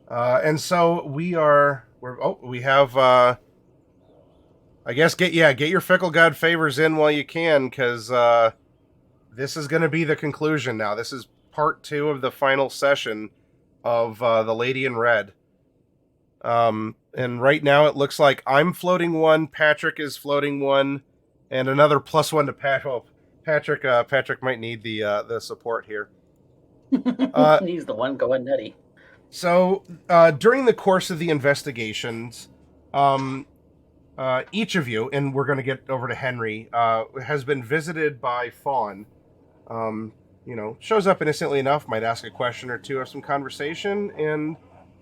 And so we have, I guess, get your fickle god favors in while you can, because this is going to be the conclusion now. This is part two of the final session of the Lady in Red. And right now it looks like I'm floating one, Patrick is floating one, and another +1 to Pat. Well, Patrick might need the support here. He's the one going nutty. So during the course of the investigations, um, each of you, and we're going to get over to Henry, has been visited by Fawn. Shows up innocently enough, might ask a question or two, have some conversation, and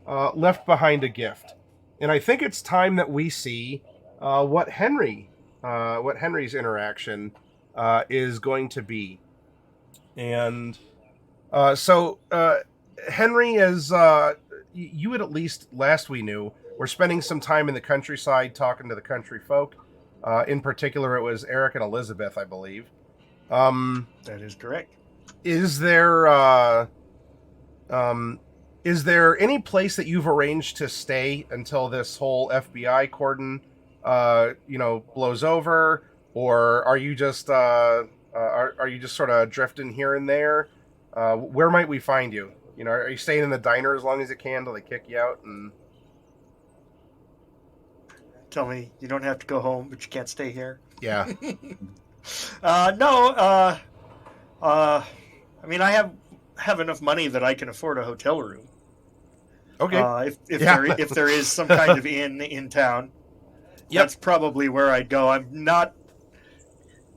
left behind a gift. And I think it's time that we see what Henry's interaction is going to be. And so Henry, as you had, at least last we knew, were spending some time in the countryside talking to the country folk. In particular, it was Eric and Elizabeth, I believe. That is correct. Is there any place that you've arranged to stay until this whole FBI cordon, blows over, or are you just sort of drifting here and there? Where might we find you? Are you staying in the diner as long as you can until they kick you out? And Tell me you don't have to go home, but you can't stay here. yeah. No. I mean, I have enough money that I can afford a hotel room. Okay. If there is some kind of inn in town, that's probably where I'd go. I'm not.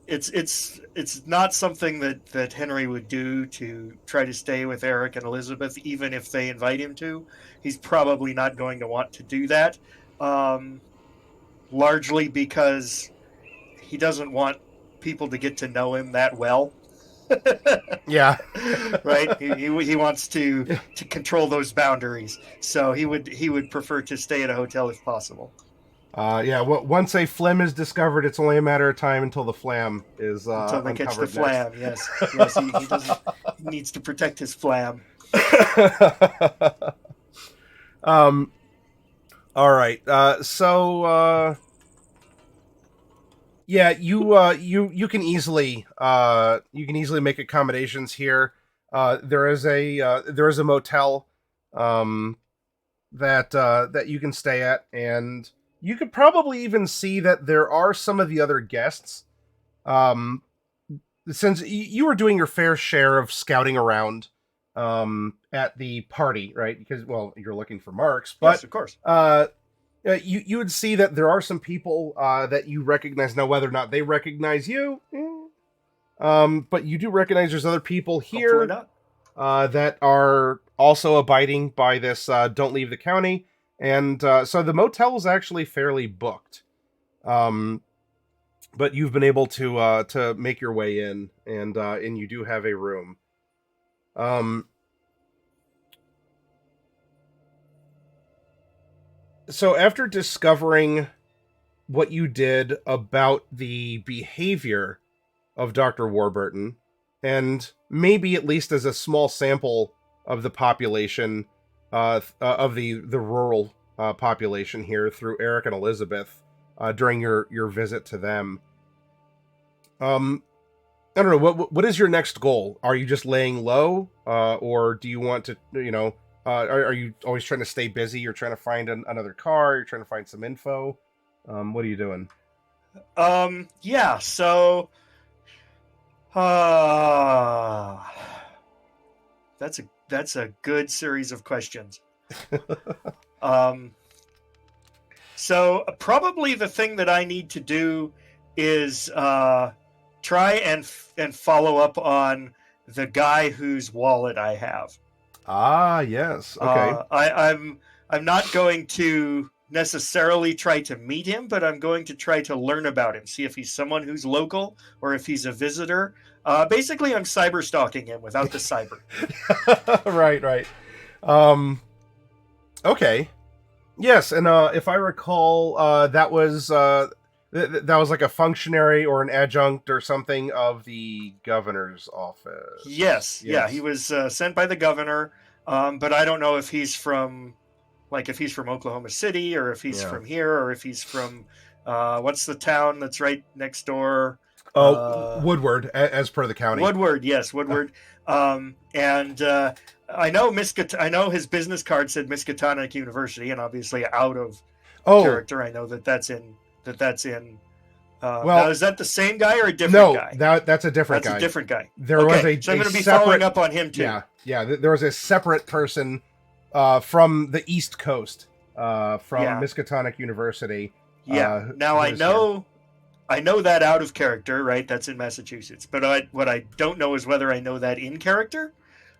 It's not something that Henry would do to try to stay with Eric and Elizabeth, even if they invite him to. He's probably not going to want to do that, largely because he doesn't want people to get to know him that well. Yeah. Right. He wants to control those boundaries, so he would prefer to stay at a hotel if possible. Once a phlegm is discovered, it's only a matter of time until the flam is until they catch the next. flam. Yes. He needs to protect his flam. All right. You can easily make accommodations here. There is a motel that you can stay at, and you could probably even see that there are some of the other guests. Since you were doing your fair share of scouting around at the party, right? Because, well, you're looking for marks, but yes, of course. You would see that there are some people that you recognize. Now, whether or not they recognize you, but you do recognize there's other people here that are also abiding by this don't leave the county. And so the motel is actually fairly booked. But you've been able to make your way in, and you do have a room. So after discovering what you did about the behavior of Dr. Warburton, and maybe at least as a small sample of the population, of the rural population here through Eric and Elizabeth, during your visit to them, I don't know, what is your next goal? Are you just laying low, or do you want to, are you always trying to stay busy? You're trying to find another car? You're trying to find some info? What are you doing? Yeah, so that's a good series of questions. So probably the thing that I need to do is try and follow up on the guy whose wallet I have. Ah, yes. Okay. I'm not going to necessarily try to meet him, but I'm going to try to learn about him, see if he's someone who's local or if he's a visitor. Basically, I'm cyber stalking him without the cyber. Right. Okay. Yes, and if I recall, that was like a functionary or an adjunct or something of the governor's office. Yes. Yeah, he was sent by the governor, but I don't know if he's from Like if he's from Oklahoma City, or if he's Yeah. from here, or if he's from what's the town that's right next door? Oh, Woodward, as per the county. Woodward, yes, Woodward. And I know I know his business card said Miskatonic University, and obviously out of character. I know that's in. Well, now, is that the same guy or a different guy? No, that's a different guy. That's a different guy. There was a so I'm going to be separate, following up on him too. Yeah. There was a separate person from the East Coast, from Miskatonic University. Yeah. Now I know that out of character, right? That's in Massachusetts. But what I don't know is whether I know that in character.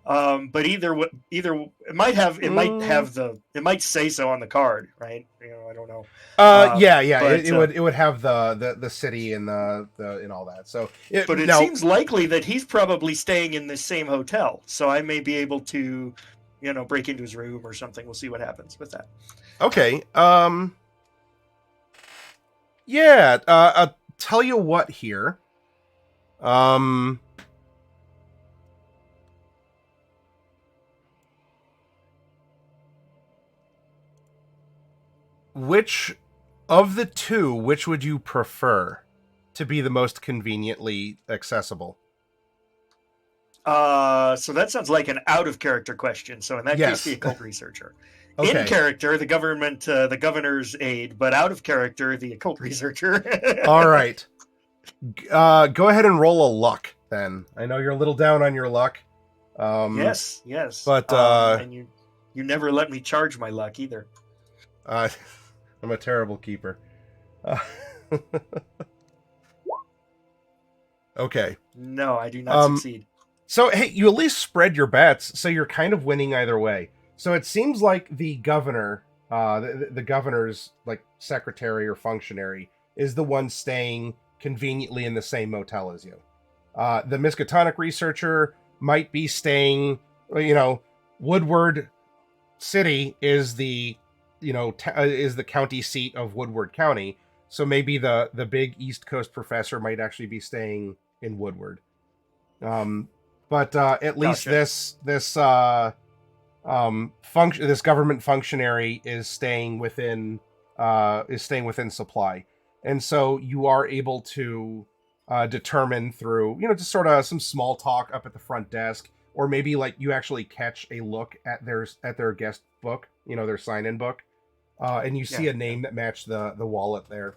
But either it might say so on the card, right? I don't know. It would have the city and the and all that. So, it seems likely that he's probably staying in this same hotel. So I may be able to, break into his room or something. We'll see what happens with that. Okay. Yeah. I'll tell you what here. Which of the two, which would you prefer to be the most conveniently accessible? So that sounds like an out of character question. So in that case, the occult researcher. Okay. In character, the governor's aide, but out of character, the occult researcher. All right. Go ahead and roll a luck then. I know you're a little down on your luck. Yes. But and you never let me charge my luck either. I'm a terrible keeper. Okay. No, I do not succeed. So, hey, you at least spread your bets, so you're kind of winning either way. So it seems like the governor, the governor's like secretary or functionary, is the one staying conveniently in the same motel as you. The Miskatonic researcher might be staying, Woodward City is the is the county seat of Woodward County, so maybe the big East Coast professor might actually be staying in Woodward. But at least this government functionary is staying within supply, and so you are able to determine through just sort of some small talk up at the front desk, or maybe like you actually catch a look at their guest book, their sign-in book. And you see a name that matched the wallet there.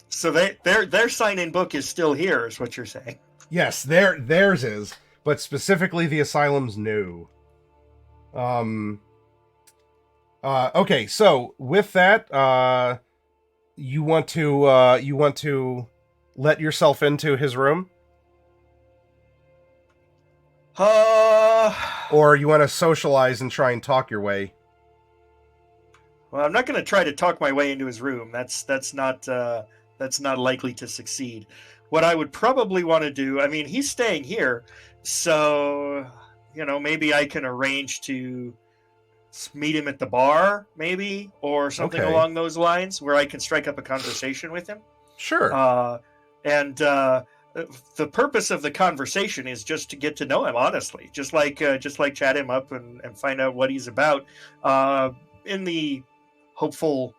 So their sign-in book is still here, is what you're saying? Yes, theirs is, but specifically the asylum's no. Okay, so with that, you want to let yourself into his room, or you want to socialize and try and talk your way. Well, I'm not going to try to talk my way into his room. That's not likely to succeed. What I would probably want to do, I mean, he's staying here, so maybe I can arrange to meet him at the bar, maybe, or something along those lines, where I can strike up a conversation with him. Sure. And the purpose of the conversation is just to get to know him, honestly, just like chat him up and find out what he's about, in the hopeful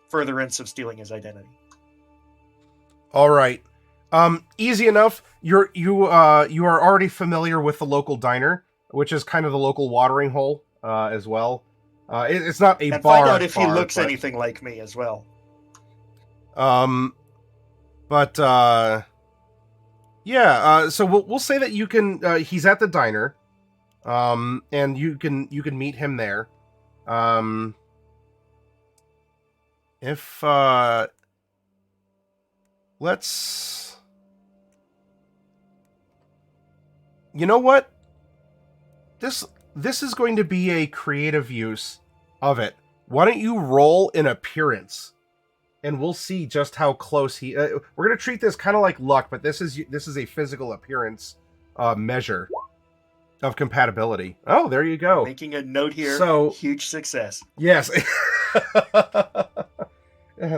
furtherance of stealing his identity. All right. Easy enough. You are already familiar with the local diner, which is kind of the local watering hole as well. It's not a bar. And find out if he looks anything like me as well. So we'll say that you can. He's at the diner, and you can meet him there. Let's. You know what? This is going to be a creative use of it. Why don't you roll an appearance, and we'll see just how close he. We're gonna treat this kind of like luck, but this is a physical appearance measure of compatibility. Oh, there you go. Making a note here. So huge success. Yes.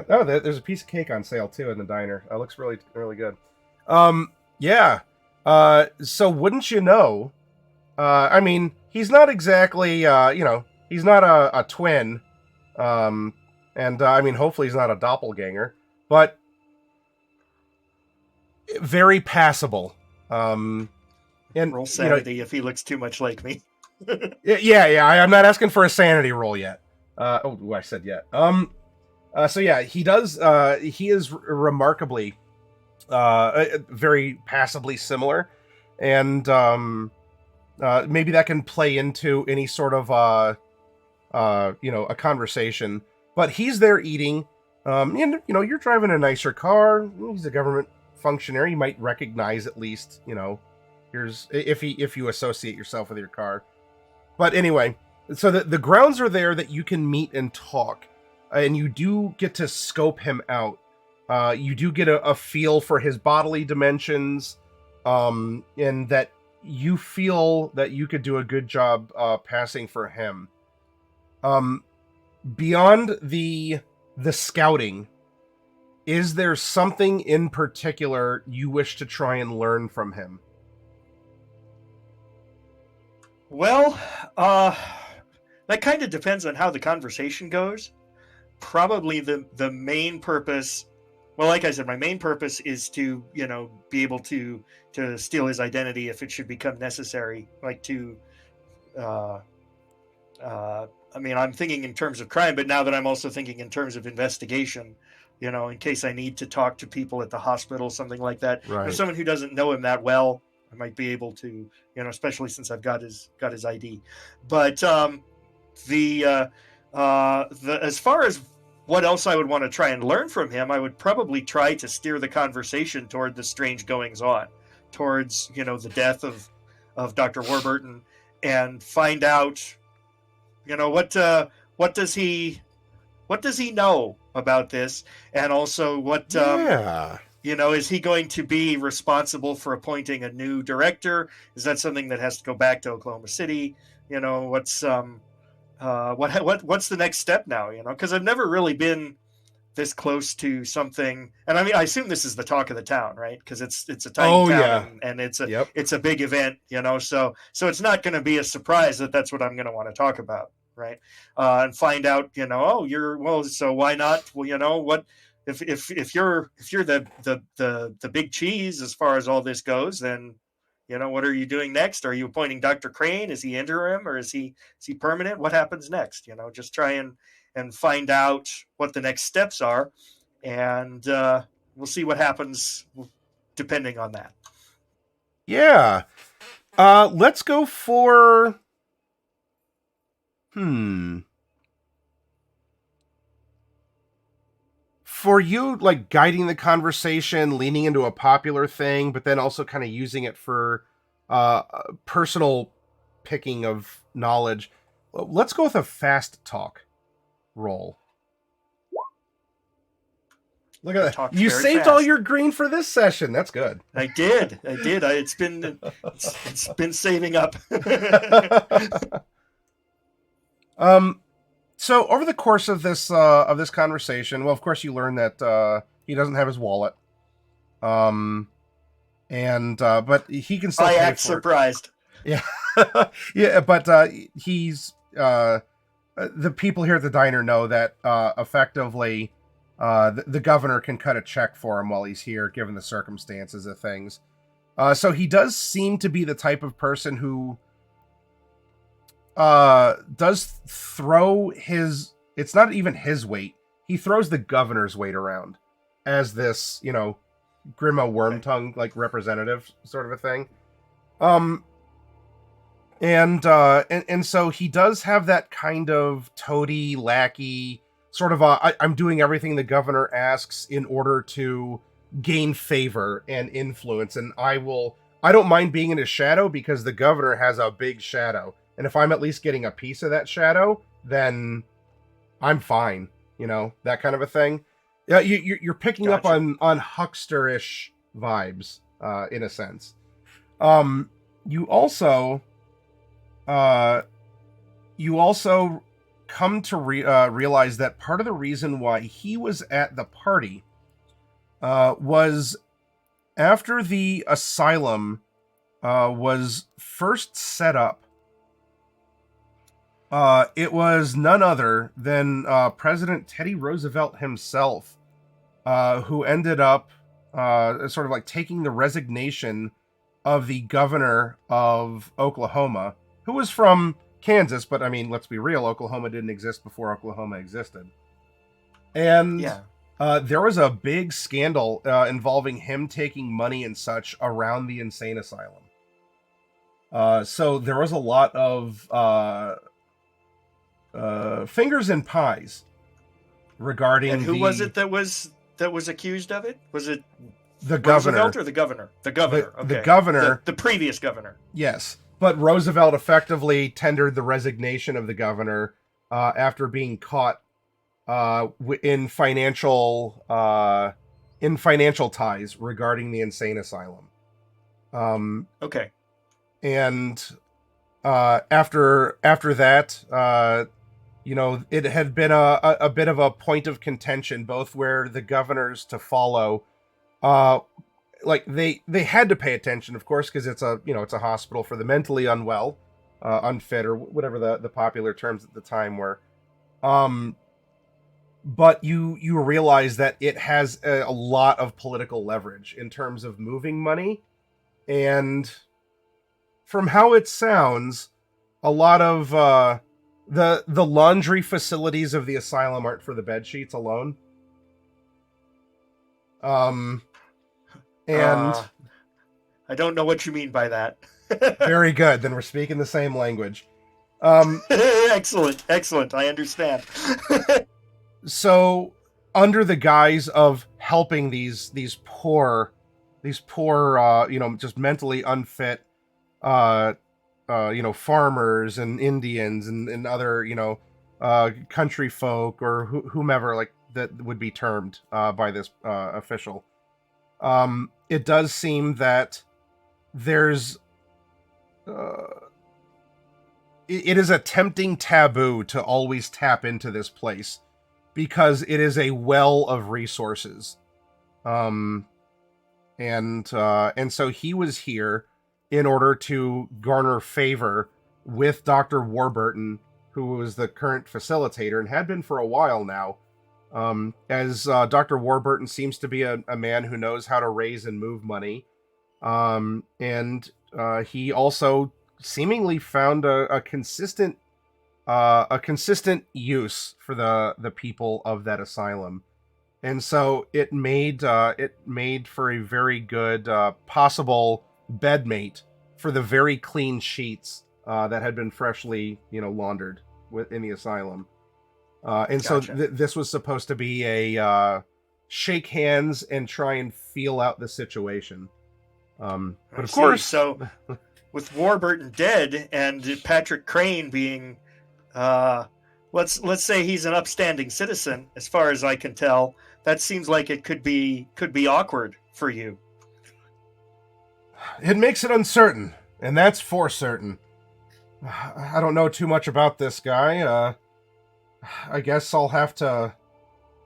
Oh, there's a piece of cake on sale too in the diner. It looks really, really good. Yeah. So wouldn't you know? I mean, he's not exactly, he's not a twin And I mean, hopefully he's not a doppelganger, but very passable. And Roll sanity if he looks too much like me. yeah. I'm not asking for a sanity roll yet. I said yet. So yeah, he does. He is remarkably, very passably similar, and maybe that can play into any sort of a conversation. But he's there eating. And you're driving a nicer car. He's a government functionary. You might recognize at least, here's if you associate yourself with your car. But anyway, so the grounds are there that you can meet and talk, and you do get to scope him out. You do get a feel for his bodily dimensions, and that you feel that you could do a good job passing for him. Beyond the scouting, is there something in particular you wish to try and learn from him? Well, that kind of depends on how the conversation goes. Probably the main purpose, well, like I said, my main purpose is to, be able to steal his identity if it should become necessary. Like to, I mean, I'm thinking in terms of crime, but now that I'm also thinking in terms of investigation, in case I need to talk to people at the hospital, something like that. Right. Someone who doesn't know him that well, I might be able to, especially since I've got his ID. But the as far as what else I would want to try and learn from him, I would probably try to steer the conversation toward the strange goings on, towards the death of Dr. Warburton, and find out what does he know about this, and also what is he going to be responsible for appointing a new director? Is that something that has to go back to Oklahoma City? What's what's the next step now? Because I've never really been this close to something, and I mean, I assume this is the talk of the town, right? Because it's a tiny town, and it's a big event, so it's not going to be a surprise that that's what I'm going to want to talk about, right? And find out, so why not? Well, what if you're the big cheese as far as all this goes, then what are you doing next? Are you appointing Dr. Crane? Is he interim, or is he permanent? What happens next? Just try and find out what the next steps are, and we'll see what happens depending on that. Yeah. Let's go for for you, like guiding the conversation, leaning into a popular thing, but then also kind of using it for personal picking of knowledge. Let's go with a fast talk roll. Look at that. You saved fast. All your green for this session. That's good. I did. It's been saving up. So over the course of this conversation, well, of course, you learn that he doesn't have his wallet. But he can still. I act surprised. Yeah, yeah, but he's the people here at the diner know that effectively the governor can cut a check for him while he's here, given the circumstances of things. So he does seem to be the type of person who does throw his, it's not even his weight, he throws the governor's weight around as this, Grima Wormtongue, like, representative sort of a thing. And so he does have that kind of toady, lackey, sort of I'm doing everything the governor asks in order to gain favor and influence, and I don't mind being in his shadow because the governor has a big shadow. And if I'm at least getting a piece of that shadow, then I'm fine. That kind of a thing. Yeah, you're picking up on huckster-ish vibes, in a sense. You also come to realize that part of the reason why he was at the party was after the asylum was first set up. It was none other than President Teddy Roosevelt himself, who ended up sort of like taking the resignation of the governor of Oklahoma, who was from Kansas, but I mean, let's be real, Oklahoma didn't exist before Oklahoma existed. And Yeah. there was a big scandal involving him taking money and such around the insane asylum. So there was a lot of fingers in pies regarding. And who was it that was accused of it? Was it the governor Roosevelt or the governor? The governor. Okay. The governor. The previous governor. Yes, but Roosevelt effectively tendered the resignation of the governor after being caught in financial ties regarding the insane asylum. Okay. And after that, it had been a bit of a point of contention, both where the governors to follow, like they had to pay attention, of course, because it's a hospital for the mentally unwell, unfit, or whatever the popular terms at the time were. But you realize that it has a lot of political leverage in terms of moving money, and from how it sounds, a lot of the laundry facilities of the asylum aren't for the bed sheets alone. And I don't know what you mean by that. Very good. Then we're speaking the same language. Excellent. I understand. So, under the guise of helping these poor, just mentally unfit, farmers and Indians and other, country folk or whomever like that would be termed by this official. It does seem that there's it is a tempting taboo to always tap into this place because it is a well of resources. And so he was here in order to garner favor with Dr. Warburton, who was the current facilitator and had been for a while now. As Dr. Warburton seems to be a man who knows how to raise and move money. And he also seemingly found a consistent use for the people of that asylum. And so it made for a very good possible bedmate for the very clean sheets that had been freshly laundered in the asylum. And Gotcha. So this was supposed to be a shake hands and try and feel out the situation. But of course, so with Warburton dead and Patrick Crane being, let's say he's an upstanding citizen, as far as I can tell, that seems like it could be awkward for you. It makes it uncertain, and that's for certain. I don't know too much about this guy. I guess I'll have to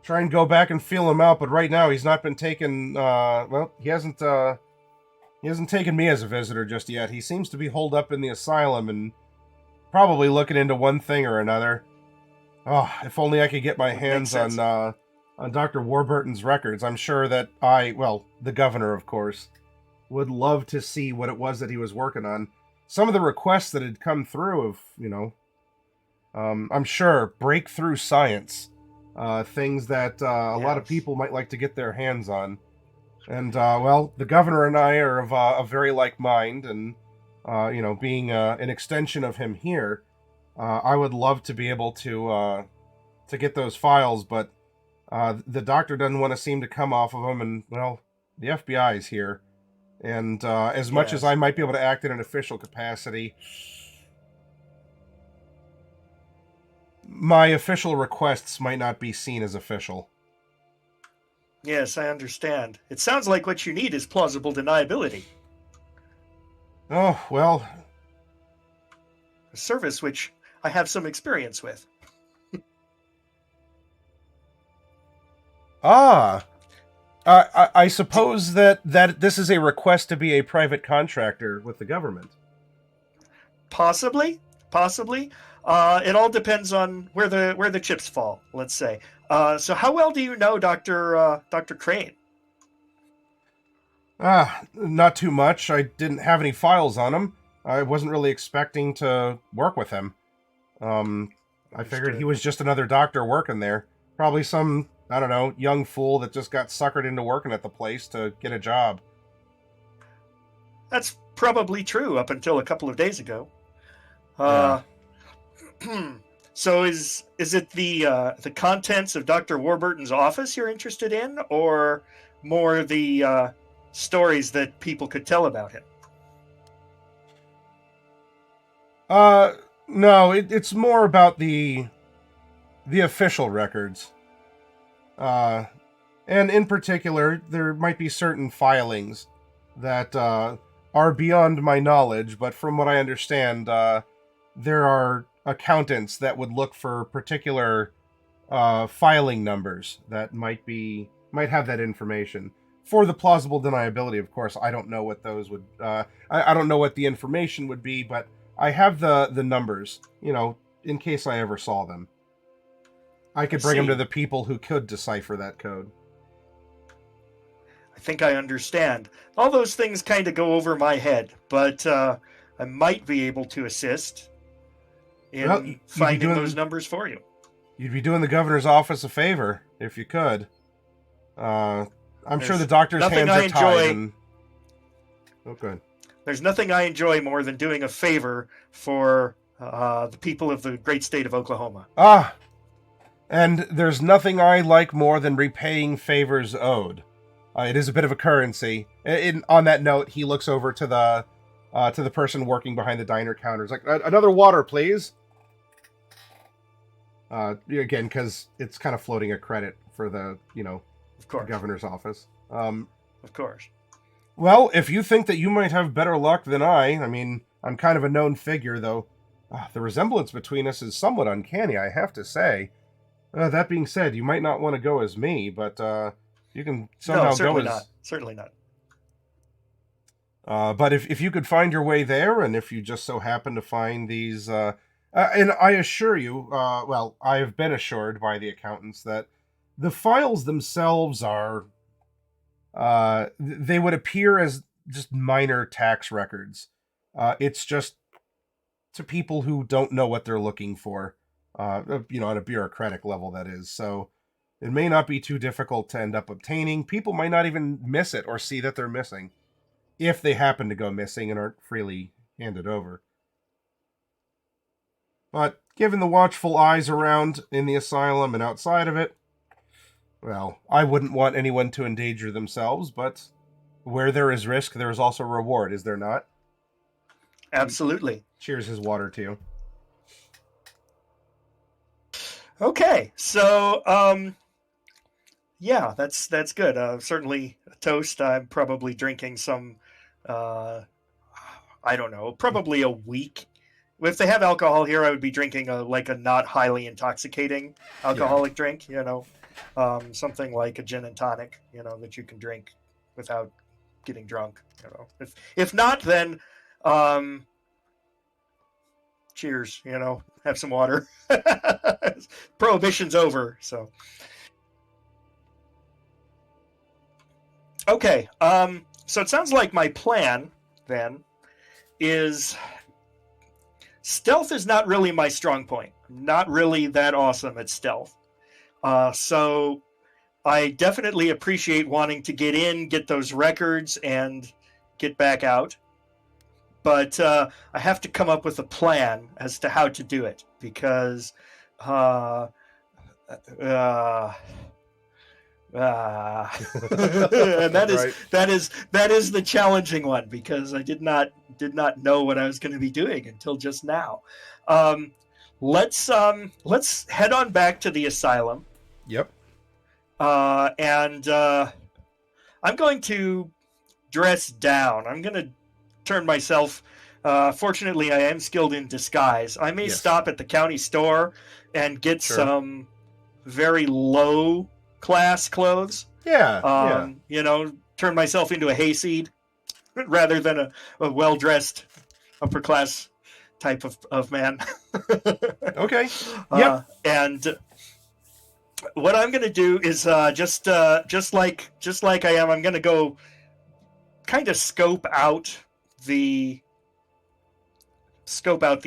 try and go back and feel him out, but right now he's not been taken, he hasn't taken me as a visitor just yet. He seems to be holed up in the asylum and probably looking into one thing or another. Oh, if only I could get my hands on Dr. Warburton's records. I'm sure that the governor, of course, would love to see what it was that he was working on. Some of the requests that had come through of, I'm sure, breakthrough science, things that a lot of people might like to get their hands on. And, the governor and I are of a very like mind, and, being an extension of him here, I would love to be able to get those files, but the doctor doesn't want to seem to come off of them, and, the FBI is here. And as much as I might be able to act in an official capacity, my official requests might not be seen as official. Yes, I understand. It sounds like what you need is plausible deniability. Oh, well. A service which I have some experience with. I suppose that this is a request to be a private contractor with the government. Possibly. It all depends on where the chips fall. Let's say. So how well do you know Dr. Crane? Not too much. I didn't have any files on him. I wasn't really expecting to work with him. I figured he was just another doctor working there. Probably some, I don't know, young fool that just got suckered into working at the place to get a job. That's probably true up until a couple of days ago. So is it the contents of Dr. Warburton's office you're interested in, or more the stories that people could tell about him? No, it's more about the official records. And in particular, there might be certain filings that are beyond my knowledge, but from what I understand, there are accountants that would look for particular filing numbers that might have that information. For the plausible deniability, of course, I don't know what those would. I don't know what the information would be, but I have the numbers. In case I ever saw them, I could bring them to the people who could decipher that code. I think I understand. All those things kind of go over my head, but I might be able to assist in finding those numbers for you. You'd be doing the governor's office a favor if you could. I'm sure the doctor's hands are tied. Oh, good. There's nothing I enjoy more than doing a favor for the people of the great state of Oklahoma. And there's nothing I like more than repaying favors owed. It is a bit of a currency. On that note, he looks over to the person working behind the diner counter. He's like, another water, please. Again, because it's kind of floating a credit for the, of course, governor's office. Of course. Well, if you think that you might have better luck than I mean, I'm kind of a known figure, though. The resemblance between us is somewhat uncanny, I have to say. That being said, you might not want to go as me, but you can somehow go as... Certainly not. But if you could find your way there, and if you just so happen to find these... and I assure you, well, I have been assured by the accountants that the files themselves are... they would appear as just minor tax records. It's just to people who don't know what they're looking for, on a bureaucratic level, that is. So it may not be too difficult to end up obtaining. People might not even miss it or see that they're missing, if they happen to go missing and aren't freely handed over. But given the watchful eyes around in the asylum and outside of it, well, I wouldn't want anyone to endanger themselves, but where there is risk, there is also reward, is there not? Absolutely. Cheers his water to you. Okay, so, yeah, that's good. Certainly a toast. I'm probably drinking some, I don't know, probably a week. If they have alcohol here, I would be drinking a not highly intoxicating alcoholic drink, something like a gin and tonic, that you can drink without getting drunk. If not, then cheers. Have some water. Prohibition's over. So okay. So it sounds like my plan then is stealth is not really my strong point. I'm not really that awesome at stealth. So I definitely appreciate wanting to get in, get those records, and get back out. But I have to come up with a plan as to how to do it, because and that is the challenging one, because I did not know what I was going to be doing until just now. Let's head on back to the asylum. Yep. And I'm going to dress down. I'm going to turn myself. Fortunately, I am skilled in disguise. I may stop at the county store and get some very low class clothes. Yeah. Turn myself into a hayseed rather than a well dressed upper class type of man. Okay. Yep. And what I'm going to do is just like I am, I'm going to go kind of scope out the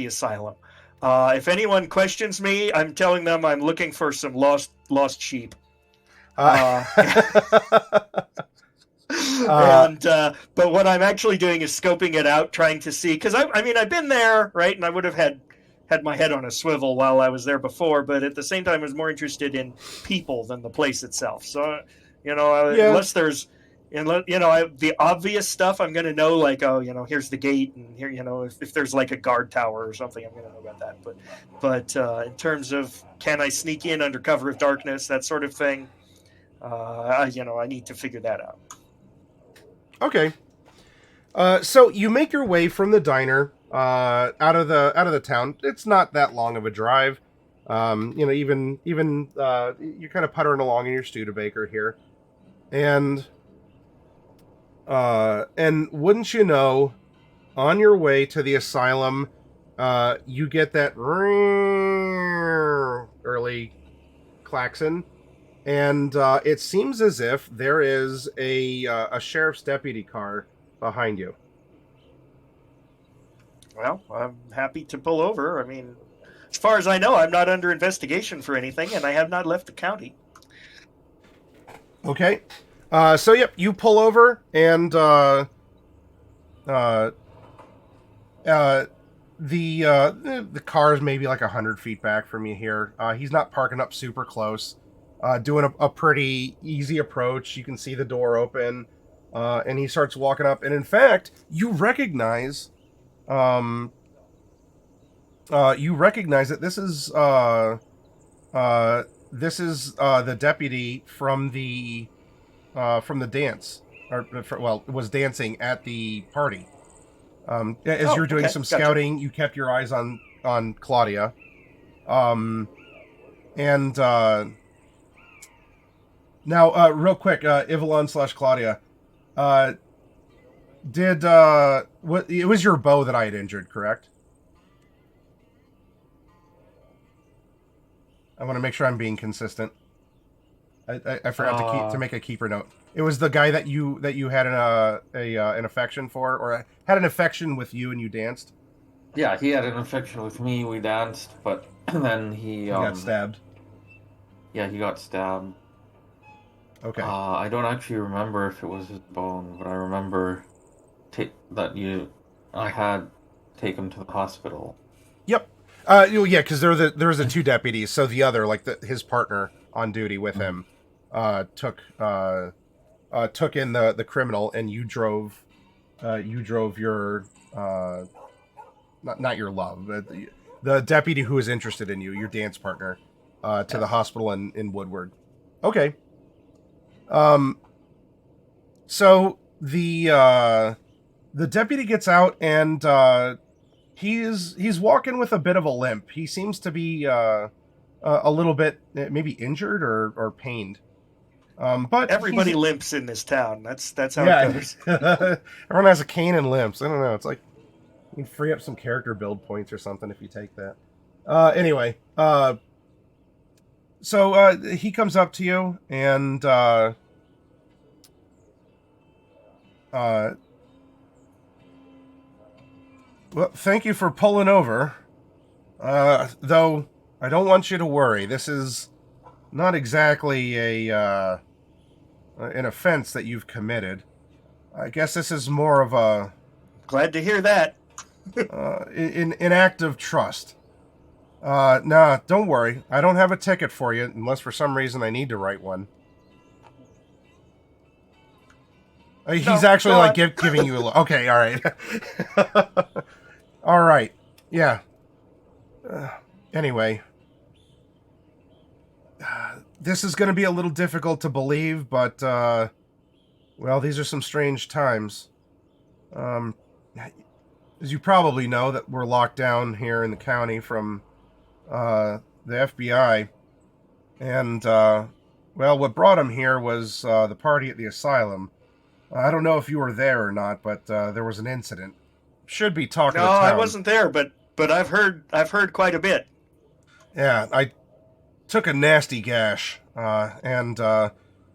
asylum. If anyone questions me, I'm telling them I'm looking for some lost sheep. But what I'm actually doing is scoping it out, trying to see, because I mean I've been there, right, and I would have had my head on a swivel while I was there before, but at the same time I was more interested in people than the place itself. So unless there's the obvious stuff, I'm going to know, like, here's the gate, and here, if there's like a guard tower or something, I'm going to know about that. But in terms of can I sneak in under cover of darkness, that sort of thing, I need to figure that out. Okay. So you make your way from the diner out of the town. It's not that long of a drive. Even you're kind of puttering along in your Studebaker here, and wouldn't you know, on your way to the asylum, you get that early klaxon, and it seems as if there is a sheriff's deputy car behind you. Well, I'm happy to pull over. I mean, as far as I know, I'm not under investigation for anything, and I have not left the county. Okay. So yep, you pull over, and the car is maybe like 100 feet back from you here. He's not parking up super close. Doing a pretty easy approach. You can see the door open, and he starts walking up. And in fact, you recognize that this is the deputy from the dance, was dancing at the party. As you're doing some scouting, you kept your eyes on Claudia, and now real quick, Ivalon / Claudia, it was your bow that I had injured, correct? I want to make sure I'm being consistent. I forgot to make a keeper note. It was the guy that you had an affection for, or had an affection with you, and you danced. Yeah, he had an affection with me. We danced, but then he got stabbed. Yeah, he got stabbed. Okay. I don't actually remember if it was his bone, but I remember that I had taken him to the hospital. Yep. Yeah, because there was the two deputies. So the other, like his partner on duty with him, took in the criminal, and you drove your not your love, but the deputy who was interested in you, your dance partner, to the hospital in Woodward. Okay. So the deputy gets out, and he's walking with a bit of a limp. He seems to be a little bit maybe injured or pained. But everybody limps in this town. That's how it goes. Everyone has a cane and limps. I don't know. It's like you can free up some character build points or something if you take that. Anyway, so he comes up to you, and well, thank you for pulling over. Though I don't want you to worry. This is not exactly an offense that you've committed. I guess this is more of a... Glad to hear that. an act of trust. Nah, don't worry. I don't have a ticket for you, unless for some reason I need to write one. He's actually like giving you a... Okay, all right. All right. Yeah. Anyway. This is going to be a little difficult to believe, but, well, these are some strange times. As you probably know, that we're locked down here in the county from the FBI. And, well, what brought him here was the party at the asylum. I don't know if you were there or not, but there was an incident. Should be talking to town. No, I wasn't there, but but I've heard quite a bit. Yeah, I took a nasty gash, and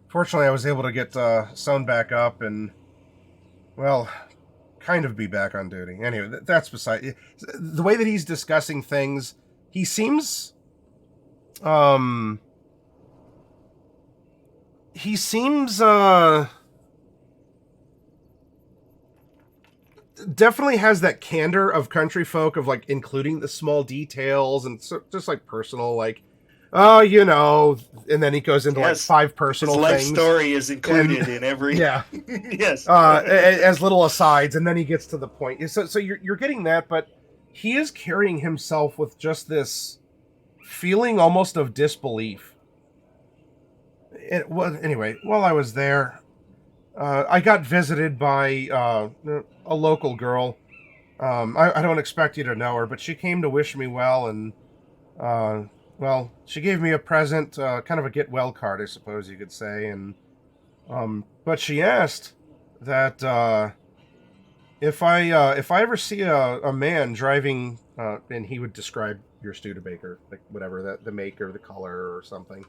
fortunately I was able to get sewn back up and, well, kind of be back on duty. Anyway, that's beside the way that he's discussing things. He seems, he seems, definitely has that candor of country folk of like including the small details and just like personal, like, oh, you know, and then he goes into like 5 personal his life things. Story is included in every yeah yes as little asides, and then he gets to the point. So you're getting that, but he is carrying himself with just this feeling almost of disbelief. Anyway, while I was there, I got visited by a local girl. I don't expect you to know her, but she came to wish me well, and well, she gave me a present, kind of a get well card, I suppose you could say, and but she asked that if I ever see a man driving, and he would describe your Studebaker, like whatever the make or the color or something,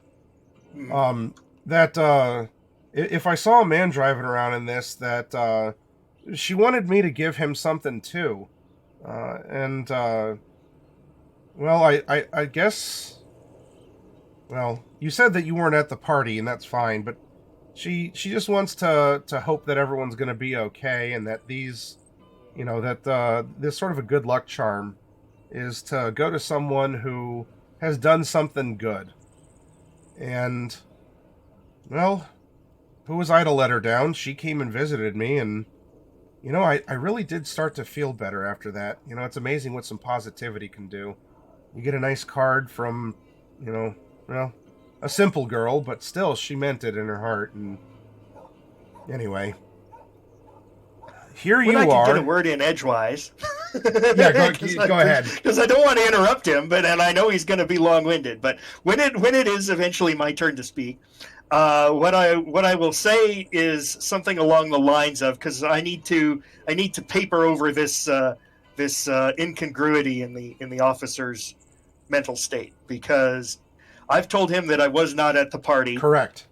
that if I saw a man driving around in this, that she wanted me to give him something too, and well, I guess. Well, you said that you weren't at the party, and that's fine, but she just wants to hope that everyone's going to be okay, and that these, you know, that this sort of a good luck charm is to go to someone who has done something good. And, well, who was I to let her down? She came and visited me, and, you know, I really did start to feel better after that. You know, it's amazing what some positivity can do. You get a nice card from, you know, well, a simple girl, but still, she meant it in her heart. And anyway, here you are. I can get a word in edgewise. Yeah, go ahead. Because I don't want to interrupt him, and I know he's going to be long-winded. But when it is eventually my turn to speak, what I will say is something along the lines of, because I need to paper over this incongruity in the officer's mental state, because I've told him that I was not at the party. Correct.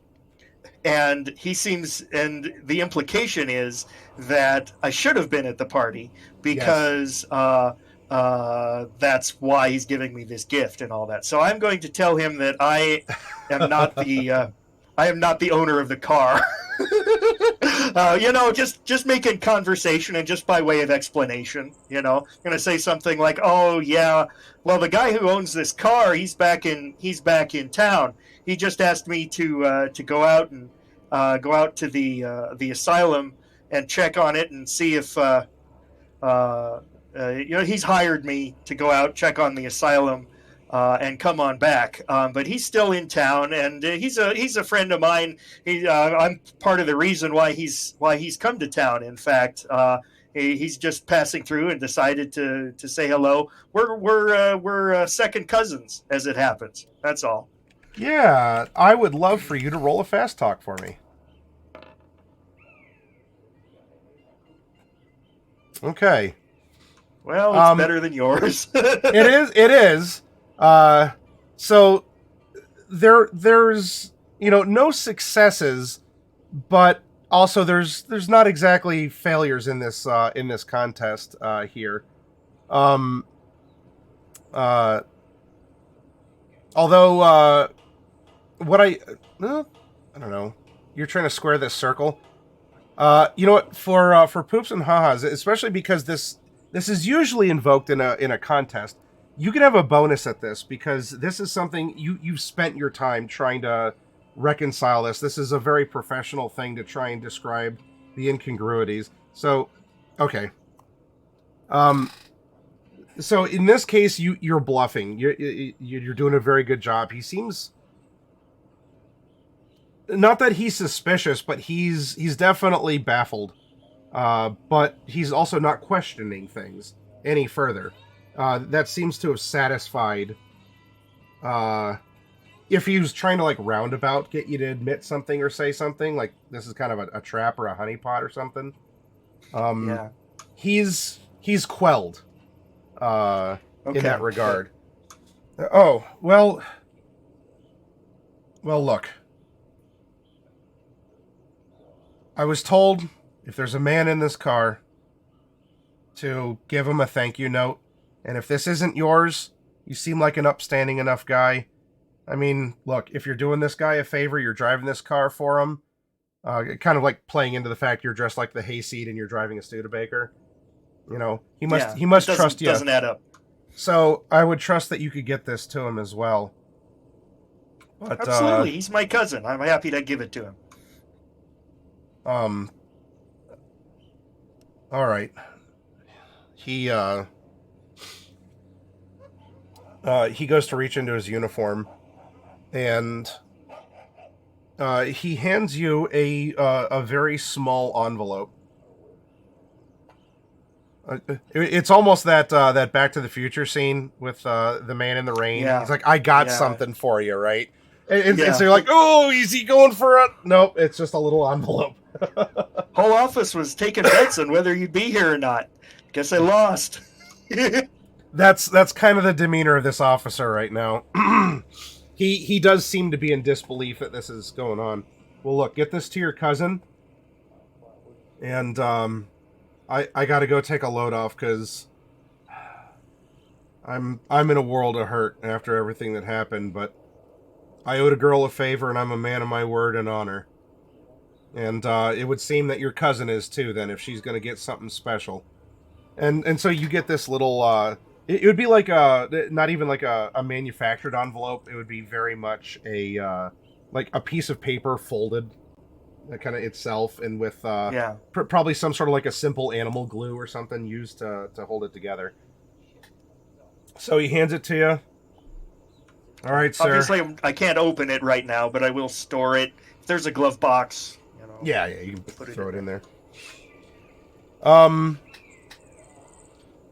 And he seems, and the implication is that I should have been at the party, because that's why he's giving me this gift and all that. So I'm going to tell him that I am not the owner of the car. You know, just making conversation, and just by way of explanation, you know, I'm going to say something like, "Oh yeah, well, the guy who owns this car, he's back in town. He just asked me to go out to the asylum and check on it and see if you know, he's hired me to go out, check on the asylum, and come on back. But he's still in town, and he's a friend of mine. I'm part of the reason why he's come to town. In fact, he's just passing through and decided to say hello. We're second cousins, as it happens. That's all." Yeah, I would love for you to roll a fast talk for me. Okay. Well, it's better than yours. It is. So there's, you know, no successes, but also there's not exactly failures in this contest here. Although what I don't know. You're trying to square this circle. You know what? For poops and ha-has, especially because this is usually invoked in a contest, you can have a bonus at this, because this is something you've spent your time trying to reconcile this. This is a very professional thing to try and describe the incongruities. So, okay. So in this case, you're bluffing. You're doing a very good job. He seems, not that he's suspicious, but he's definitely baffled. But he's also not questioning things any further. That seems to have satisfied. If he was trying to like roundabout get you to admit something or say something, like this is kind of a trap or a honeypot or something. Yeah. He's quelled. in that regard. Oh, well, look. I was told if there's a man in this car to give him a thank you note, and if this isn't yours, you seem like an upstanding enough guy. I mean, look, if you're doing this guy a favor, you're driving this car for him, kind of like playing into the fact you're dressed like the hayseed and you're driving a Studebaker. You know, he must trust you. Doesn't add up. So I would trust that you could get this to him as well. But, absolutely, he's my cousin. I'm happy to give it to him. All right. He goes to reach into his uniform, and he hands you a very small envelope. It's almost that Back to the Future scene with the man in the rain. Yeah. He's like, "I got something for you," right? And so you're like, "Oh, is he going for it?" Nope, it's just a little envelope. Whole office was taking bets on whether you'd be here or not. Guess I lost. That's kind of the demeanor of this officer right now. He does seem to be in disbelief that this is going on. Well, look, get this to your cousin, and I got to go take a load off because I'm in a world of hurt after everything that happened. But I owed a girl a favor, and I'm a man of my word and honor. And it would seem that your cousin is too, then, if she's going to get something special. And so you get this little... it would be like not even like a manufactured envelope. It would be very much like a piece of paper folded kind of itself, and with probably some sort of like a simple animal glue or something used to hold it together. So he hands it to you. All right, sir. Obviously, I can't open it right now, but I will store it. If there's a glove box, you know. Yeah, you can throw it in there.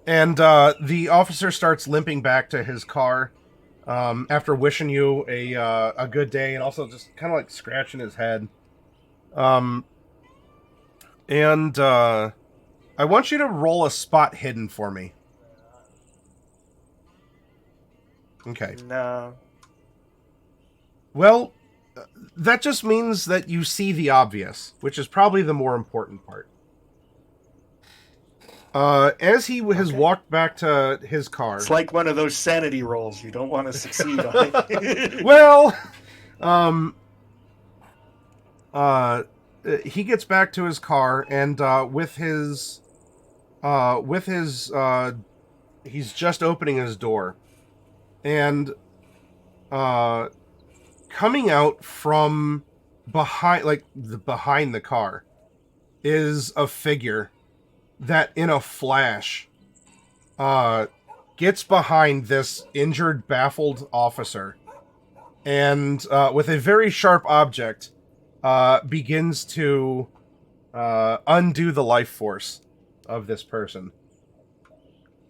And the officer starts limping back to his car after wishing you a good day, and also just kind of like scratching his head. I want you to roll a spot hidden for me. Okay. No. Well, that just means that you see the obvious, which is probably the more important part. As he has walked back to his car... It's like one of those sanity rolls you don't want to succeed on. Well, he gets back to his car, and he's just opening his door, and coming out from behind the car is a figure that in a flash gets behind this injured, baffled officer, and with a very sharp object begins to undo the life force of this person.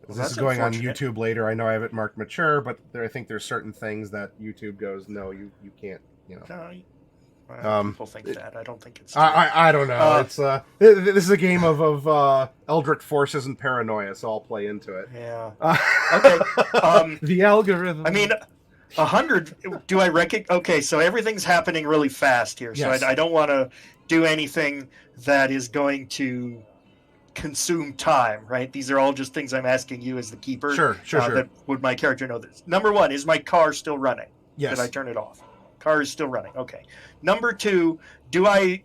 This is going on YouTube later. I know I have it marked mature, but I think there's certain things that YouTube goes, no, you can't, you know. No, people think that. I don't think it's true. I don't know. It's this is a game of Eldritch forces and paranoia, so I'll play into it. Yeah. Okay. The algorithm. I mean, 100. Do I recognize? Okay, so everything's happening really fast here. So yes. I don't want to do anything that is going to consume time, right? These are all just things I'm asking you as the keeper. Sure. That would my character know this? Number one, is my car still running? Yes. Did I turn it off? Car is still running. Okay. Number two, do I?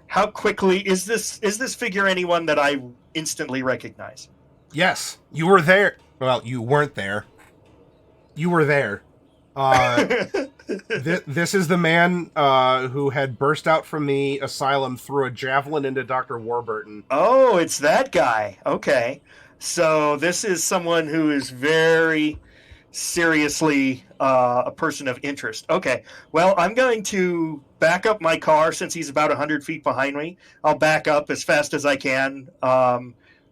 How quickly is this figure anyone that I instantly recognize? Yes, you were there. Well, you weren't there. You were there. This is the man who had burst out from the asylum, threw a javelin into Dr. Warburton. Oh, it's that guy. Okay. So this is someone who is very seriously a person of interest. Okay. Well, I'm going to back up my car since he's about 100 feet behind me. I'll back up as fast as I can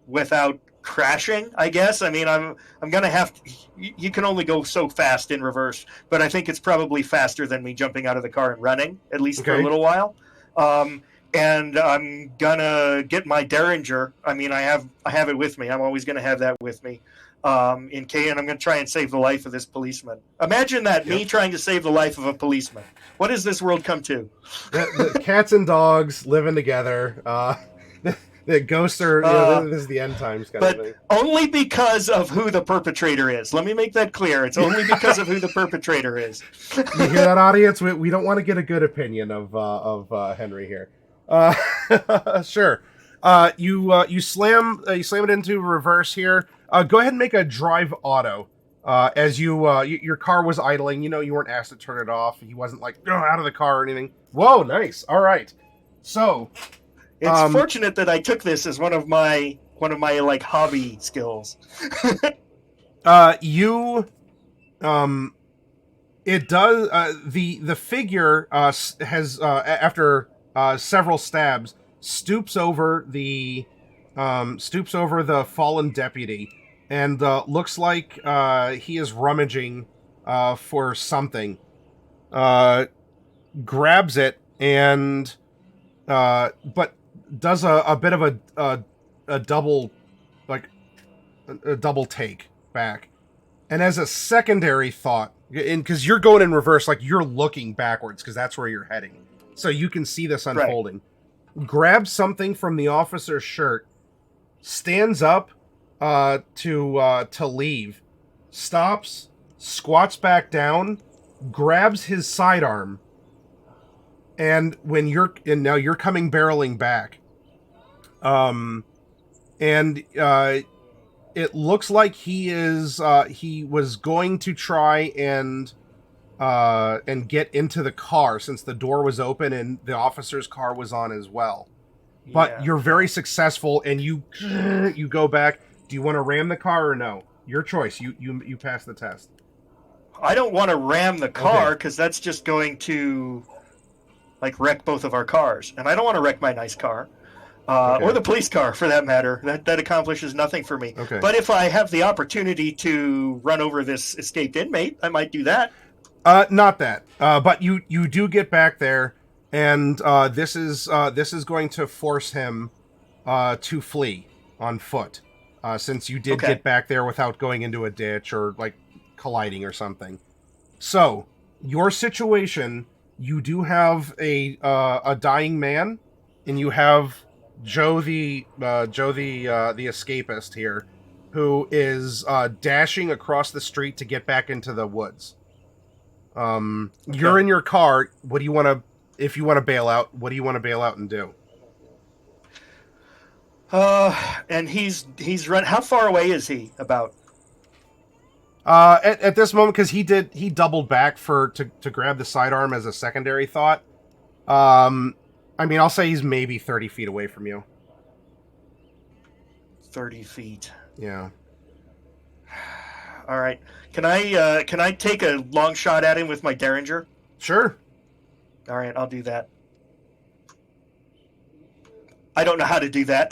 without crashing, I guess. I mean, I'm going to have to, you can only go so fast in reverse, but I think it's probably faster than me jumping out of the car and running, at least for a little while. And I'm going to get my Derringer. I mean, I have it with me. I'm always going to have that with me. in case, and I'm going to try and save the life of this policeman. Imagine that, me trying to save the life of a policeman. What does this world come to? The cats and dogs living together. The ghosts are, this is the end times kind of thing. But only because of who the perpetrator is. Let me make that clear. It's only because of who the perpetrator is. You hear that, audience? We don't want to get a good opinion of Henry here. Sure. You slam it into reverse here. Go ahead and make a drive auto. As your car was idling, you weren't asked to turn it off. He wasn't like, go out of the car or anything. Whoa, nice. All right. So it's fortunate that I took this as one of my like hobby skills. It does. The figure has after several stabs stoops over the fallen deputy and looks like he is rummaging for something. Grabs it and but does a bit of a double, like a double take back. And as a secondary thought, because you're going in reverse, like you're looking backwards because that's where you're heading, so you can see this unfolding. Right. Grabs something from the officer's shirt, stands up to leave, stops, squats back down, grabs his sidearm, and now you're coming barreling back, it looks like he was going to try and get into the car since the door was open and the officer's car was on as well. But you're very successful and you go back. Do you want to ram the car or no? Your choice. You pass the test. I don't want to ram the car because that's just going to like wreck both of our cars, and I don't want to wreck my nice car. Or the police car, for that matter. That accomplishes nothing for me. Okay. But if I have the opportunity to run over this escaped inmate, I might do that. Not that. But you do get back there, and this is going to force him to flee on foot, since you did get back there without going into a ditch or like colliding or something. So your situation, you do have a dying man, and you have Joe the escapist here, who is dashing across the street to get back into the woods. You're in your car. What do you want to? If you want to bail out, what do you want to bail out and do? And he's run. How far away is he? About. At this moment, because he doubled back to grab the sidearm as a secondary thought. I mean, I'll say he's maybe 30 feet away from you. 30 feet. Yeah. All right. Can I take a long shot at him with my Derringer? Sure. All right, I'll do that. I don't know how to do that.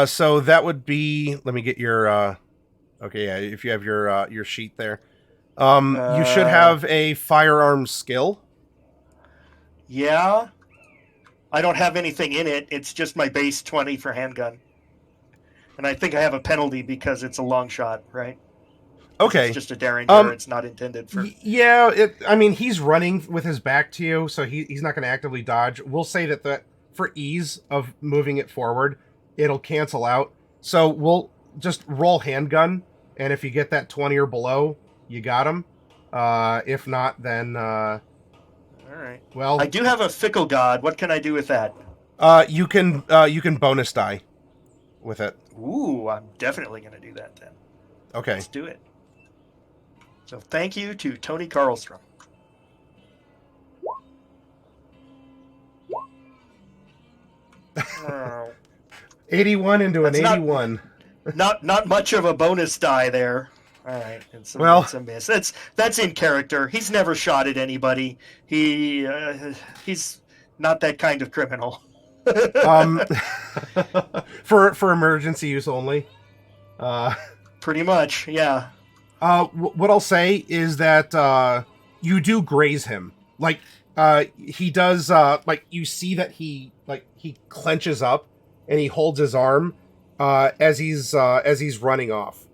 So that would be. Let me get your. Okay, yeah. If you have your sheet there, you should have a firearms skill. Yeah. I don't have anything in it. It's just my base 20 for handgun. And I think I have a penalty because it's a long shot, right? Okay. It's just a Derringer. It's not intended for... Yeah, I mean, he's running with his back to you, so he's not going to actively dodge. We'll say that for ease of moving it forward, it'll cancel out. So we'll just roll handgun, and if you get that 20 or below, you got him. If not, then... All right. Well, I do have a fickle god. What can I do with that? You can bonus die with it. Ooh, I'm definitely going to do that then. Okay. Let's do it. So thank you to Tony Karlstrom. Oh. 81 into an 81. Not much of a bonus die there. All right, it's a miss. That's in character. He's never shot at anybody. He's not that kind of criminal. For emergency use only. Pretty much, yeah. What I'll say is that you do graze him. Like he does. Like you see that he clenches up and he holds his arm, as he's running off.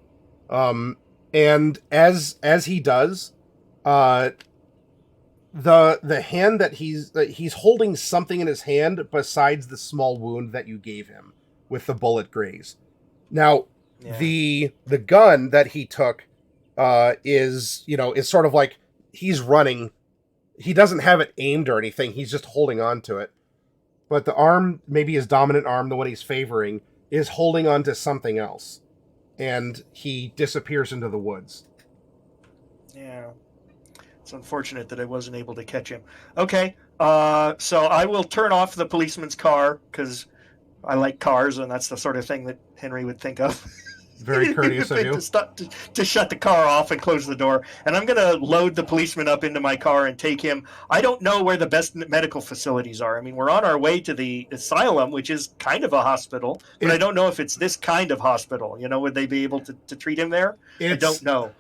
And as he does, the hand that he's holding something in his hand besides the small wound that you gave him with the bullet graze. Now, the gun that he took is sort of like he's running. He doesn't have it aimed or anything. He's just holding on to it. But the arm, maybe his dominant arm, the one he's favoring, is holding on to something else. And he disappears into the woods. Yeah. It's unfortunate that I wasn't able to catch him. Okay, so I will turn off the policeman's car, because I like cars, and that's the sort of thing that Henry would think of. Very courteous of you. To shut the car off and close the door. And I'm going to load the policeman up into my car and take him. I don't know where the best medical facilities are. I mean, we're on our way to the asylum, which is kind of a hospital, but I don't know if it's this kind of hospital. Would they be able to treat him there? I don't know.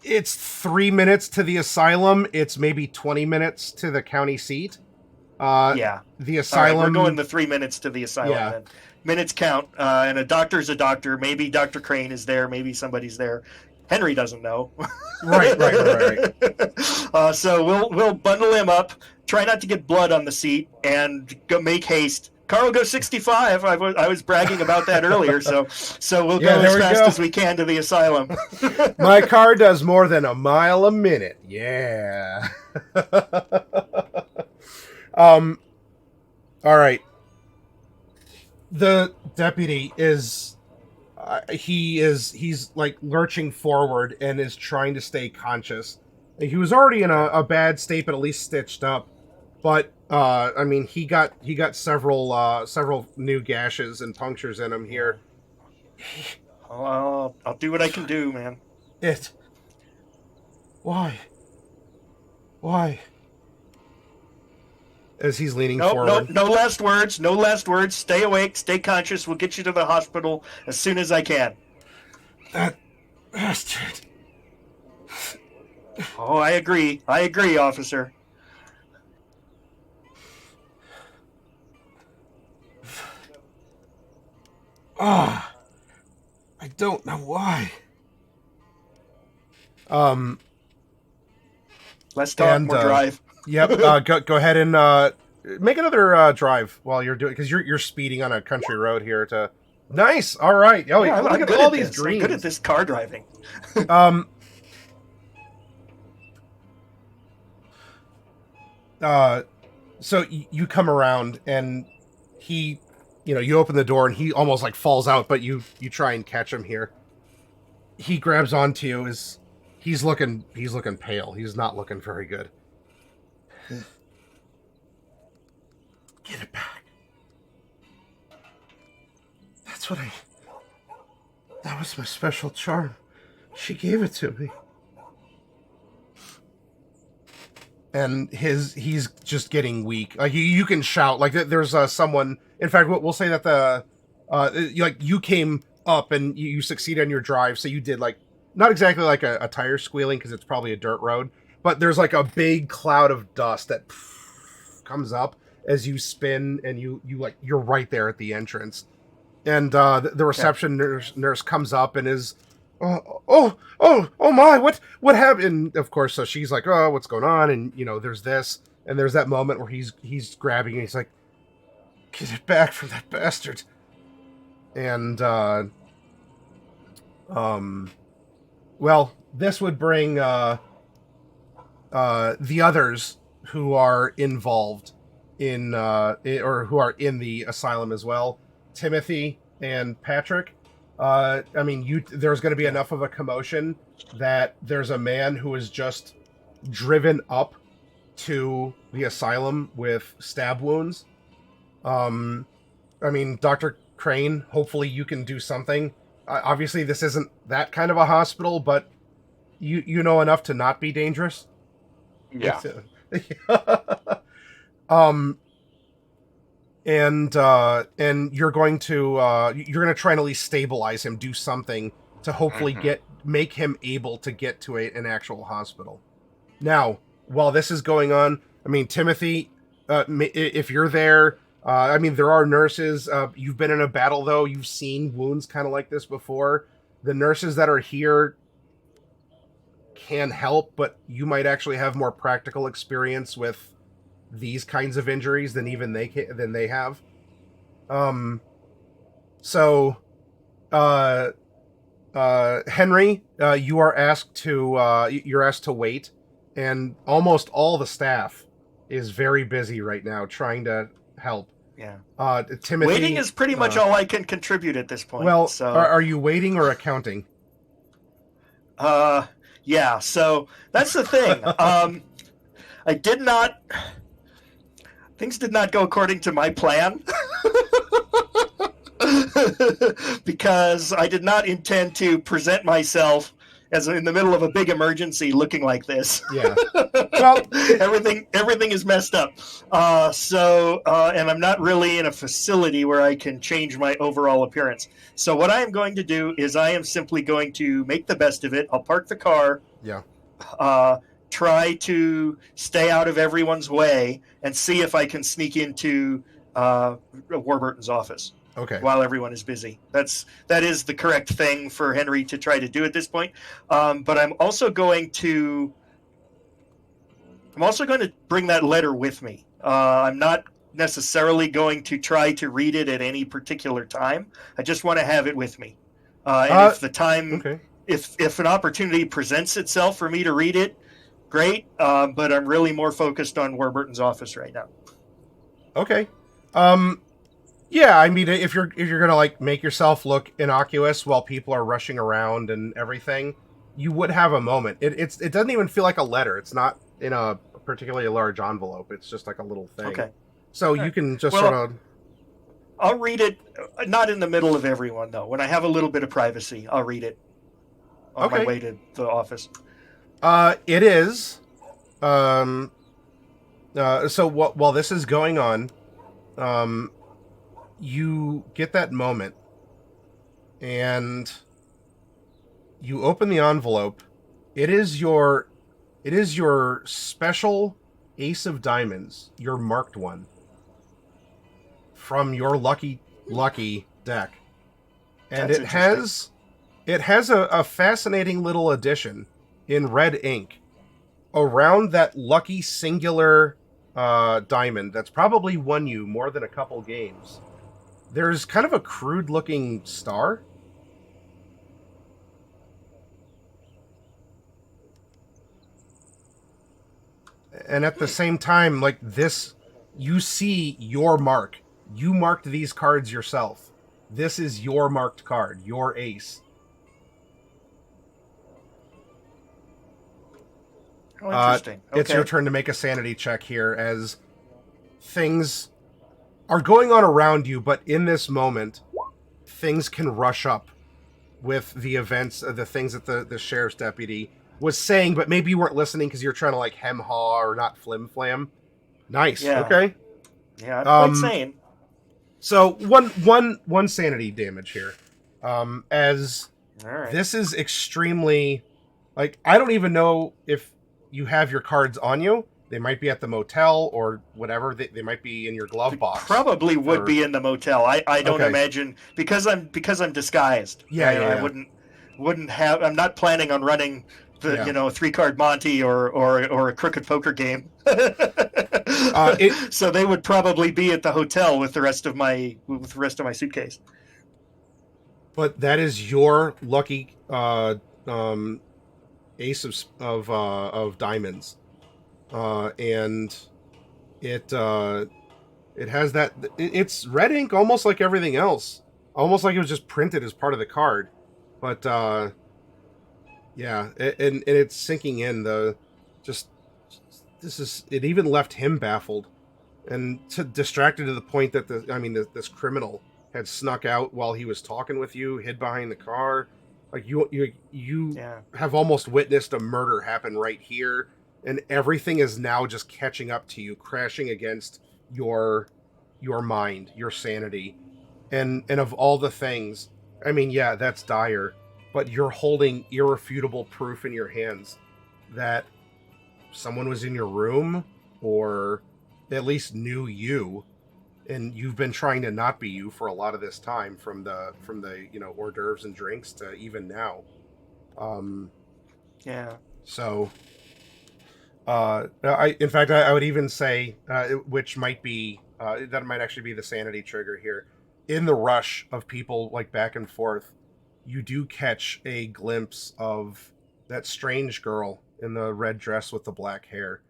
It's 3 minutes to the asylum. It's maybe 20 minutes to the county seat. Yeah. The asylum. All right, we're going the 3 minutes to the asylum. Yeah. Then. Minutes count, and a doctor's a doctor. Maybe Dr. Crane is there. Maybe somebody's there. Henry doesn't know. Right. So we'll bundle him up. Try not to get blood on the seat, and go make haste. Car will go 65. I was bragging about that earlier, so we'll go as fast as we can to the asylum. My car does more than a mile a minute. Yeah. All right. The deputy is he's like lurching forward and is trying to stay conscious. He was already in a bad state, but at least stitched up. But I mean, he got several new gashes and punctures in him here. I'll do what I can do, man. Why? As he's leaning forward. No last words. No last words. Stay awake. Stay conscious. We'll get you to the hospital as soon as I can. That bastard. Oh, I agree. Officer. I don't know why. Less talk, more drive. Yep. Go ahead and make another drive while you're doing, because you're speeding on a country road here. Nice. All right. Oh, yeah, look at all these greens. I'm good at this car driving. So you come around and he, you open the door and he almost like falls out, but you try and catch him here. He grabs onto you. He's looking pale. He's not looking very good. Get it back. That was my special charm. She gave it to me. And he's just getting weak. Like you can shout. Like there's someone. In fact, we'll say that you came up and you succeeded on your drive, so you did like not exactly like a tire squealing because it's probably a dirt road, but there's like a big cloud of dust that comes up as you spin, and you're right there at the entrance, and the reception nurse comes up and is. Oh my, what happened? Of course, so she's like, oh, what's going on? And, there's this, and there's that moment where he's grabbing and he's like, get it back from that bastard. And, well, this would bring, the others who are involved in, or who are in the asylum as well, Timothy and Patrick. There's going to be enough of a commotion that there's a man who is just driven up to the asylum with stab wounds. Dr. Crane, hopefully you can do something. Obviously, this isn't that kind of a hospital, but you know enough to not be dangerous. Yeah. And you're going to try and at least stabilize him, do something to hopefully make him able to get to an actual hospital. Now, while this is going on, Timothy, if you're there, I mean, there are nurses. You've been in a battle, though. You've seen wounds kind of like this before. The nurses that are here can help, but you might actually have more practical experience with these kinds of injuries than even than they have. So, uh, Henry, you're asked to wait, and almost all the staff is very busy right now trying to help. Yeah. Timothy, waiting is pretty much all I can contribute at this point. Well, so are you waiting or accounting? Yeah. So that's the thing. I did not. Things did not go according to my plan. Because I did not intend to present myself as in the middle of a big emergency looking like this. Yeah. Well, everything is messed up. And I'm not really in a facility where I can change my overall appearance. So what I am going to do is I am simply going to make the best of it. I'll park the car. Yeah. Try to stay out of everyone's way and see if I can sneak into Warburton's office. Okay. While everyone is busy. That is the correct thing for Henry to try to do at this point. But I'm also going to bring that letter with me. I'm not necessarily going to try to read it at any particular time. I just want to have it with me. And if the time, okay. if an opportunity presents itself for me to read it, great. But I'm really more focused on Warburton's office right now. Okay. Yeah, I mean, if you're gonna like make yourself look innocuous while people are rushing around and everything, you would have a moment. It doesn't even feel like a letter. It's not in a particularly large envelope. It's just like a little thing. Okay. So you can just sort of. I'll read it, not in the middle of everyone though. When I have a little bit of privacy, I'll read it on my way to the office. It is. So while this is going on, you get that moment and you open the envelope. It is your special ace of diamonds, your marked one from your lucky deck. And it has a fascinating little addition in red ink around that lucky singular diamond that's probably won you more than a couple games. There's kind of a crude looking star. And at the same time, like this, you see your mark. You marked these cards yourself. This is your marked card, your ace. Oh, interesting. Okay. It's your turn to make a sanity check here as things are going on around you, but in this moment, things can rush up with the events, the things that the sheriff's deputy was saying, but maybe you weren't listening because you're trying to like hem-haw or not flim-flam. Nice. Yeah. Okay. Yeah, I'm quite sane. So one sanity damage here. As right. This is extremely, like, I don't even know if you have your cards on you. They might be at the motel or whatever. They might be in your glove box. Probably would be in the motel. I don't imagine because I'm disguised. Yeah, I wouldn't have. I'm not planning on running the 3-card Monty or a crooked poker game. So they would probably be at the hotel with the rest of my suitcase. But that is your lucky ace of diamonds. And it has that. It's red ink, almost like everything else, almost like it was just printed as part of the card. But yeah, and it's sinking in. It even left him baffled and distracted to the point that this criminal had snuck out while he was talking with you, hid behind the car. Like you have almost witnessed a murder happen right here. And everything is now just catching up to you, crashing against your mind, your sanity. And of all the things, I mean, yeah, that's dire, but you're holding irrefutable proof in your hands that someone was in your room or at least knew you. and you've been trying to not be you for a lot of this time, from the hors d'oeuvres and drinks to even now. Yeah. So, in fact, I would even say, which might be that might actually be the sanity trigger here. In the rush of people like back and forth, you do catch a glimpse of that strange girl in the red dress with the black hair.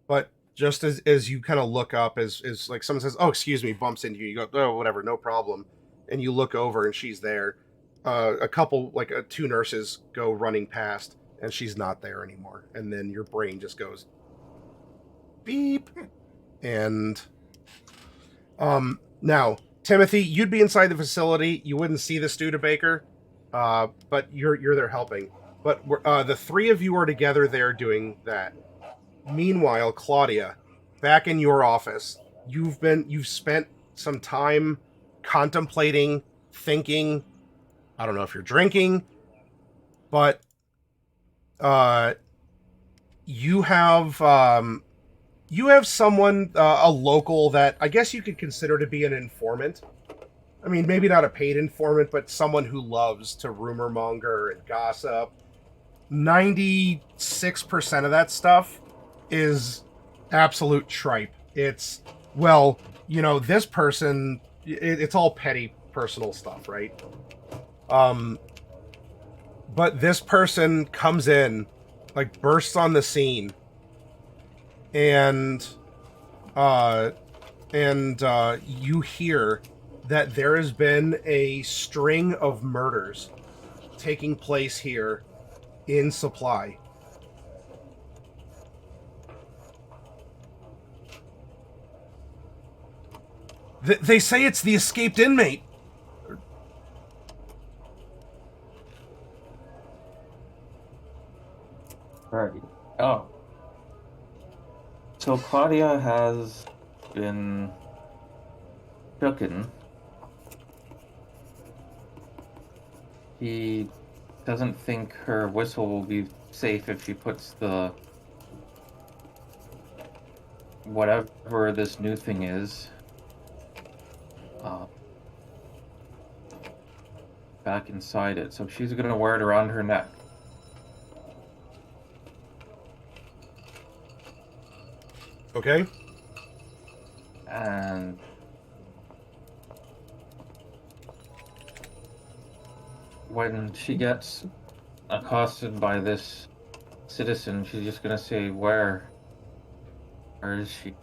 But just as you kind of look up, as like someone says, "Oh, excuse me," bumps into you, you go, "Oh, whatever, no problem," and you look over and she's there. A couple, like two nurses, go running past, and she's not there anymore. And then your brain just goes beep. And now, Timothy, you'd be inside the facility. You wouldn't see the Studebaker, but you're there helping. But the three of you are together there doing that. Meanwhile, Claudia, back in your office, you've spent some time contemplating, thinking. I don't know if you're drinking, but you have someone, a local, that I guess you could consider to be an informant. I mean, maybe not a paid informant, but someone who loves to rumor monger and gossip. 96% of that stuff is absolute tripe. It's, well, this person, it's all petty personal stuff, right? But this person comes in, like, bursts on the scene, and you hear that there has been a string of murders taking place here in Supply. They say it's the escaped inmate. Right. Oh. So Claudia has been shooken. He doesn't think her whistle will be safe if she puts the whatever this new thing is back inside it. So she's gonna wear it around her neck. Okay. And when she gets accosted by this citizen, she's just gonna say, Where is she?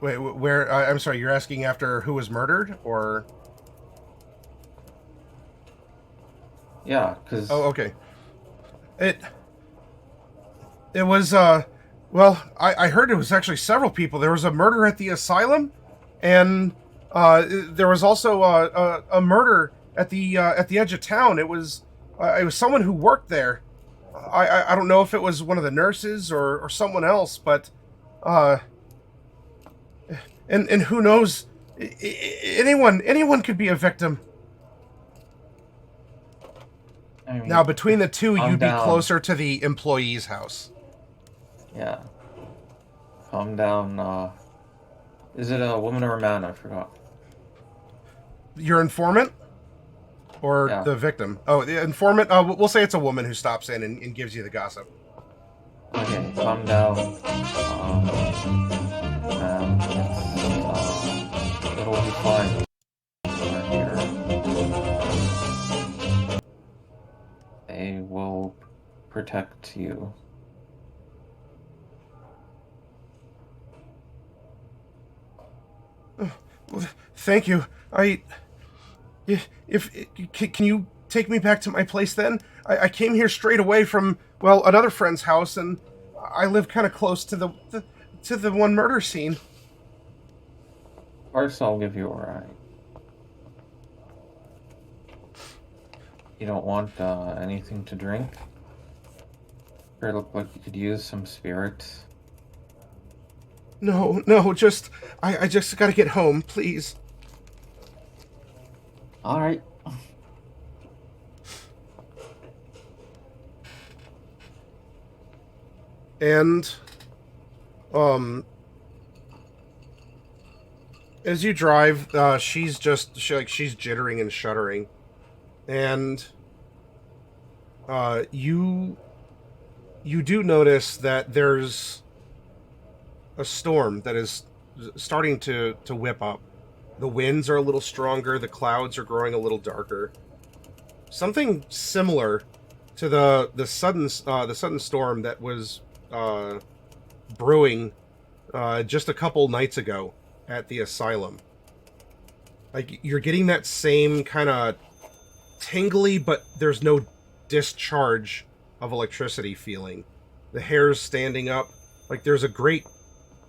Wait, where? I'm sorry, you're asking after who was murdered, or? Yeah, because... Oh, okay. It was, well, I heard it was actually several people. There was a murder at the asylum, and there was also a murder at the edge of town. It was someone who worked there. I don't know if it was one of the nurses or someone else, but and who knows, anyone could be a victim. I mean, Now, between the two, calm you'd be down. closer to the employee's house. Yeah. Calm down. Is it a woman or a man? I forgot. Your informant? Or Yeah. the victim? Oh, the informant? We'll say it's a woman who stops in and gives you the gossip. Okay, calm down. It'll be fine. We're here. They will protect you. Thank you. Can you take me back to my place then? I came here straight away from, well, another friend's house, and I live kind of close to the one murder scene. Of course, I'll give you a ride. You don't want anything to drink? Sure, look like you could use some spirits. No, just I just gotta get home, please. All right. And Um, as you drive, she's she's jittering and shuddering, and you do notice that there's a storm that is starting to whip up. The winds are a little stronger. The clouds are growing a little darker. Something similar to the sudden storm that was brewing just a couple nights ago at the asylum. Like you're getting that same kind of tingly, but there's no discharge of electricity feeling. The hair's standing up. Like there's a great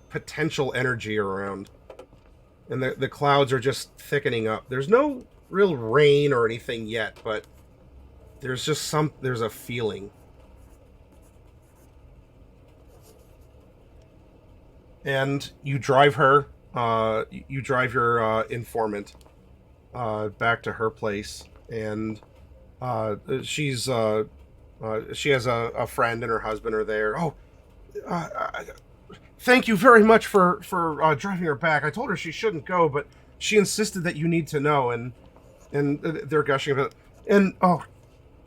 potential energy around. And the clouds are just thickening up. There's no real rain or anything yet, but there's a feeling. And you drive her, you drive your informant back to her place, and she has a friend and her husband are there. Oh, thank you very much for driving her back. I told her she shouldn't go, but she insisted that you need to know, and they're gushing about it. And oh,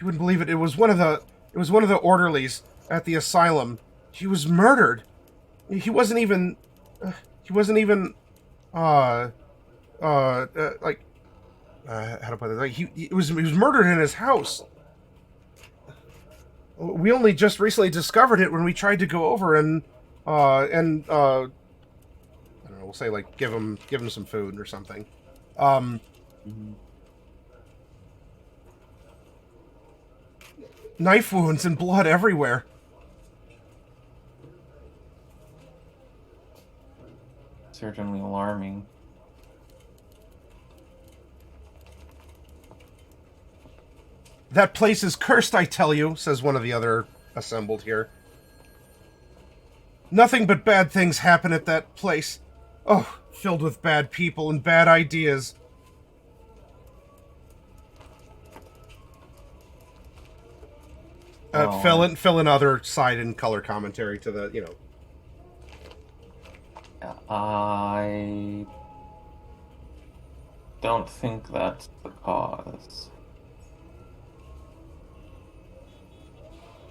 you wouldn't believe it. It was one of the orderlies at the asylum. He was murdered. He wasn't even like how to put it? Like he was murdered in his house. We only just recently discovered it when we tried to go over and I don't know, we'll say like give him some food or something. Knife wounds and blood everywhere. Certainly alarming. That place is cursed, I tell you, says one of the other assembled here. Nothing but bad things happen at that place. Oh, filled with bad people and bad ideas. Fill in other side and color commentary to the, I don't think that's the cause.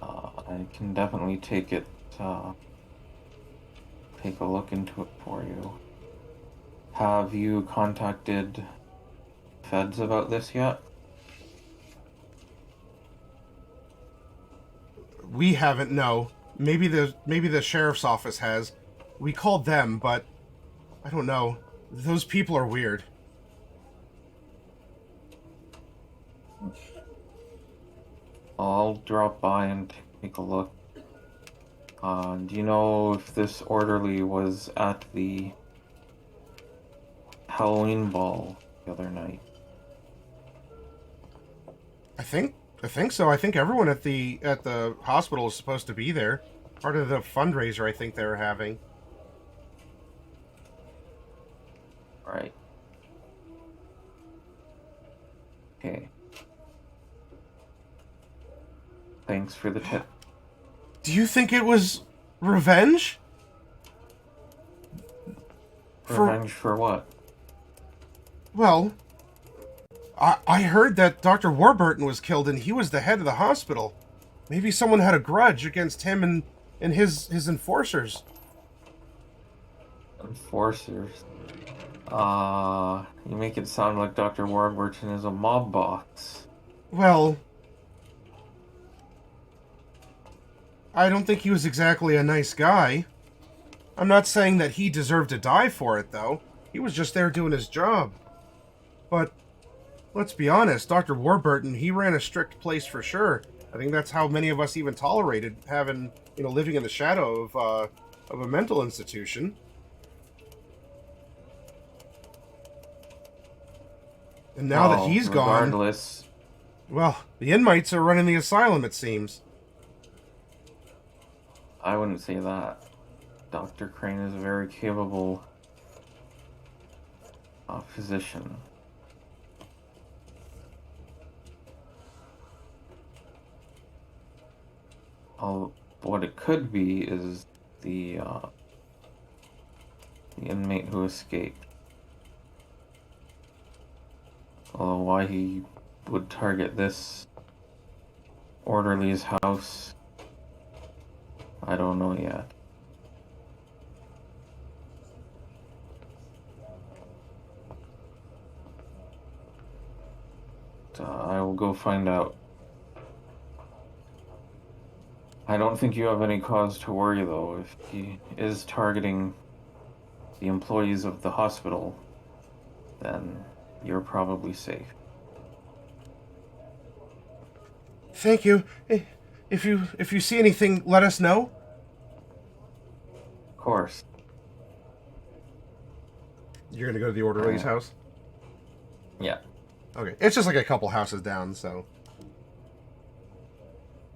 I can definitely take a look into it for you. Have you contacted feds about this yet? We haven't, no. Maybe the sheriff's office has. We called them, but I don't know. Those people are weird. I'll drop by and take a look. Do you know if this orderly was at the Halloween ball the other night? I think so. I think everyone at the hospital is supposed to be there. Part of the fundraiser I think they were having. Right. Okay. Thanks for the tip. Do you think it was revenge? Revenge for what? Well, I heard that Dr. Warburton was killed and he was the head of the hospital. Maybe someone had a grudge against him and his enforcers. Enforcers? You make it sound like Dr. Warburton is a mob boss. Well, I don't think he was exactly a nice guy. I'm not saying that he deserved to die for it, though. He was just there doing his job. But let's be honest, Dr. Warburton, he ran a strict place for sure. I think that's how many of us even tolerated having, living in the shadow of a mental institution. And now that he's regardless, gone, well, the inmates are running the asylum, it seems. I wouldn't say that. Dr. Crane is a very capable physician. What it could be is the the inmate who escaped. Although why he would target this orderly's house, I don't know yet. I will go find out. I don't think you have any cause to worry, though. If he is targeting the employees of the hospital, then you're probably safe. Thank you. If you see anything, let us know. Of course. You're gonna go to the orderly's house? Yeah. Okay. It's just like a couple houses down, so.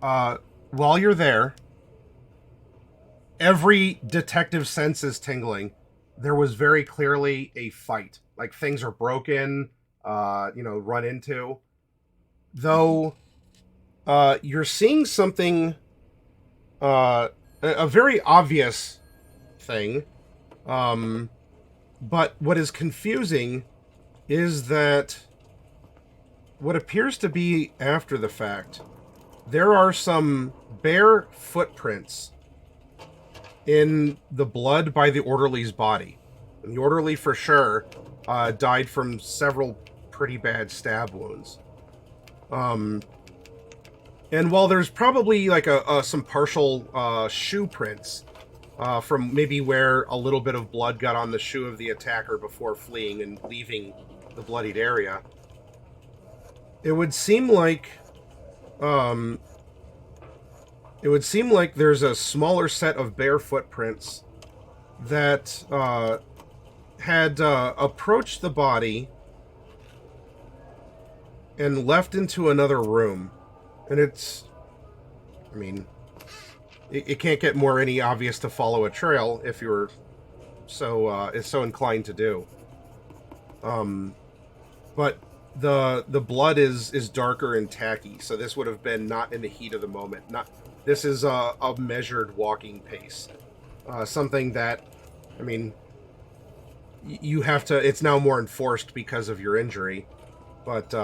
While you're there, every detective sense is tingling. There was very clearly a fight. Like, things are broken, run into. Though, you're seeing something, a very obvious thing. But what is confusing is that what appears to be after the fact, there are some bare footprints in the blood by the orderly's body. And the orderly, for sure, died from several pretty bad stab wounds. And while there's probably like some partial shoe prints from maybe where a little bit of blood got on the shoe of the attacker before fleeing and leaving the bloodied area, it would seem like there's a smaller set of bare footprints that had approached the body and left into another room. And it's, I mean, it can't get more any obvious to follow a trail if you're so inclined to do. But the blood is darker and tacky, so this would have been not in the heat of the moment. This is a measured walking pace. Something that, I mean, you have to. It's now more enforced because of your injury, but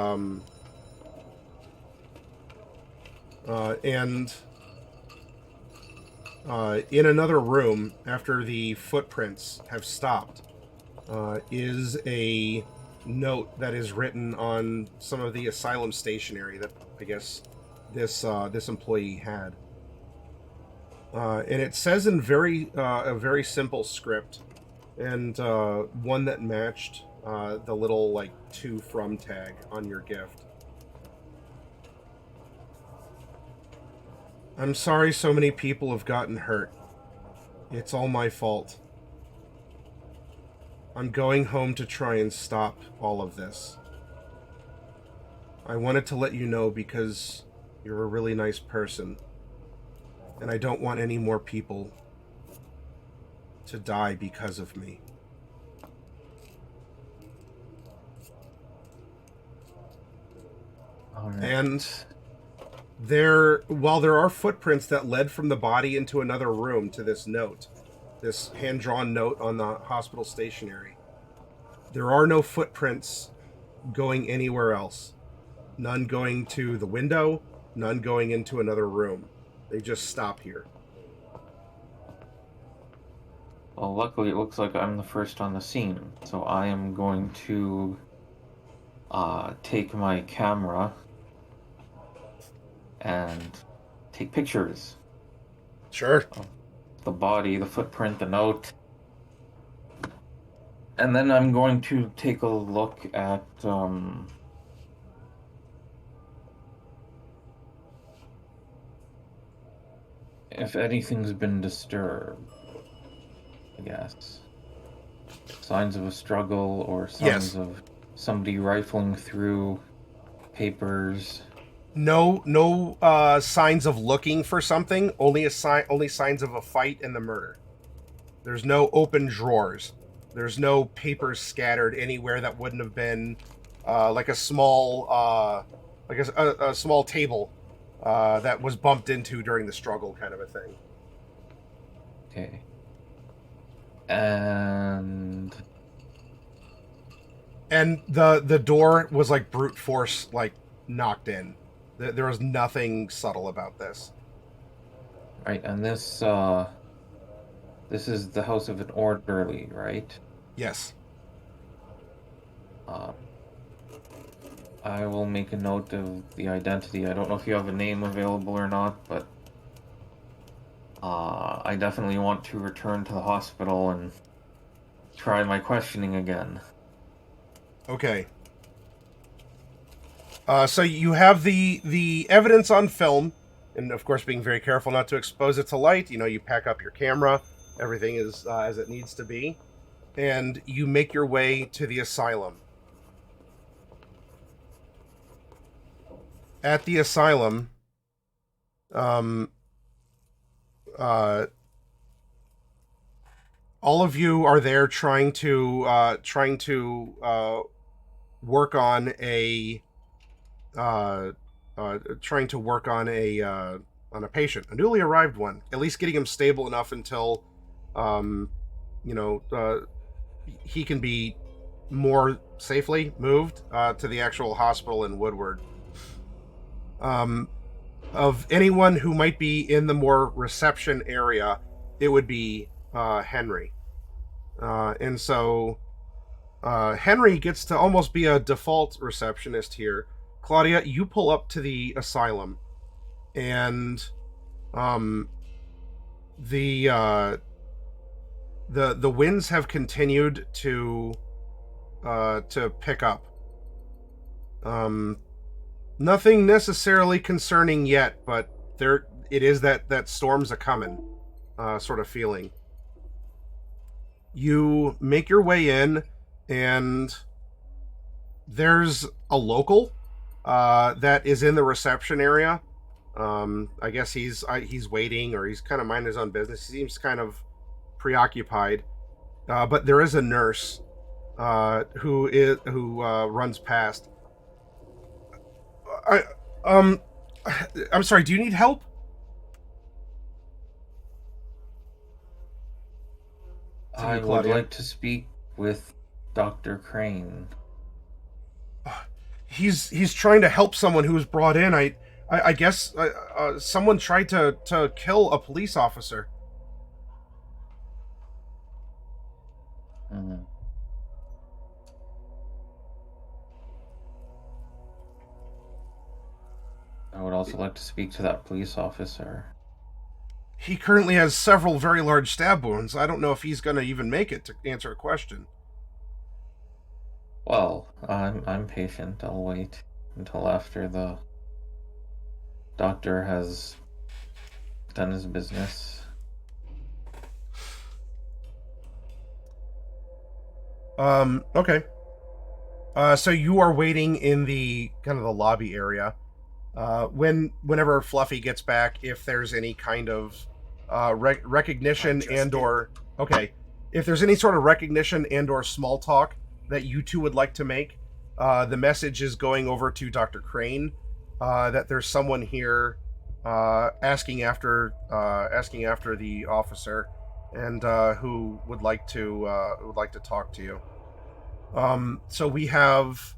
in another room, after the footprints have stopped, is a note that is written on some of the asylum stationery that I guess this employee had, and it says in a very simple script, and one that matched the little like to from tag on your gift. I'm sorry so many people have gotten hurt. It's all my fault. I'm going home to try and stop all of this. I wanted to let you know because you're a really nice person, and I don't want any more people to die because of me. All right. And while there are footprints that led from the body into another room to this note, this hand-drawn note on the hospital stationery, there are no footprints going anywhere else. None going to the window, none going into another room. They just stop here. Well, luckily it looks like I'm the first on the scene, so I am going to take my camera and take pictures. Sure. Of the body, the footprint, the note. And then I'm going to take a look at if anything's been disturbed, I guess. Signs of a struggle or signs of somebody rifling through papers. No signs of looking for something. Only signs of a fight and the murder. There's no open drawers. There's no papers scattered anywhere that wouldn't have been like a small a small table that was bumped into during the struggle, kind of a thing. Okay. And the door was like brute force, like knocked in. There was nothing subtle about this. right, and this is the house of an orderly, right? Yes. I will make a note of the identity. I don't know if you have a name available or not, but I definitely want to return to the hospital and try my questioning again. Okay. So you have the evidence on film, and of course being very careful not to expose it to light. You pack up your camera. Everything is as it needs to be. And you make your way to the asylum. At the asylum, all of you are there trying to work on a patient, a newly arrived one. At least getting him stable enough until he can be more safely moved to the actual hospital in Woodward. Of anyone who might be in the more reception area, it would be Henry. And so Henry gets to almost be a default receptionist here. Claudia, you pull up to the asylum, and the winds have continued to pick up. Nothing necessarily concerning yet, but it is that storm's a coming sort of feeling. You make your way in, and there's a local that is in the reception area. I guess he's waiting, or he's kind of minding his own business. He seems kind of preoccupied. But there is a nurse who runs past. I'm sorry, do you need help? I would like to speak with Dr. Crane. He's trying to help someone who was brought in. I guess someone tried to kill a police officer. Mm-hmm. I would also like to speak to that police officer. He currently has several very large stab wounds. I don't know if he's going to even make it to answer a question. Well, I'm patient. I'll wait until after the doctor has done his business. Okay. So you are waiting in the kind of the lobby area. Whenever Fluffy gets back, if there's any kind of recognition if there's any sort of recognition and or small talk that you two would like to make, the message is going over to Dr. Crane that there's someone here asking after the officer, and who would like to talk to you. So we have.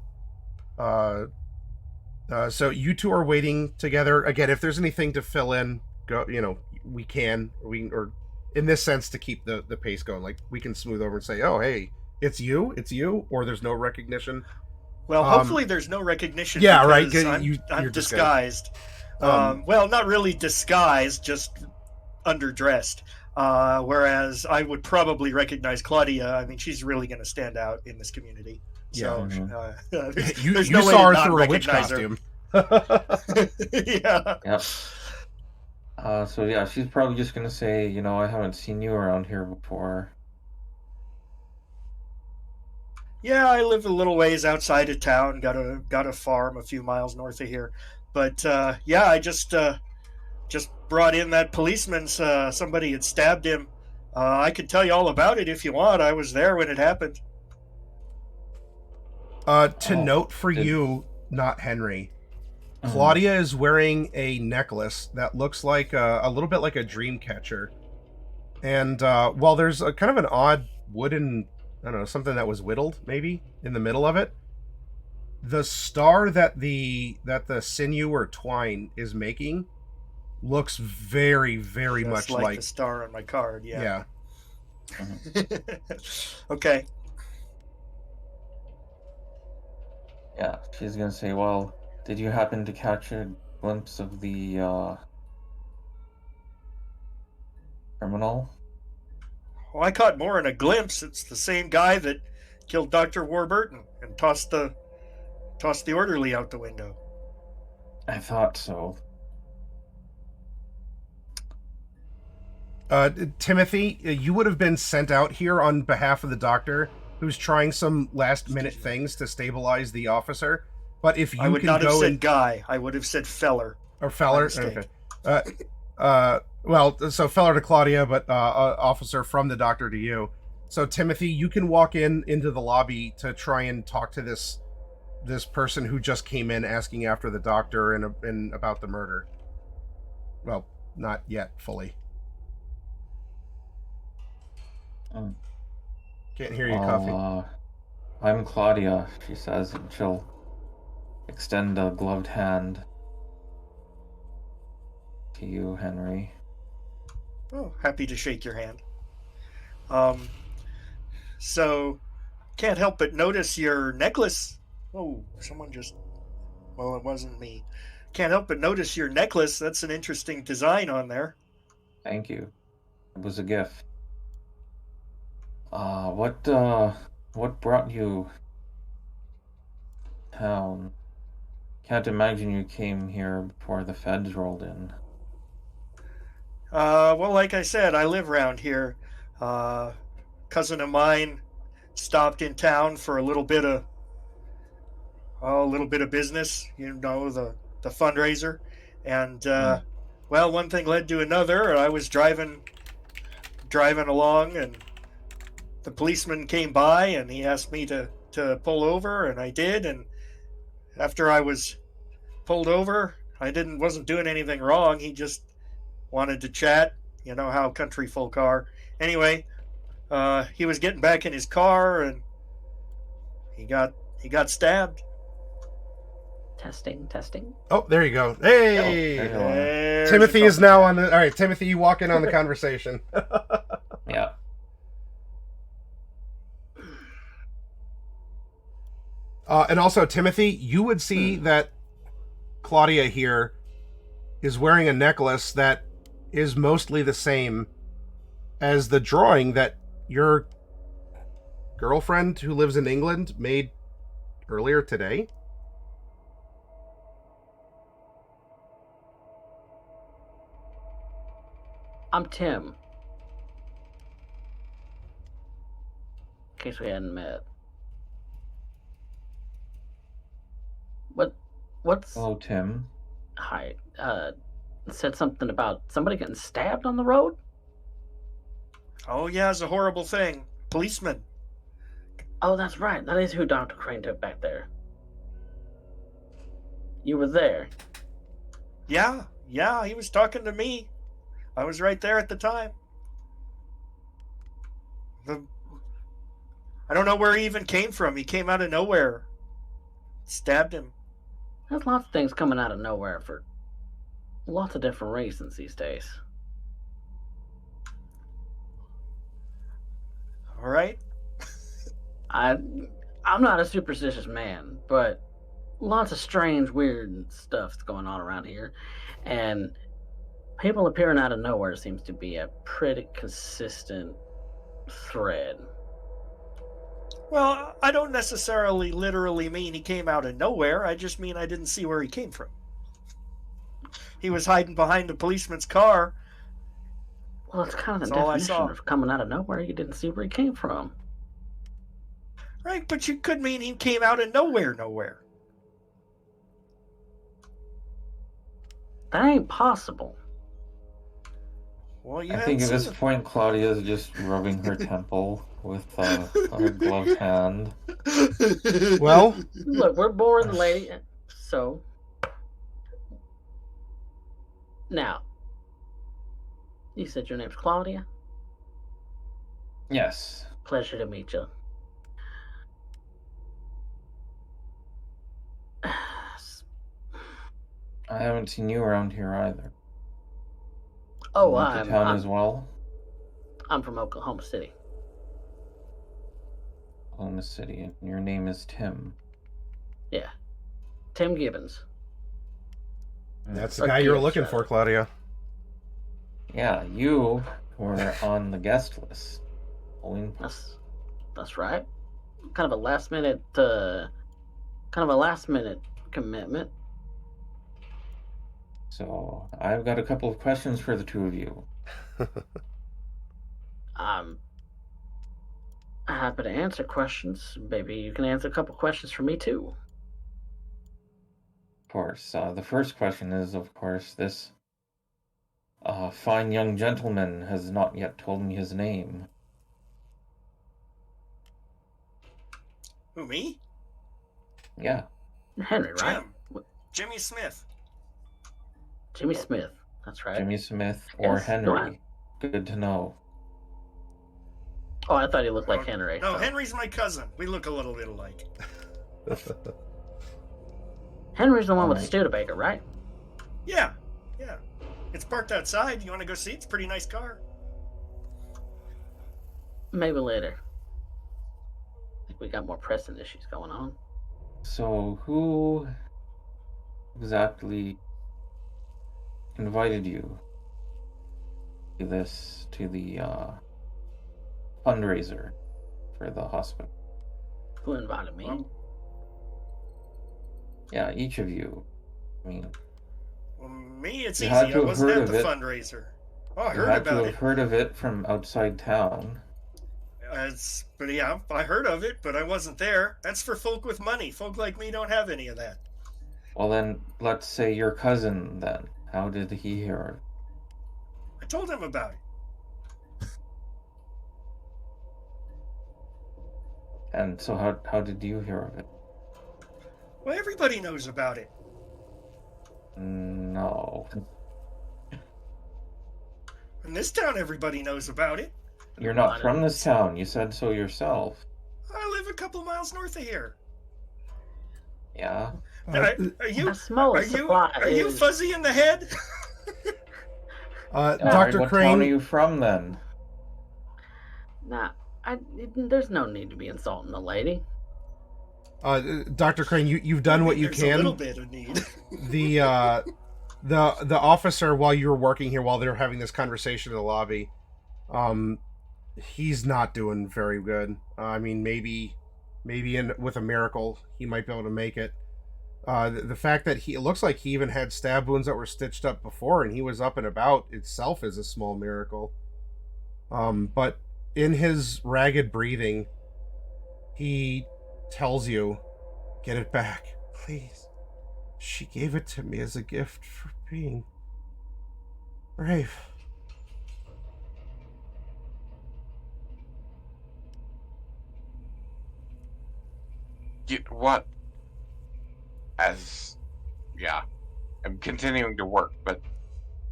So you two are waiting together. Again, if there's anything to fill in, go. We can, or in this sense, to keep the pace going. Like, we can smooth over and say, "Oh, hey, it's you," or there's no recognition. Well, hopefully there's no recognition. Yeah, right. I'm disguised. Well, not really disguised, just underdressed. Whereas I would probably recognize Claudia. I mean, she's really going to stand out in this community. So you no saw her way through a witch costume. Yeah. Yep. So yeah, she's probably just gonna say, I haven't seen you around here before. Yeah, I live a little ways outside of town. Got a farm a few miles north of here. But yeah, I just brought in that policeman. Somebody had stabbed him. I could tell you all about it if you want. I was there when it happened. Note for you, not Henry. Claudia is wearing a necklace that looks like a little bit like a dream catcher. And while there's a kind of an odd wooden, I don't know, something that was whittled maybe in the middle of it, the star that the sinew or twine is making looks very, very Just much like the star on my card. Yeah. Okay. Yeah, she's gonna say, well, did you happen to catch a glimpse of the criminal? Well, I caught more in a glimpse. It's the same guy that killed Dr. Warburton and tossed the orderly out the window. I thought so. Timothy, you would have been sent out here on behalf of the doctor, who's trying some last-minute things to stabilize the officer. But if you I would can not have go said and guy. I would have said feller. or Feller, okay. Well, so Feller to Claudia, but officer from the doctor to you. So Timothy, you can walk into the lobby to try and talk to this person who just came in asking after the doctor and about the murder. Well, not yet fully. Can't hear you, Coffee. I'm Claudia, she says, and she'll extend a gloved hand to you, Henry. Oh, happy to shake your hand. So, can't help but notice your necklace. Oh, someone just... Well, it wasn't me. Can't help but notice your necklace. That's an interesting design on there. Thank you. It was a gift. What brought you town? Can't imagine you came here before the feds rolled in. Well, like I said, I live around here. Cousin of mine stopped in town for a little bit of business, the fundraiser, and well, one thing led to another. And I was driving along, and the policeman came by, and he asked me to pull over, and I did. And after I was pulled over, I wasn't doing anything wrong. He just wanted to chat. You know how country folk are. Anyway, he was getting back in his car, and he got stabbed. Testing. Oh, there you go. Hey, There's Timothy is now on the. All right, Timothy, you walk in on the conversation. Yeah. And also, Timothy, you would see that Claudia here is wearing a necklace that is mostly the same as the drawing that your girlfriend who lives in England made earlier today. I'm Tim. In case we hadn't met. What's... Hello, Tim. Hi. Said something about somebody getting stabbed on the road? Oh yeah, it's a horrible thing. Policeman. Oh, that's right. That is who Dr. Crane took back there. You were there. Yeah, he was talking to me. I was right there at the time. I don't know where he even came from. He came out of nowhere. Stabbed him. There's lots of things coming out of nowhere for lots of different reasons these days. All right. I'm not a superstitious man, but lots of strange, weird stuff's going on around here, and people appearing out of nowhere seems to be a pretty consistent thread. Well, I don't necessarily literally mean he came out of nowhere. I just mean I didn't see where he came from. He was hiding behind a policeman's car. Well, it's kind of the That's all I definition saw. of coming out of nowhere. You didn't see where he came from. Right, but you could mean he came out of nowhere. That ain't possible. Well, you I haven't think at seen this point, Claudia is just rubbing her temple with her gloved hand. Well, Look, we're boring, lady. So now, you said your name's Claudia. Yes. Pleasure to meet you. I haven't seen you around here either. Oh, You went to town as well? I'm from Oklahoma City. Oklahoma City, and your name is Tim. Yeah. Tim Gibbons. That's the guy you were looking for, Claudia. Yeah, you were on the guest list. That's right. Kind of a last minute commitment. So I've got a couple of questions for the two of you. I'm happy to answer questions. Maybe you can answer a couple questions for me too. Of course. The first question is, of course, this fine young gentleman has not yet told me his name. Who, me? Yeah. Henry, right? Jimmy Smith. Jimmy Smith. That's right. Jimmy Smith or Yes, Henry. Good to know. Oh, I thought he looked like Henry. No, Henry's my cousin. We look a little bit alike. Henry's the one with the Studebaker, right? Yeah. It's parked outside. You want to go see? It's a pretty nice car. Maybe later. I think we got more pressing issues going on. So who exactly invited you to the fundraiser for the hospital? Who invited me? Yeah, each of you. I mean, well, me, it's you easy. had to I have wasn't heard at of the it. fundraiser. Oh, I You heard had about to it. have heard of it from outside town. But yeah, I heard of it, but I wasn't there. That's for folk with money. Folk like me don't have any of that. Well, then, let's say your cousin, then. How did he hear of it? I told him about it. And so how did you hear of it? Well, everybody knows about it. No. In this town, everybody knows about it. You're not from this town. You said so yourself. I live a couple miles north of here. Yeah. Are you fuzzy in the head? Dr. What Crane. town are you from then? Nah, there's no need to be insulting the lady. Dr. Crane, you've done what you There's can. a little bit of need. The officer, while you were working here, while they were having this conversation in the lobby, he's not doing very good. I mean, maybe with a miracle he might be able to make it. The fact that it looks like he even had stab wounds that were stitched up before, and he was up and about itself is a small miracle. But in his ragged breathing, he tells you, "Get it back, please. She gave it to me as a gift for being brave." What? I'm continuing to work, but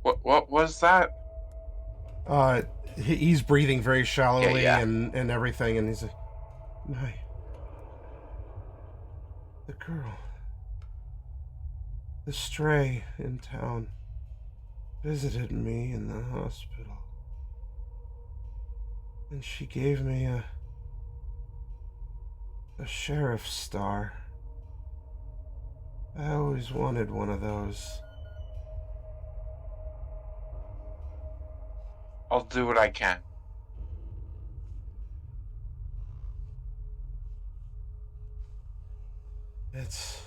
what was that? He's breathing very shallowly Yeah. and everything, and he's like, "No, the girl, the stray in town, visited me in the hospital, and she gave me a sheriff's star. I always wanted one of those." I'll do what I can. It's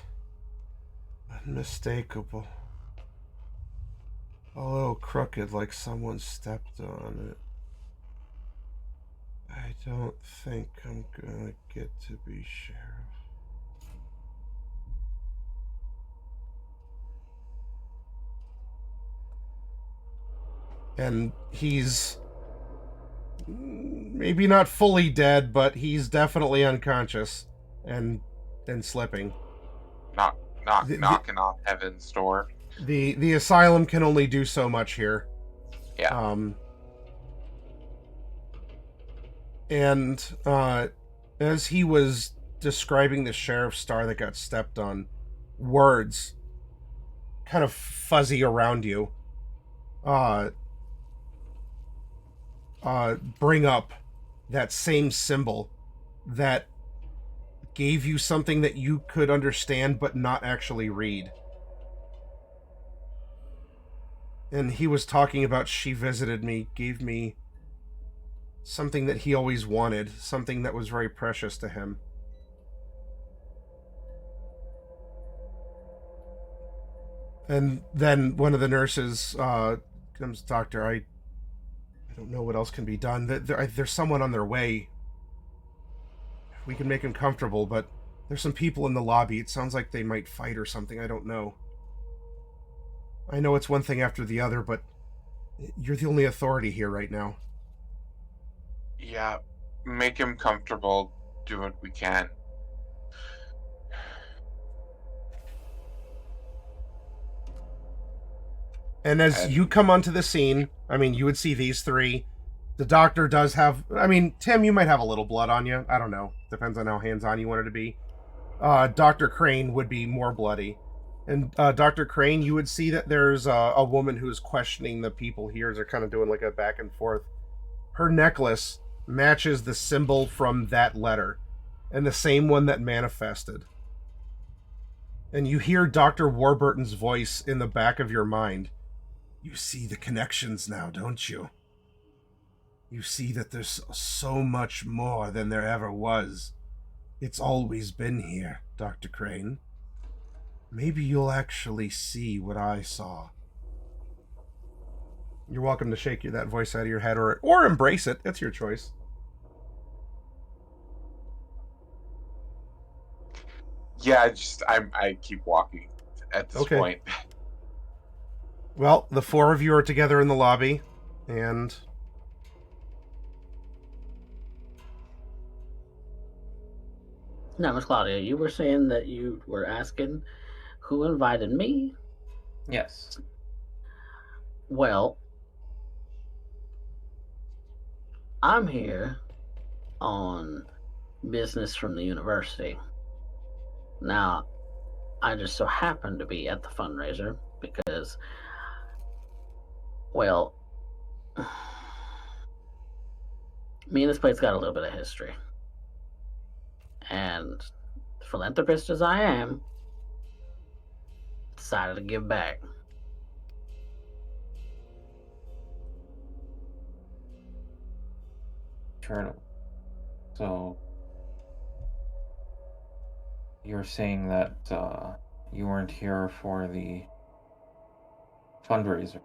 unmistakable. Although crooked like someone stepped on it. I don't think I'm gonna get to be sheriff. And he's maybe not fully dead, but he's definitely unconscious and slipping. Knocking on heaven's door. The asylum can only do so much here. Yeah. And as he was describing the sheriff's star that got stepped on, words kind of fuzzy around you bring up that same symbol that gave you something that you could understand but not actually read. And he was talking about she visited me, gave me something that he always wanted, something that was very precious to him. And then one of the nurses comes, Doctor, I don't know what else can be done. There's someone on their way. We can make him comfortable, but there's some people in the lobby. It sounds like they might fight or something. I don't know. I know it's one thing after the other, but you're the only authority here right now. Yeah, make him comfortable. Do what we can. And as you come onto the scene, I mean, you would see these three. The doctor does have... I mean, Tim, you might have a little blood on you. I don't know. Depends on how hands-on you wanted to be. Dr. Crane would be more bloody. And Dr. Crane, you would see that there's a woman who is questioning the people here. They're kind of doing like a back and forth. Her necklace matches the symbol from that letter. And the same one that manifested. And you hear Dr. Warburton's voice in the back of your mind. You see the connections now, don't you? You see that there's so much more than there ever was. It's always been here, Dr. Crane. Maybe you'll actually see what I saw. You're welcome to shake that voice out of your head or embrace it. That's your choice. Yeah, I keep walking at this point. Well, the four of you are together in the lobby, and Now, Miss Claudia, you were saying that you were asking who invited me? Yes. Well, I'm here on business from the university. Now, I just so happen to be at the fundraiser because, well, me and this place got a little bit of history. And philanthropist as I am, decided to give back. Sure enough. So, you're saying that you weren't here for the fundraiser?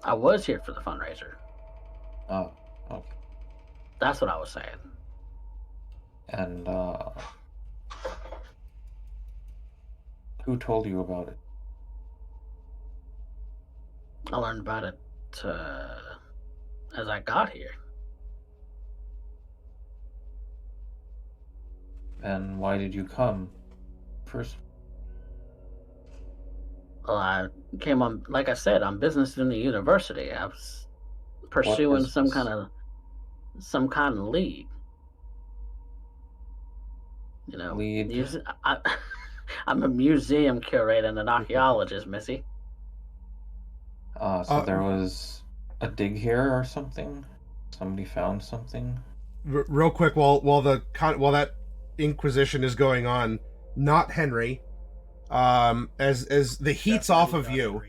I was here for the fundraiser. Oh, okay. That's what I was saying. And who told you about it? I learned about it as I got here. And why did you come first? Well, I came on, like I said, on business in the university. I was pursuing some kind of lead. You know, Lead? I'm a museum curator and an archaeologist, Missy. So there was a dig here or something? Somebody found something? Real quick, while that Inquisition is going on, not Henry. As the heat's off of you.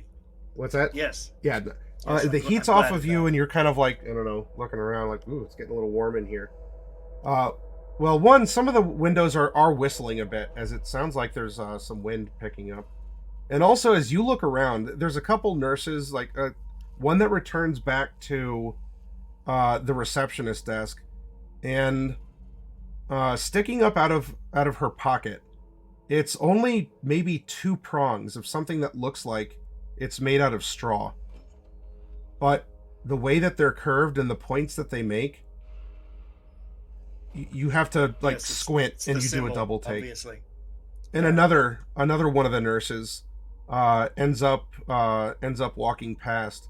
What's that? Yes. Yeah. Yes, the heat's I'm off glad of you, and you're kind of like, I don't know, looking around like, ooh, it's getting a little warm in here. Well, one, some of the windows are whistling a bit, as it sounds like there's some wind picking up. And also, as you look around, there's a couple nurses, like one that returns back to the receptionist desk, and sticking up out of her pocket, it's only maybe 2 prongs of something that looks like it's made out of straw. But the way that they're curved and the points that they make, you have to like squint, and you do a double take. Obviously. And another one of the nurses ends up walking past,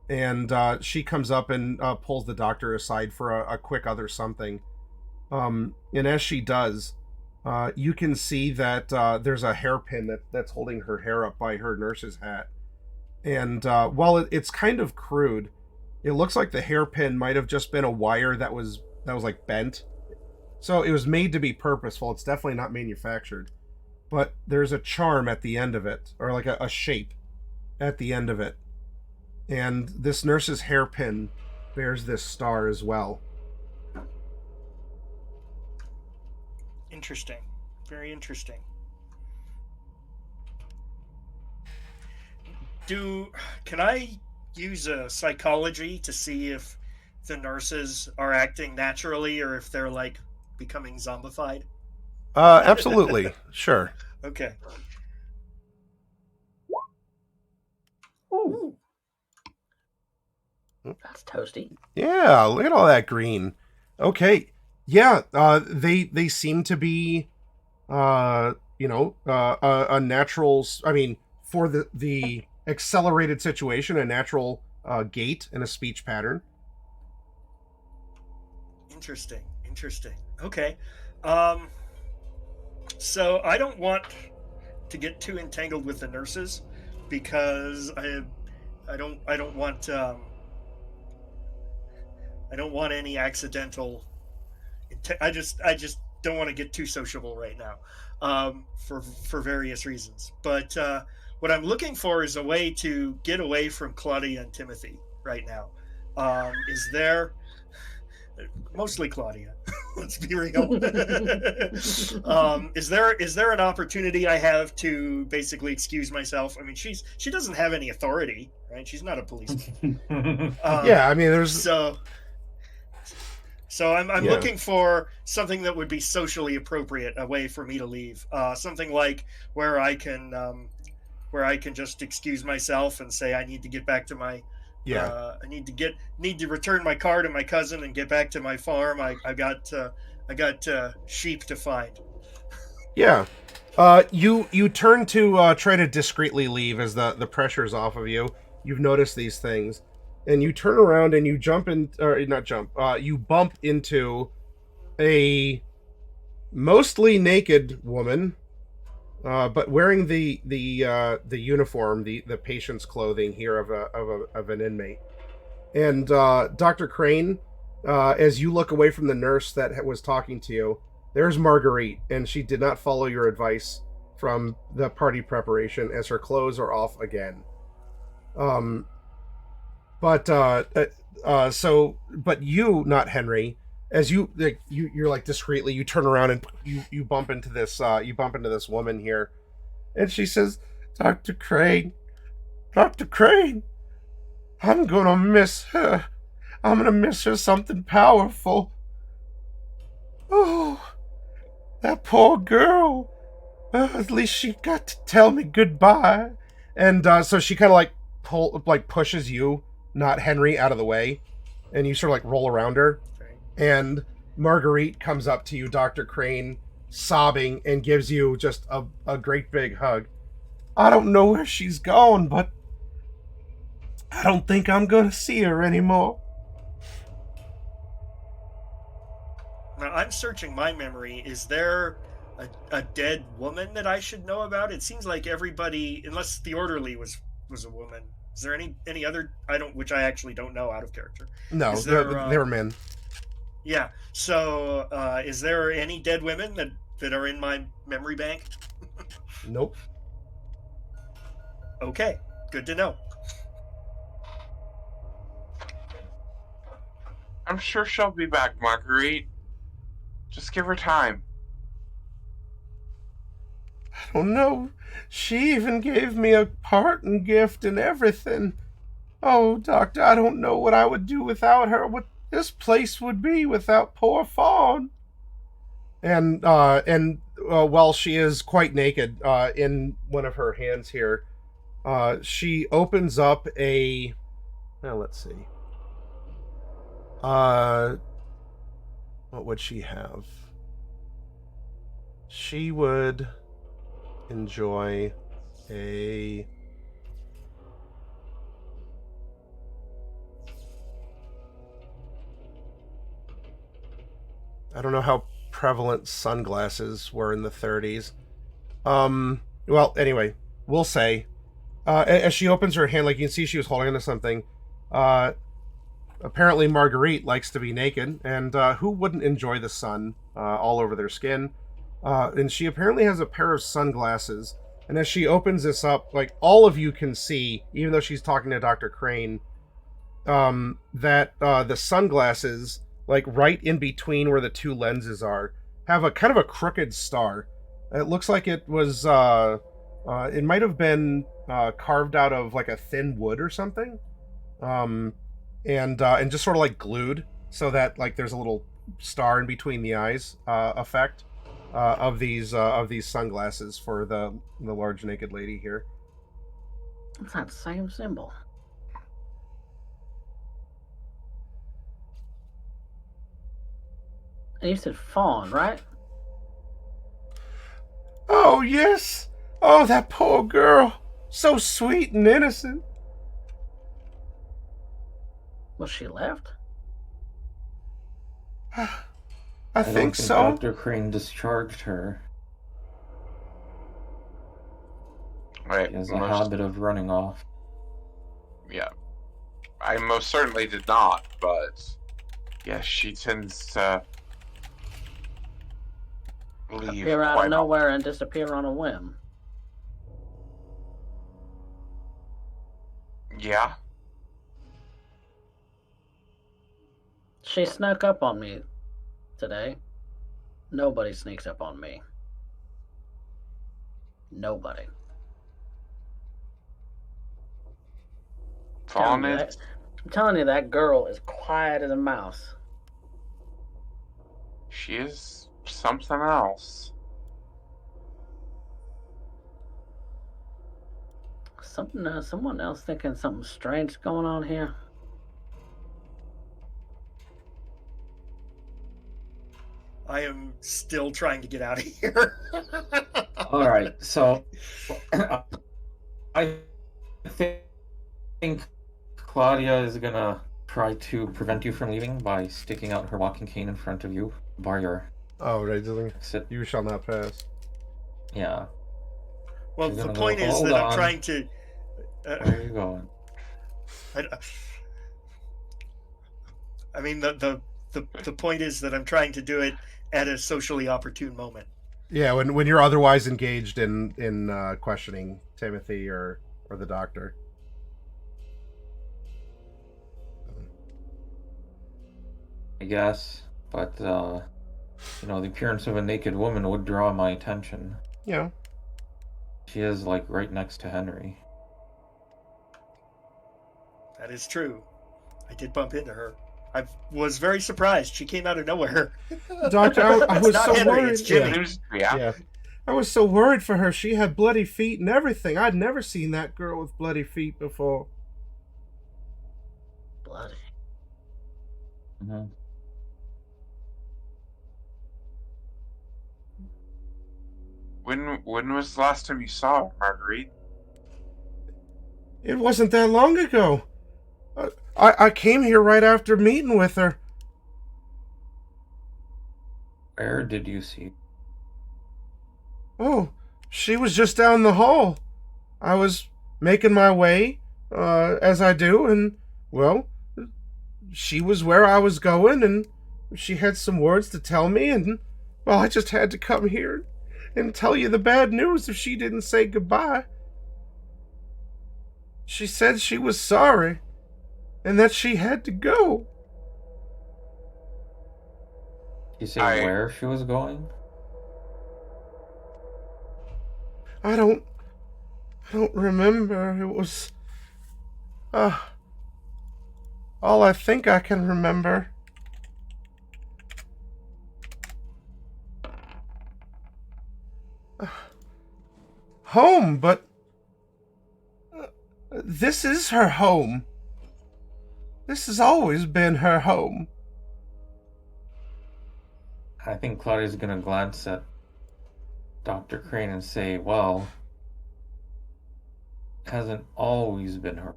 and she comes up and pulls the doctor aside for a quick other something. And as she does, you can see that there's a hairpin that's holding her hair up by her nurse's hat. And while it's kind of crude, it looks like the hairpin might have just been a wire that was like bent. So it was made to be purposeful. It's definitely not manufactured. But there's a charm at the end of it, or like a shape at the end of it. And this nurse's hairpin bears this star as well. Interesting. Very interesting. Can I use a psychology to see if the nurses are acting naturally or if they're like becoming zombified? Absolutely. Sure. Okay. Ooh. That's toasty. Yeah, look at all that green. Okay. Yeah, they seem to be a natural, I mean, for the accelerated situation, a natural gait and a speech pattern. Interesting. Interesting. Okay. Um so I don't want to get too entangled with the nurses because I don't want any accidental. I just don't want to get too sociable right now, for various reasons. But what I'm looking for is a way to get away from Claudia and Timothy right now. Is there mostly Claudia? Let's be real. Is there an opportunity I have to basically excuse myself? I mean, she doesn't have any authority, right? She's not a policeman. Yeah, I mean, there's So I'm Yeah. looking for something that would be socially appropriate, a way for me to leave. Something like where I can just excuse myself and say I need to get back to my I need to return my car to my cousin and get back to my farm. I got sheep to find. Yeah. You turn to try to discreetly leave as the pressure's off of you. You've noticed these things, and you turn around and you jump in, or not jump. You bump into a mostly naked woman, but wearing the uniform, the patient's clothing here of an inmate. And Dr. Crane, as you look away from the nurse that was talking to you, there's Marguerite, and she did not follow your advice from the party preparation, as her clothes are off again. Um, but you, not Henry, as you're like discreetly, you turn around and you bump into this woman here, and she says, "Dr. Crane, Dr. Crane, I'm gonna miss her. I'm gonna miss her something powerful. Oh, that poor girl. At least she got to tell me goodbye." And so she kind of like pushes you, not Henry, out of the way, and you sort of like roll around her. Okay. And Marguerite comes up to you, Dr. Crane, sobbing, and gives you just a great big hug. "I don't know where she's gone, but I don't think I'm gonna see her anymore." Now I'm searching my memory. Is there a dead woman that I should know about? It seems like everybody, unless the orderly was a woman. Is there any other? Which I actually don't know out of character. No, Is there, they were men. Yeah. So, is there any dead women that are in my memory bank? Nope. Okay, good to know. I'm sure she'll be back, Marguerite. Just give her time. I don't know. She even gave me a parting gift and everything. Oh, Doctor, I don't know what I would do without her. What this place would be without poor Fawn. And while she is quite naked, in one of her hands here, she opens up a. Now let's see. What would she have? She would enjoy a I don't know how prevalent sunglasses were in the 30s. Well, anyway, we'll say, as she opens her hand, like you can see she was holding onto something. Uh, Apparently Marguerite likes to be naked, and who wouldn't enjoy the sun all over their skin? And she apparently has a pair of sunglasses. And as she opens this up, like all of you can see, even though she's talking to Dr. Crane, that the sunglasses, like right in between where the two lenses are, have a kind of a crooked star. It looks like it might have been carved out of like a thin wood or something. Um, and just sort of like glued so that like there's a little star in between the eyes effect of these sunglasses for the large naked lady here. It's that same symbol. And you said fawn, right? Oh yes, oh that poor girl, so sweet and innocent. Was she left? I I think don't think so. Dr. Crane discharged her. Right. She has a habit of running off. Yeah. I most certainly did not, but yes, she tends to leave Appear out quite of nowhere and disappear on a whim. Yeah. She snuck up on me today. Nobody sneaks up on me. Nobody. Fawn I'm is. telling you, that girl is quiet as a mouse. She is something else. Someone else thinking something strange going on here. I am still trying to get out of here. All right, so I think Claudia is gonna try to prevent you from leaving by sticking out her walking cane in front of you, bar your Oh, right. exit. You shall not pass. Yeah. Well, She's the gonna point go, is "Hold that I'm on." trying to. Where are you going? I mean, the point is that I'm trying to do it at a socially opportune moment. Yeah, when you're otherwise engaged in questioning Timothy or the doctor. I guess, but the appearance of a naked woman would draw my attention. Yeah. She is like right next to Henry. That is true. I did bump into her. I was very surprised. She came out of nowhere. Doctor, I It's was not so Henry, worried. it's Jimmy. Yeah. I was so worried for her. She had bloody feet and everything. I'd never seen that girl with bloody feet before. Bloody. Mm-hmm. When was the last time you saw her, Marguerite? It wasn't that long ago. I came here right after meeting with her. Where did you see? Oh, she was just down the hall. I was making my way, as I do, and, well, she was where I was going, and she had some words to tell me, and, well, I just had to come here and tell you the bad news if she didn't say goodbye. She said she was sorry, and that she had to go. You say where she was going? I don't remember. It was, all I think I can remember. Home, but this is her home. This has always been her home. I think Claudia's gonna glance at Dr. Crane and say, well, it hasn't always been her.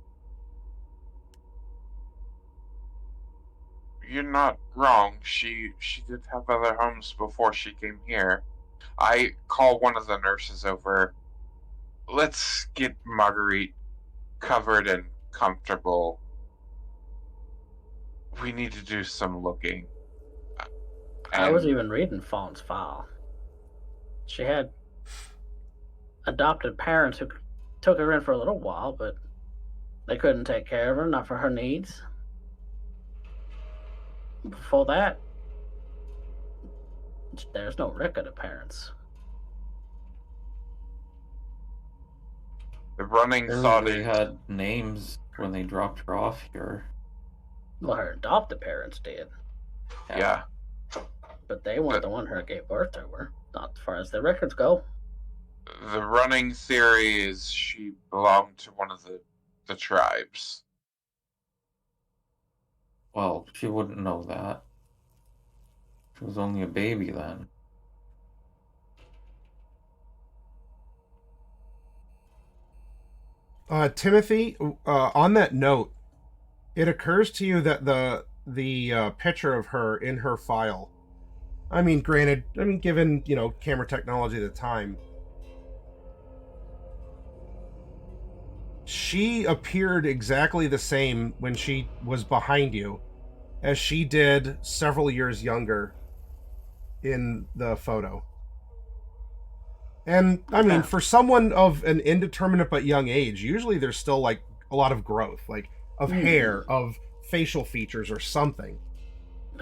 you're not wrong. She did have other homes before she came here. I call one of the nurses over. Let's get Marguerite covered and comfortable. We need to do some looking. I was even reading Fawn's file. She had adopted parents who took her in for a little while, but they couldn't take care of her, not for her needs. Before that, there's no record of parents. The running thought They had names when they dropped her off here. Well, her adopted parents did, Yeah. but they weren't the one who gave birth to her, not as far as the records go. The running theory is she belonged to one of the tribes. Well, she wouldn't know that. She was only a baby then. Timothy, on that note, it occurs to you that the picture of her in her file, I mean, granted, given, camera technology at the time, she appeared exactly the same when she was behind you as she did several years younger in the photo. And, I mean, for someone of an indeterminate but young age, usually there's still, like, a lot of growth, like, of hair, of facial features or something.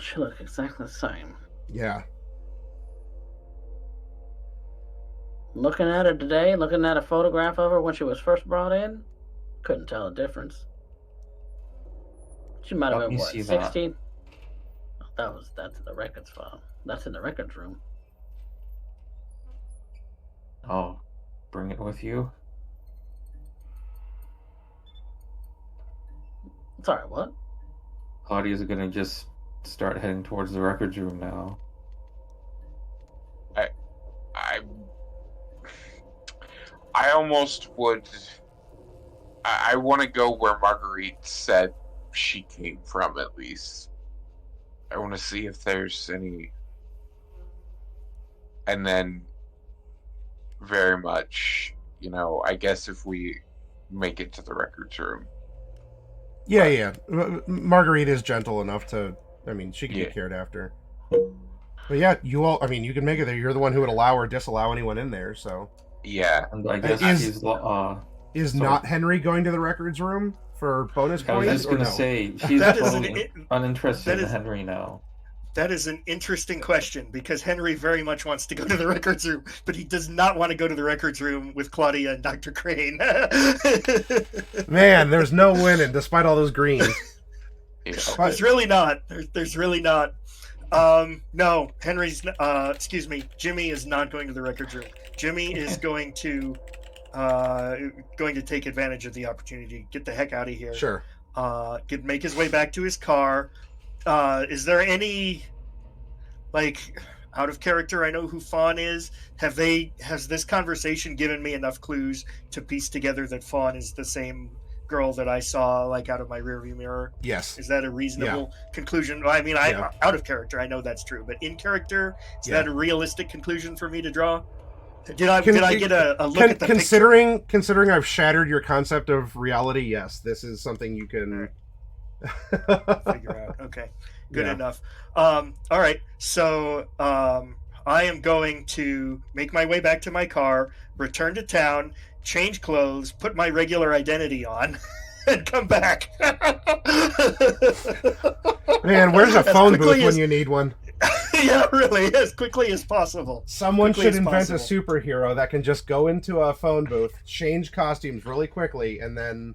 She looked exactly the same. Yeah. Looking at her today, looking at a photograph of her when she was first brought in, couldn't tell the difference. She might have been, what, 16? Oh, that's in the records file. That's in the records room. Oh, bring it with you? Sorry, what? Claudia's gonna just start heading towards the records room now. I almost would. I want to go where Marguerite said she came from, at least. I want to see if there's any. And then, very much, I guess if we make it to the records room. Yeah. Marguerite is gentle enough to, she can be cared after. But yeah, you all, you can make it there. You're the one who would allow or disallow anyone in there, so. Yeah. And I guess Is not Henry going to the records room for bonus I was points? just gonna say, she's totally uninterested in Henry now. That is an interesting question, because Henry very much wants to go to the records room, but he does not want to go to the records room with Claudia and Dr. Crane. Man, there's no winning despite all those greens. Yeah. There's really not. There's really not. No, Jimmy is not going to the records room. Jimmy is going to take advantage of the opportunity, get the heck out of here. Sure. Make his way back to his car. Is there any, out of character? I know who Fawn is. Has this conversation given me enough clues to piece together that Fawn is the same girl that I saw, out of my rearview mirror? Yes. Is that a reasonable conclusion? Out of character, I know that's true, but in character, is that a realistic conclusion for me to draw? Did I get a look at the considering I've shattered your concept of reality? Yes, this is something you can figure out. Okay, good enough. All right, so I am going to make my way back to my car, return to town, change clothes, put my regular identity on, and come back. Man, where's a phone booth when you need one? Yeah, really, as quickly as possible. Someone should invent a superhero that can just go into a phone booth, change costumes really quickly, and then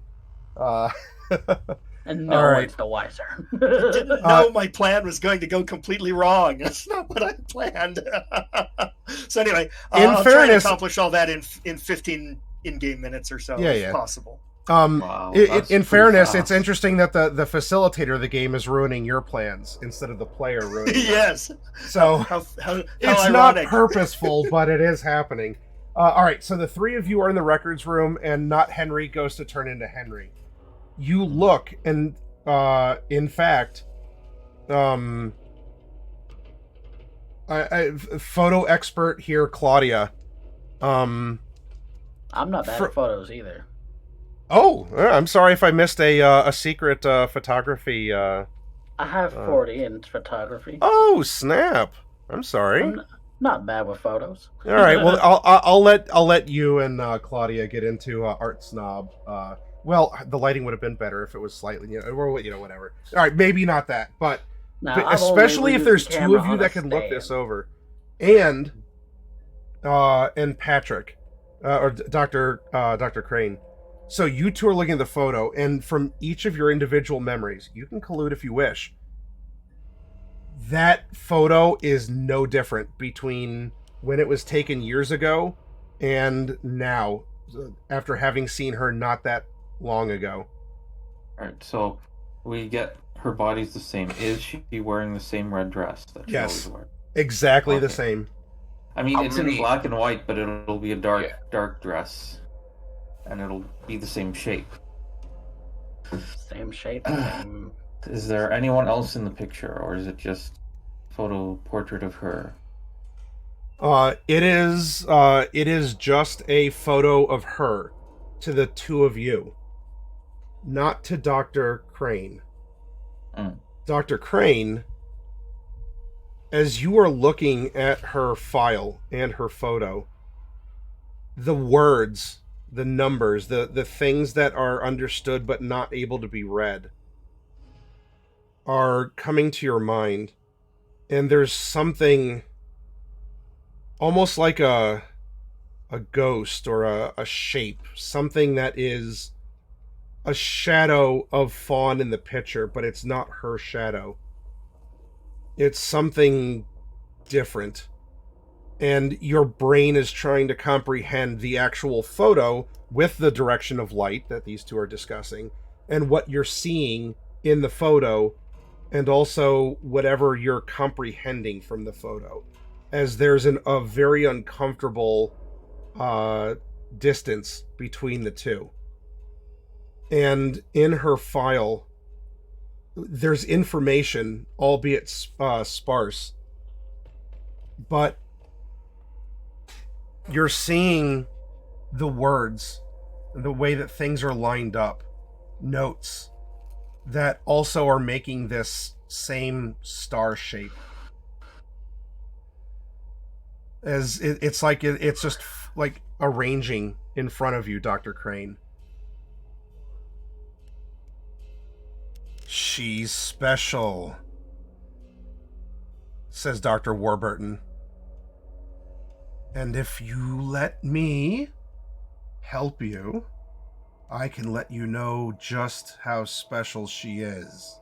and no one's the wiser. Didn't know my plan was going to go completely wrong. That's not what I planned. So anyway, I'll try to accomplish all that in 15 in-game minutes or so, if possible. Wow, in fairness, fast. it's interesting that the facilitator of the game is ruining your plans instead of the player ruining them. Yes. So how it's ironic. not purposeful, but it is happening. All right, so the three of you are in the records room, and not Henry goes to turn into Henry. You look, and in fact, photo expert here, Claudia. I'm not bad at photos either. Oh, I'm sorry if I missed a secret photography. I have 40 in photography. Oh, snap! I'm sorry. I'm not bad with photos. All right, well, I'll let you and Claudia get into Art Snob. Well, the lighting would have been better if it was slightly, or whatever. All right, maybe not that, but especially if there's two of you that can look this over, and Patrick, or Dr. Crane. So you two are looking at the photo, and from each of your individual memories, you can collude if you wish. That photo is no different between when it was taken years ago and now, after having seen her not that long ago. Alright, so we get her body's the same. Is she wearing the same red dress that she always wears? Exactly the same. I mean, it's in black and white, but it'll be a dark dress. And it'll be the same shape. Same shape. Is there anyone else in the picture, or is it just photo portrait of her? It is just a photo of her to the two of you, not to Dr. Crane. Dr. Crane, as you are looking at her file and her photo, the words, the numbers, the things that are understood but not able to be read are coming to your mind, and there's something almost like a ghost or a shape, something that is a shadow of Fawn in the picture, but it's not her shadow. It's something different. And your brain is trying to comprehend the actual photo with the direction of light that these two are discussing, and what you're seeing in the photo, and also whatever you're comprehending from the photo, as there's a very uncomfortable distance between the two. And in her file, there's information, albeit sparse, but you're seeing the words, the way that things are lined up, notes that also are making this same star shape. As it's like it's just like arranging in front of you, Dr. Crane. She's special, says Dr. Warburton. And if you let me help you, I can let you know just how special she is.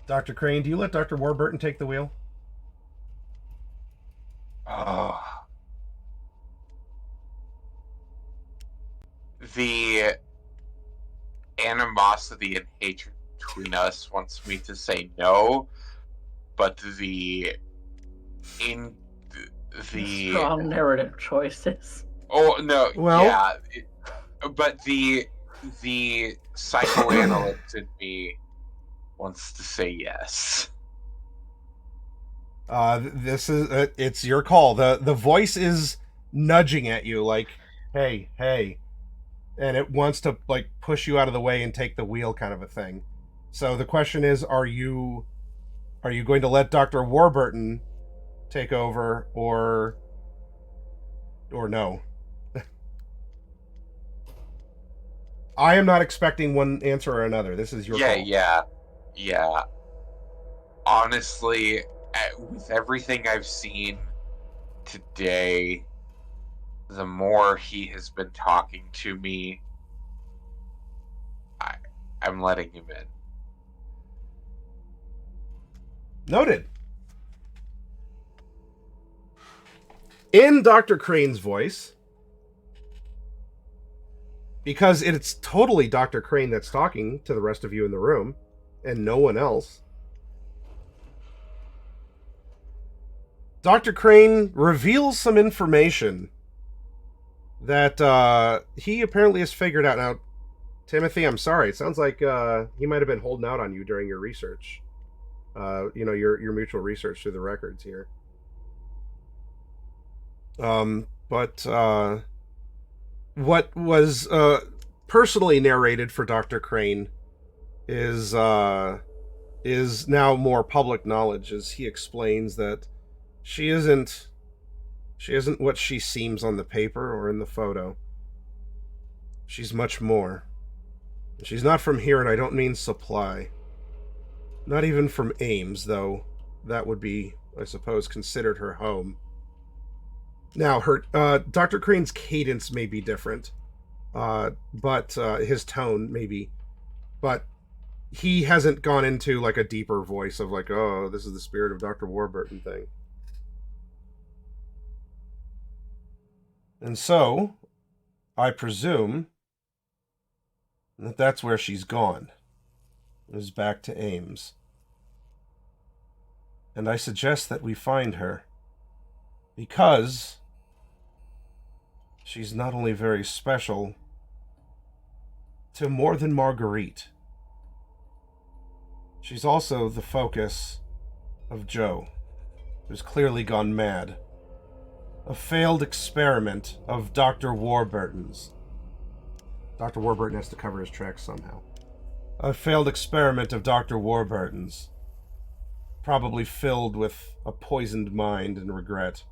Dr. Crane, do you let Dr. Warburton take the wheel? The animosity and hatred between us wants me to say no, but the strong narrative choices. Oh no! Well, yeah, but the psychoanalyst in me wants to say yes. This is it's your call. The voice is nudging at you like, hey, and it wants to like push you out of the way and take the wheel, kind of a thing. So the question is, are you going to let Dr. Warburton take over, or no? I am not expecting one answer or another. This is your call. Yeah. Honestly, with everything I've seen today, the more he has been talking to me, I'm letting him in. Noted. In Dr. Crane's voice, because it's totally Dr. Crane that's talking to the rest of you in the room, and no one else, Dr. Crane reveals some information that he apparently has figured out. Now, Timothy, I'm sorry. It sounds like he might have been holding out on you during your research. Your mutual research through the records here. But what was personally narrated for Dr. Crane is now more public knowledge, as he explains that she isn't what she seems on the paper or in the photo. She's much more. She's not from here, and I don't mean Supply. Not even from Ames, though that would be, I suppose, considered her home. Now, her Dr. Crane's cadence may be different, but his tone maybe, but he hasn't gone into like a deeper voice of like, oh, this is the spirit of Dr. Warburton thing. And so, I presume that that's where she's gone. Is back to Ames. And I suggest that we find her, because she's not only very special to more than Marguerite, she's also the focus of Joe, who's clearly gone mad. A failed experiment of Dr. Warburton's. Dr. Warburton has to cover his tracks somehow. A failed experiment of Dr. Warburton's, probably filled with a poisoned mind and regret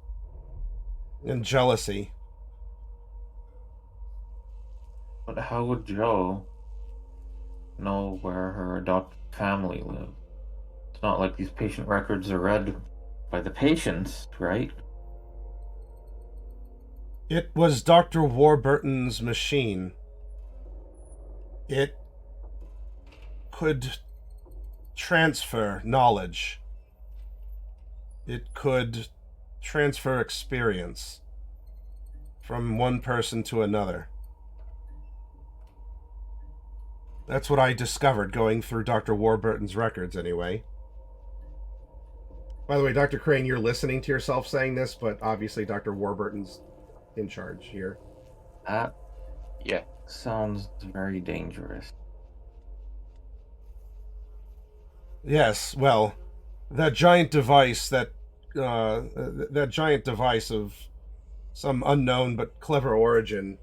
and jealousy. But how would Joe know where her adopted family lived? It's not like these patient records are read by the patients, right? It was Dr. Warburton's machine. It could transfer knowledge. It could transfer experience from one person to another. That's what I discovered going through Dr. Warburton's records, anyway. By the way, Dr. Crane, you're listening to yourself saying this, but obviously Dr. Warburton's in charge here. That Yeah. sounds very dangerous. Yes, well, that giant device of some unknown but clever origin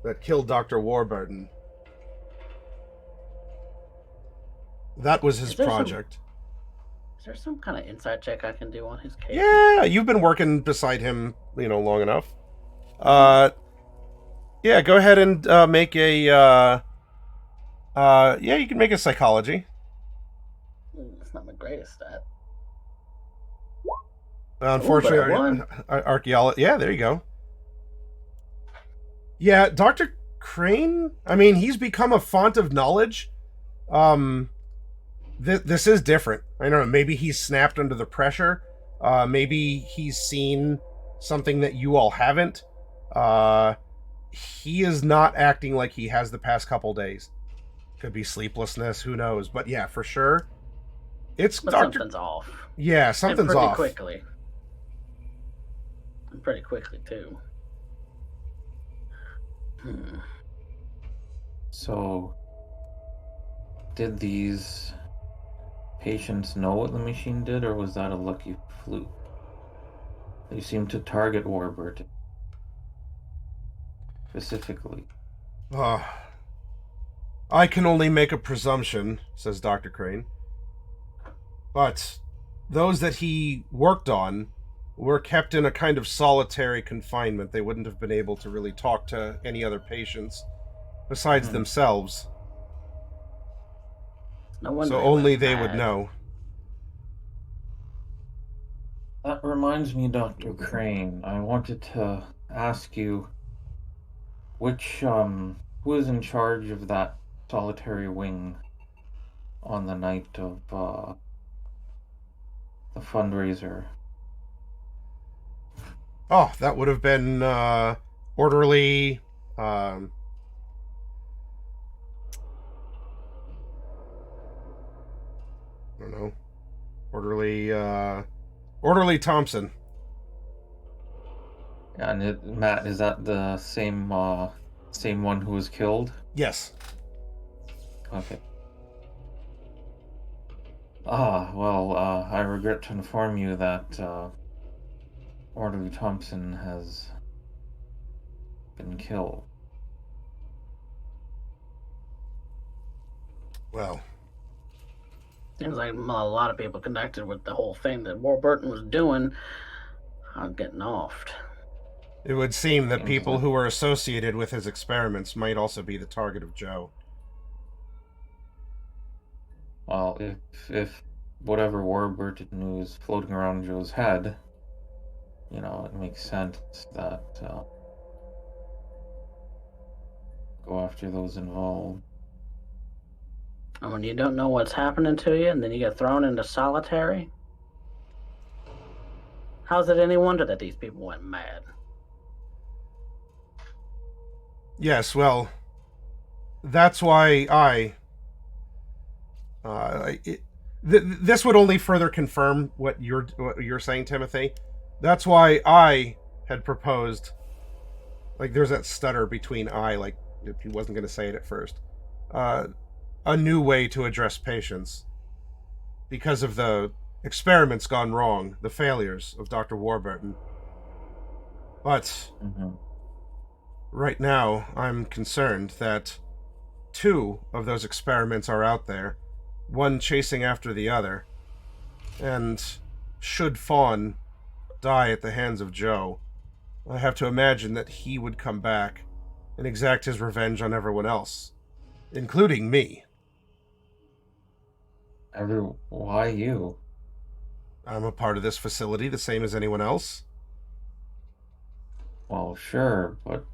that killed Dr. Warburton. That was his project. Is there some kind of insight check I can do on his case? Yeah, you've been working beside him, long enough. Yeah, go ahead and make a you can make a psychology. It's not my greatest stat. Unfortunately, archaeology. Yeah, there you go. Yeah, Dr. Crane. I mean, he's become a font of knowledge. This is different. I don't know. Maybe he's snapped under the pressure. Maybe he's seen something that you all haven't. He is not acting like he has the past couple days. Could be sleeplessness. Who knows? But yeah, for sure, it's But Dr. something's off. Yeah, something's and pretty off. Quickly. And pretty quickly too. So, did these patients know what the machine did, or was that a lucky fluke? They seem to target Warburton specifically. I can only make a presumption, says Dr. Crane. But those that he worked on were kept in a kind of solitary confinement. They wouldn't have been able to really talk to any other patients besides themselves. No wonder So only they would know. That reminds me, Dr. Crane, I wanted to ask you who is in charge of that solitary wing on the night of the fundraiser? Oh, that would have been orderly. I don't know. Orderly Thompson. And Matt, is that the same one who was killed? Yes. Okay. Well, I regret to inform you that Orderly Thompson has been killed. Well, Seems like a lot of people connected with the whole thing that Warburton was doing are getting offed. it would seem that Seems people like- who were associated with his experiments might also be the target of Joe. Well, if whatever Warburton was floating around Joe's head, it makes sense that go after those involved. And when you don't know what's happening to you and then you get thrown into solitary, how's it any wonder that these people went mad? Yes, well, that's why this would only further confirm what you're saying, Timothy. That's why I had proposed, like, there's that stutter between like if he wasn't going to say it at first, a new way to address patients because of the experiments gone wrong, the failures of Dr. Warburton. But right now, I'm concerned that 2 of those experiments are out there, one chasing after the other, and should Fawn die at the hands of Joe, I have to imagine that he would come back and exact his revenge on everyone else, including me. Why you? I'm a part of this facility, the same as anyone else. Well, sure, but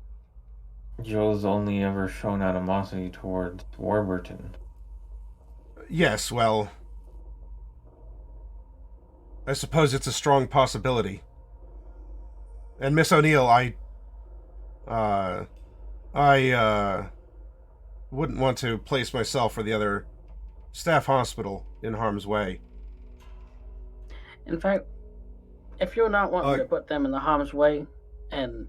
Joe's only ever shown animosity towards Warburton. Yes, well, I suppose it's a strong possibility. And Miss O'Neill, I wouldn't want to place myself or the other staff hospital in harm's way. In fact, if you're not wanting to put them in the harm's way and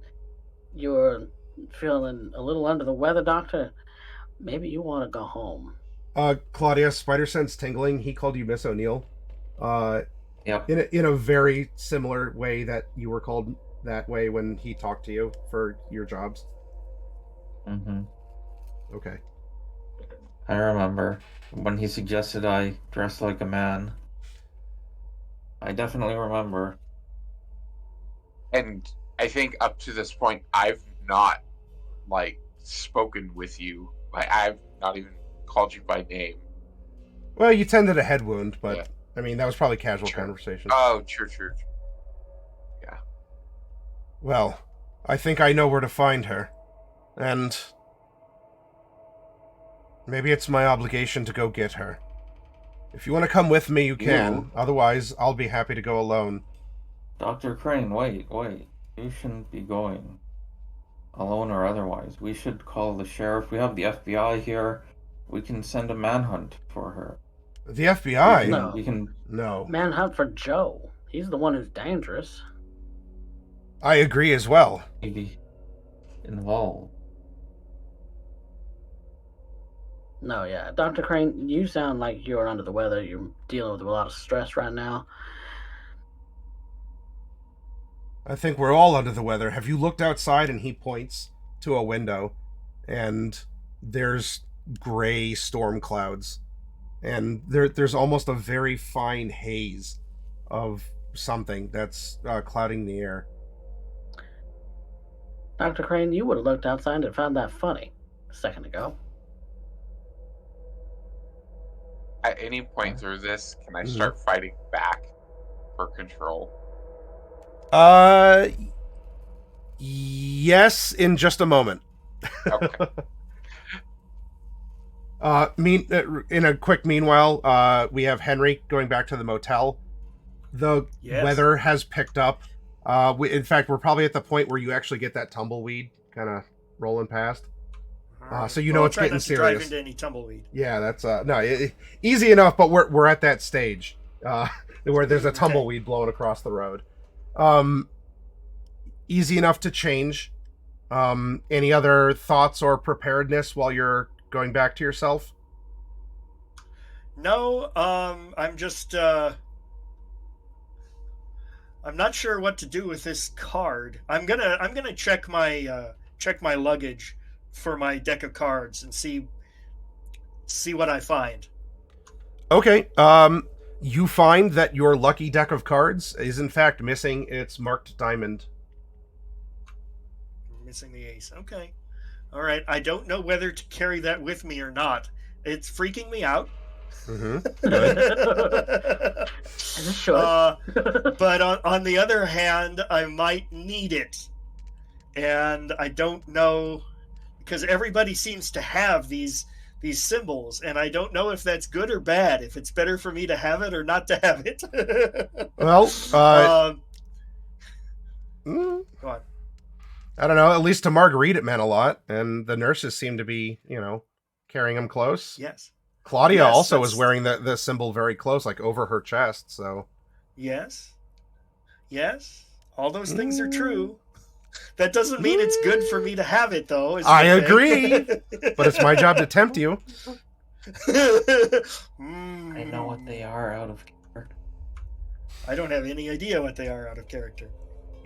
you're feeling a little under the weather, Doctor, maybe you want to go home. Claudia, spider sense tingling. He called you Miss O'Neill. Yep. In a very similar way that you were called that way when he talked to you for your jobs. Okay. I remember when he suggested I dress like a man. I definitely remember. And I think up to this point, I've not, spoken with you. I've not even called you by name. Well, you tended a head wound, but, Yeah. I mean, that was probably casual True. conversation. Oh, true. Yeah. Well, I think I know where to find her. And maybe it's my obligation to go get her. If you want to come with me, you can. You? Otherwise, I'll be happy to go alone. Dr. Crane, wait. You shouldn't be going. Alone or otherwise. We should call the sheriff. We have the FBI here. We can send a manhunt for her. The FBI? No. We can... No. Manhunt for Joe. He's the one who's dangerous. I agree as well. Maybe involved. No, yeah. Dr. Crane, you sound like you're under the weather. You're dealing with a lot of stress right now. I think we're all under the weather. Have you looked outside? And he points to a window, and there's gray storm clouds, and there's almost a very fine haze of something that's clouding the air. Dr. Crane, you would have looked outside and found that funny a second ago. At any point through this, can I start fighting back for control? Yes, in just a moment. Okay. In a quick meanwhile, we have Henry going back to the motel. The weather has picked up. In fact, we're probably at the point where you actually get that tumbleweed kind of rolling past. So it's getting serious. Drive into any tumbleweed. Yeah, that's easy enough, but we're at that stage where there's a tumbleweed blowing across the road. Easy enough to change. Any other thoughts or preparedness while you're going back to yourself? No, I'm just I'm not sure what to do with this card. I'm gonna check my luggage for my deck of cards and see what I find. Okay. You find that your lucky deck of cards is in fact missing its marked diamond. Missing the ace. Okay. All right. I don't know whether to carry that with me or not. It's freaking me out. Mm-hmm. As it should. But on the other hand, I might need it. And I don't know, because everybody seems to have these symbols, and I don't know if that's good or bad, if it's better for me to have it or not to have it. Well, Go on. I don't know. At least to Marguerite, it meant a lot, and the nurses seem to be, carrying him close. Yes. Claudia Yes, also that's- was wearing the symbol very close, like over her chest. So Yes. Yes. All those things are true. That doesn't mean it's good for me to have it, though. is the I thing. agree, but it's my job to tempt you. I know what they are out of character. I don't have any idea what they are out of character.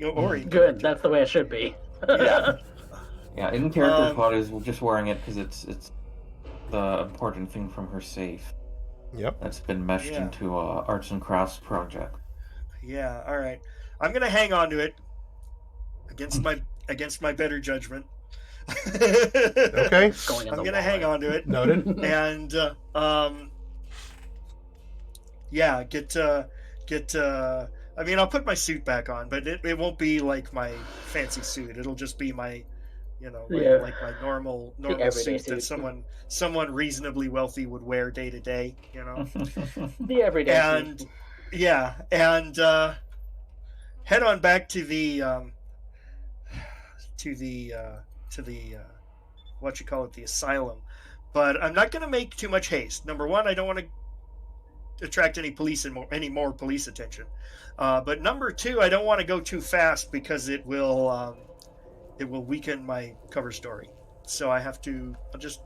Or in Good. character. That's the way it should be. Yeah. Yeah, in character, Um, Claudia's just wearing it because it's the important thing from her safe Yep. that's been meshed Yeah. into a arts and crafts project. Yeah. All right. I'm gonna hang on to it against my better judgment. Okay. Going in I'm the gonna hang wallet. on to it. Noted. And yeah, get I mean, I'll put my suit back on, but it won't be like my fancy suit. It'll just be my Yeah. like my normal everyday suit that suit. someone reasonably wealthy would wear day to day, The everyday. And suit. yeah, and head on back to the what you call it, the asylum. But I'm not going to make too much haste. Number one, I don't want to attract any more police attention. But number two, I don't want to go too fast because it will weaken my cover story. So I'll just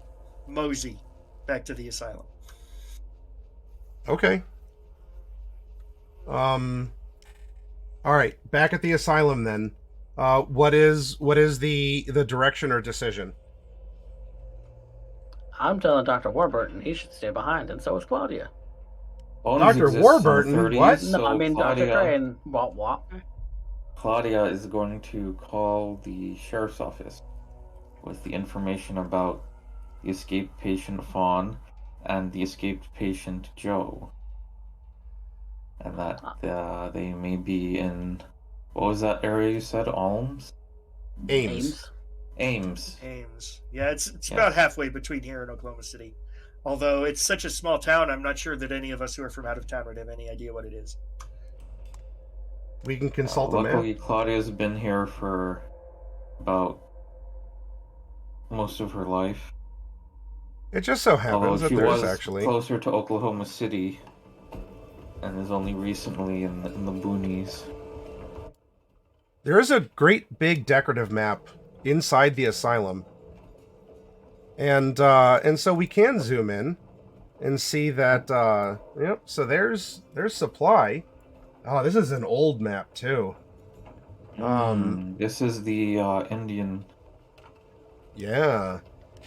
mosey back to the asylum. Okay. All right. Back at the asylum then. What is the direction or decision? I'm telling Dr. Warburton he should stay behind, and so is Claudia. Bones Dr. exists in the Warburton? 30s, What? No, so I mean Dr. Claudia, Crane. What? Claudia is going to call the sheriff's office with the information about the escaped patient Fawn and the escaped patient Joe. And that they may be in, what was that area you said? Alms? Ames. Ames. Ames. Yeah, it's about halfway between here and Oklahoma City. Although it's such a small town, I'm not sure that any of us who are from out of town would have any idea what it is. We can consult the map. Luckily, Claudia's been here for about most of her life. It just so happens Although that she there's was actually closer to Oklahoma City and is only recently in the boonies. there is a great big decorative map inside the asylum, and so we can zoom in and see that. Yep. So there's supply. Oh, this is an old map too. This is the Indian. Yeah.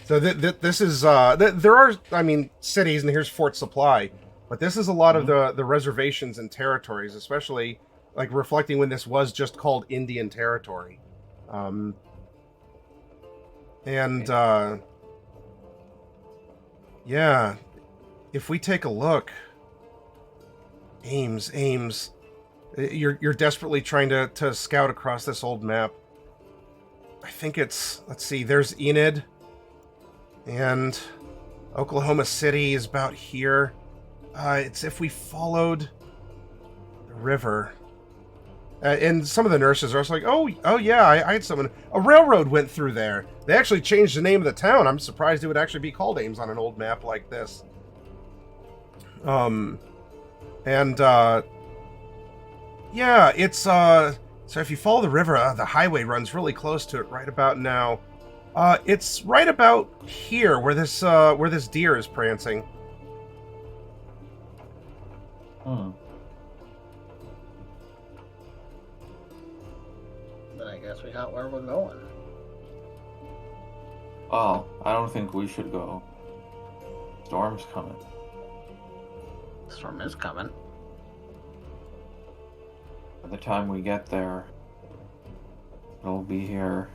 So this is there are, I mean, cities, and here's Fort Supply, but this is a lot of the reservations and territories, especially like reflecting when this was just called Indian Territory. Yeah, if we take a look, Ames, you're desperately trying to scout across this old map. I think it's, let's see, there's Enid, and Oklahoma City is about here. It's if we followed the river. And some of the nurses are also like, oh yeah, I had someone. A railroad went through there. They actually changed the name of the town. I'm surprised it would actually be called Ames on an old map like this. Yeah, it's so if you follow the river, the highway runs really close to it right about now. It's right about here where this deer is prancing. Hmm. Then I guess we got where we're going. Well, I don't think we should go. Storm's coming. Storm is coming. By the time we get there, it'll be here.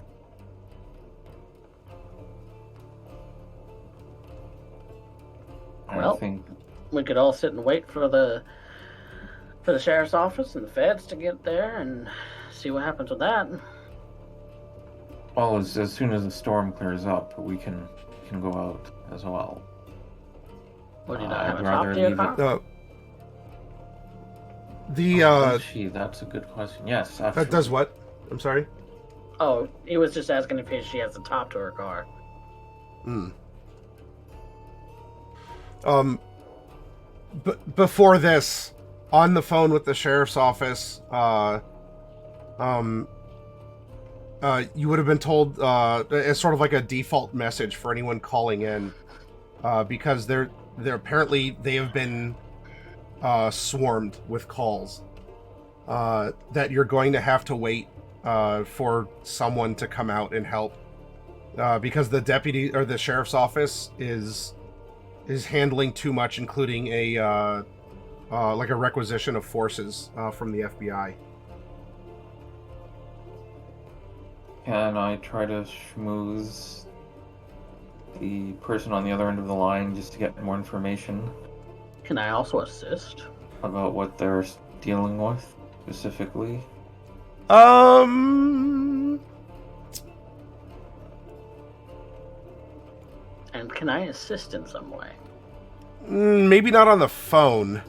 Well, I think We could all sit and wait for the sheriff's office and the feds to get there and see what happens with that. well, as soon as the storm clears up, we can go out as well. What do you not have I'd a top rather tier leave car? Gee, that's a good question. Yes, actually. That does what? I'm sorry. Oh, he was just asking if she has a top to her car. Before this, on the phone with the sheriff's office, you would have been told as sort of like a default message for anyone calling in, because they're apparently they have been swarmed with calls, that you're going to have to wait for someone to come out and help, because the deputy or the sheriff's office is handling too much, including a like a requisition of forces from the FBI. Can I try to schmooze the person on the other end of the line just to get more information Can I also assist? about what they're dealing with specifically? And can I assist in some way? Maybe not on the phone.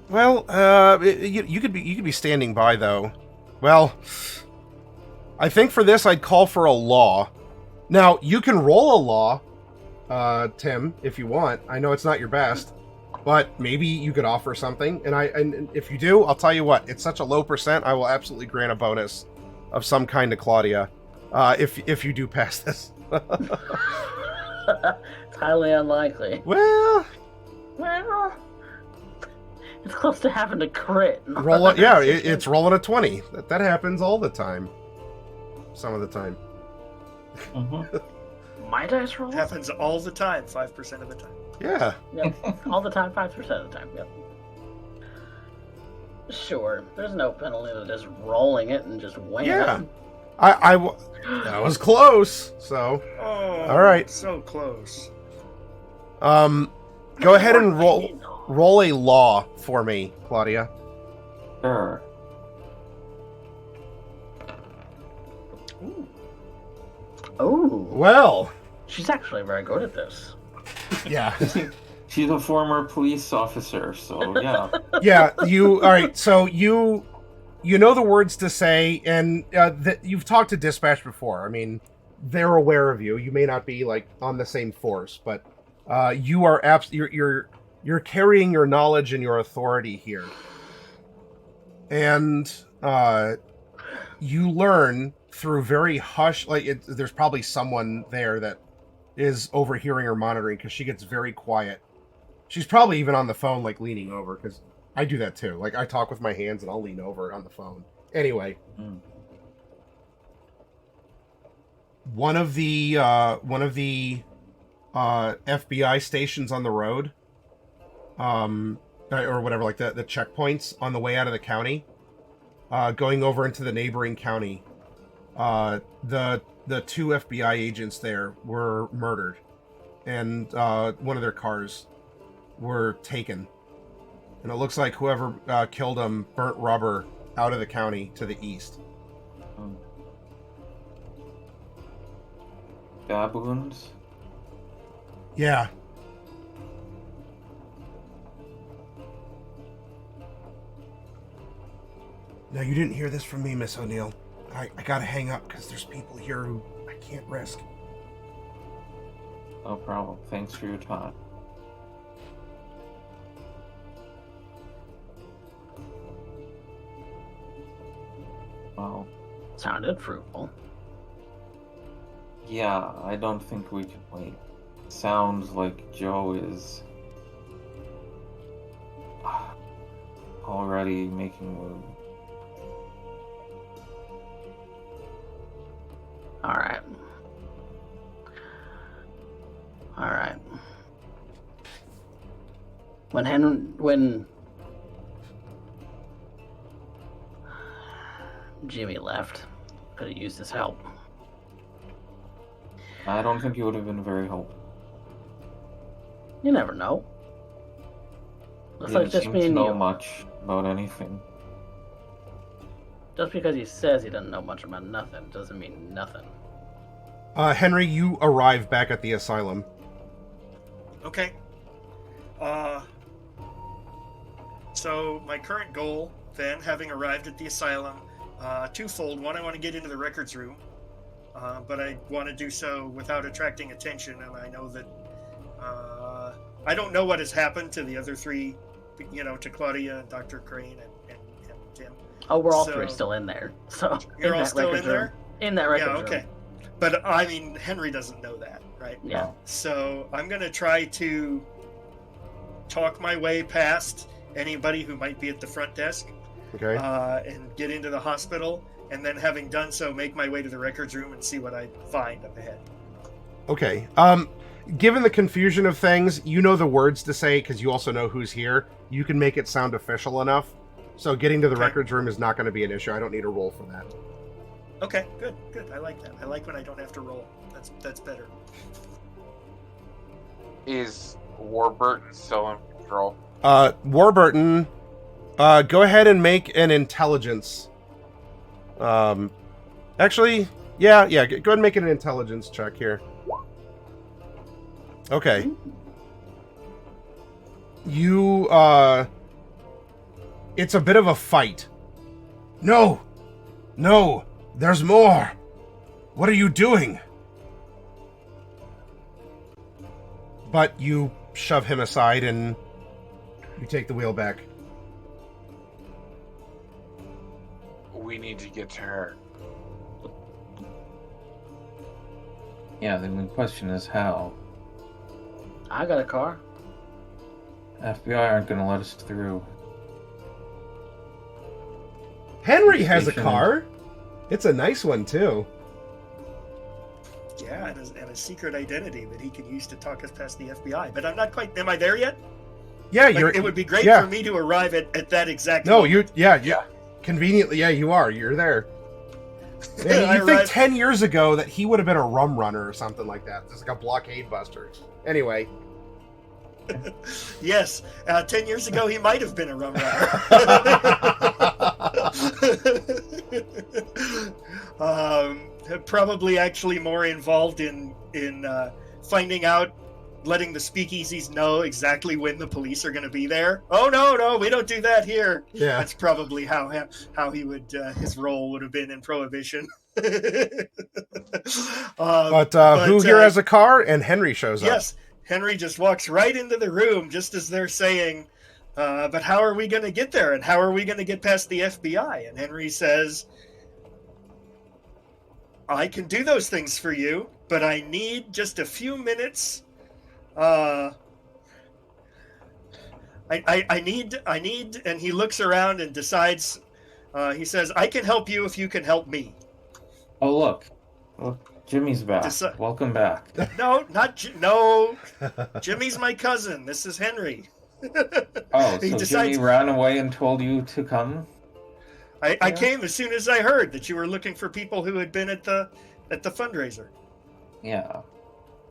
Well, you could be standing by though. Well, I think for this I'd call for a law. Now you can roll a law, Tim, if you want. I know it's not your best, but maybe you could offer something. And if you do, I'll tell you what. It's such a low percent, I will absolutely grant a bonus of some kind to Claudia, if you do pass this. It's highly unlikely. Well, it's close to having to crit. roll it. Yeah, it's rolling a 20. That happens all the time. Some of the time. My dice roll? Happens all the time, 5% of the time. Yeah. Yep. All the time, 5% of the time. Yep. Sure. There's no penalty to just rolling it and just winging Yeah. it. That was close. So, Oh, all right. So close. Go ahead and roll a law for me, Claudia. Sure. Oh, Well, she's actually very good at this. yeah. She's a former police officer, so yeah. Yeah, all right, so you know the words to say, and you've talked to dispatch before. I mean, they're aware of you. You may not be like on the same force, but you are you're carrying your knowledge and your authority here. And you learn through very hush, there's probably someone there that is overhearing or monitoring, because she gets very quiet. She's probably even on the phone, like leaning over, because I do that too. Like I talk with my hands and I'll lean over on the phone. Anyway, one of the FBI stations on the road, or whatever, like the checkpoints on the way out of the county, going over into the neighboring county, the two FBI agents there were murdered, and one of their cars were taken. And it looks like whoever killed them burnt rubber out of the county to the east. Baboons? Yeah. Now, you didn't hear this from me, Miss O'Neill. I gotta hang up because there's people here who I can't risk. No problem. Thanks for your time. Well, Sounded fruitful. Yeah, I don't think we can wait. Sounds like Joe is already making moves. All right. When Jimmy left, could have used his help. I don't think he would have been very helpful. You never know. He Looks like didn't just seem me to and know you. much about anything. Just because he says he doesn't know much about nothing doesn't mean nothing. Henry, you arrive back at the asylum. Okay. So my current goal, then, having arrived at the asylum, twofold. One, I want to get into the records room, but I want to do so without attracting attention. And I know that I don't know what has happened to the other three, to Claudia and Dr. Crane and Tim. Oh, we're all So- three still in there. So You're in all that still in records room. there? In that records Yeah, room. okay. But I mean, Henry doesn't know that, right? Yeah. So I'm going to try to talk my way past anybody who might be at the front desk Okay. and get into the hospital. And then, having done so, make my way to the records room and see what I find up ahead. Okay. Given the confusion of things, you know the words to say because you also know who's here. You can make it sound official enough. So getting to the Okay. records room is not going to be an issue. I don't need a roll for that. Okay, good. I like that. I like when I don't have to roll. That's better. Is Warburton still in control? Warburton, go ahead and make an intelligence. Actually, yeah, go ahead and make an intelligence check here. Okay. You, it's a bit of a fight. No, there's more. What are you doing? But you shove him aside and you take the wheel back. We need to get to her. Yeah, the question is how. I got a car. FBI aren't going to let us through. Henry has a Station. car. It's a nice one, too. Yeah, and a secret identity that he can use to talk us past the FBI. But I'm not quite. Am I there yet? Yeah, Like, it would be great yeah. for me to arrive at that exact. No, moment. yeah. Conveniently, yeah, you are. You're there. Man, I you think arrived- 10 years ago that he would have been a rum runner or something like that. Just like a blockade buster. Anyway. Yes, 10 years ago he might have been a rum runner. Probably actually more involved in finding out, letting the speakeasies know exactly when the police are going to be there. Oh no, we don't do that here. Yeah. That's probably how he would his role would have been in Prohibition. But who here has a car? And Henry shows up. Yes, Henry just walks right into the room just as they're saying, but how are we going to get there? And how are we going to get past the FBI? And Henry says, I can do those things for you, but I need just a few minutes. I need, and he looks around and decides, he says, I can help you if you can help me. Oh, look, Jimmy's back. Welcome back. No, no. Jimmy's my cousin. This is Henry. Oh, He so decides- Jimmy ran away and told you to come? I came as soon as I heard that you were looking for people who had been at the fundraiser. Yeah,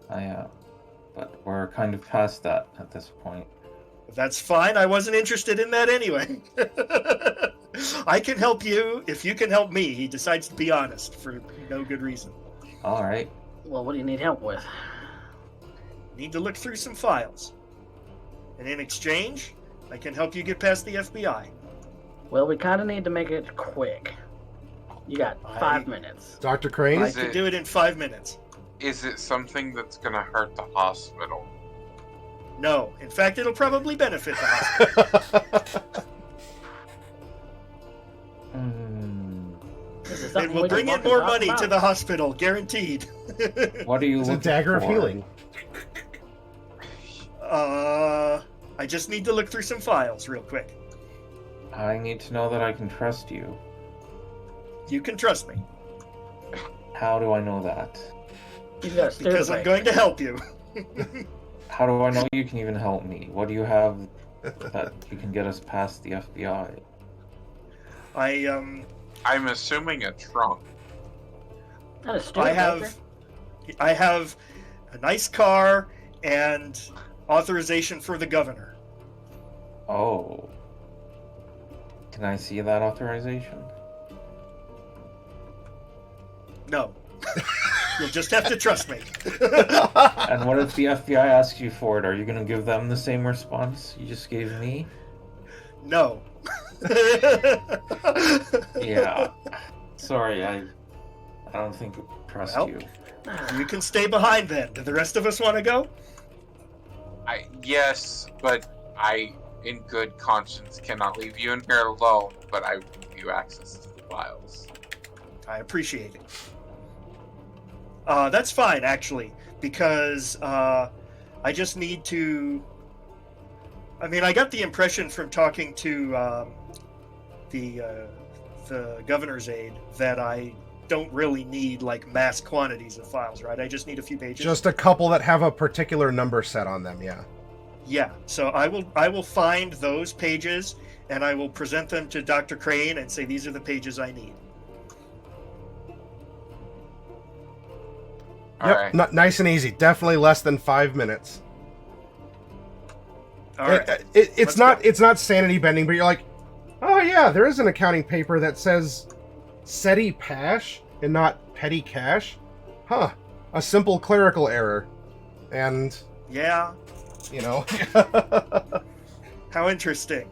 I am. But we're kind of past that at this point. That's fine. I wasn't interested in that anyway. I can help you if you can help me. He decides to be honest for no good reason. All right. Well, what do you need help with? Need to look through some files. And in exchange, I can help you get past the FBI. Well, we kind of need to make it quick. You got 5 minutes. Dr. Crane? I Is can it- do it in 5 minutes. Is it something that's gonna hurt the hospital? No. In fact, it'll probably benefit the hospital. This is Is something It will we can bring in walk and more talk money about? to the hospital, guaranteed. What are you It's a looking dagger of for? healing. I just need to look through some files real quick. I need to know that I can trust you. You can trust me, How do I know that? He's got a because I'm Studebaker. going to help you. How do I know you can even help me? What do you have that you can get us past the FBI? I'm assuming a trunk. Not a Studebaker. I have a nice car and authorization for the governor. Oh. Can I see that authorization? No. You'll just have to trust me. And what if the FBI asks you for it? Are you going to give them the same response you just gave me? No. Yeah. Sorry, I don't think I trust Well. you. You can stay behind then. Do the rest of us want to go? Yes, but I, in good conscience, cannot leave you in here alone. But I will give you access to the files. I appreciate it. That's fine, actually, because I just need to... I mean, I got the impression from talking to the governor's aide that I don't really need, like, mass quantities of files, right? I just need a few pages. Just a couple that have a particular number set on them, yeah. Yeah, so I will find those pages, and I will present them to Dr. Crane and say, these are the pages I need. Yep, Alright. nice and easy. Definitely less than 5 minutes. All right. It's not sanity bending, but you're like, oh yeah, there is an accounting paper that says SETI Pash and not Petty Cash. Huh. A simple clerical error. And, Yeah, you know. how interesting.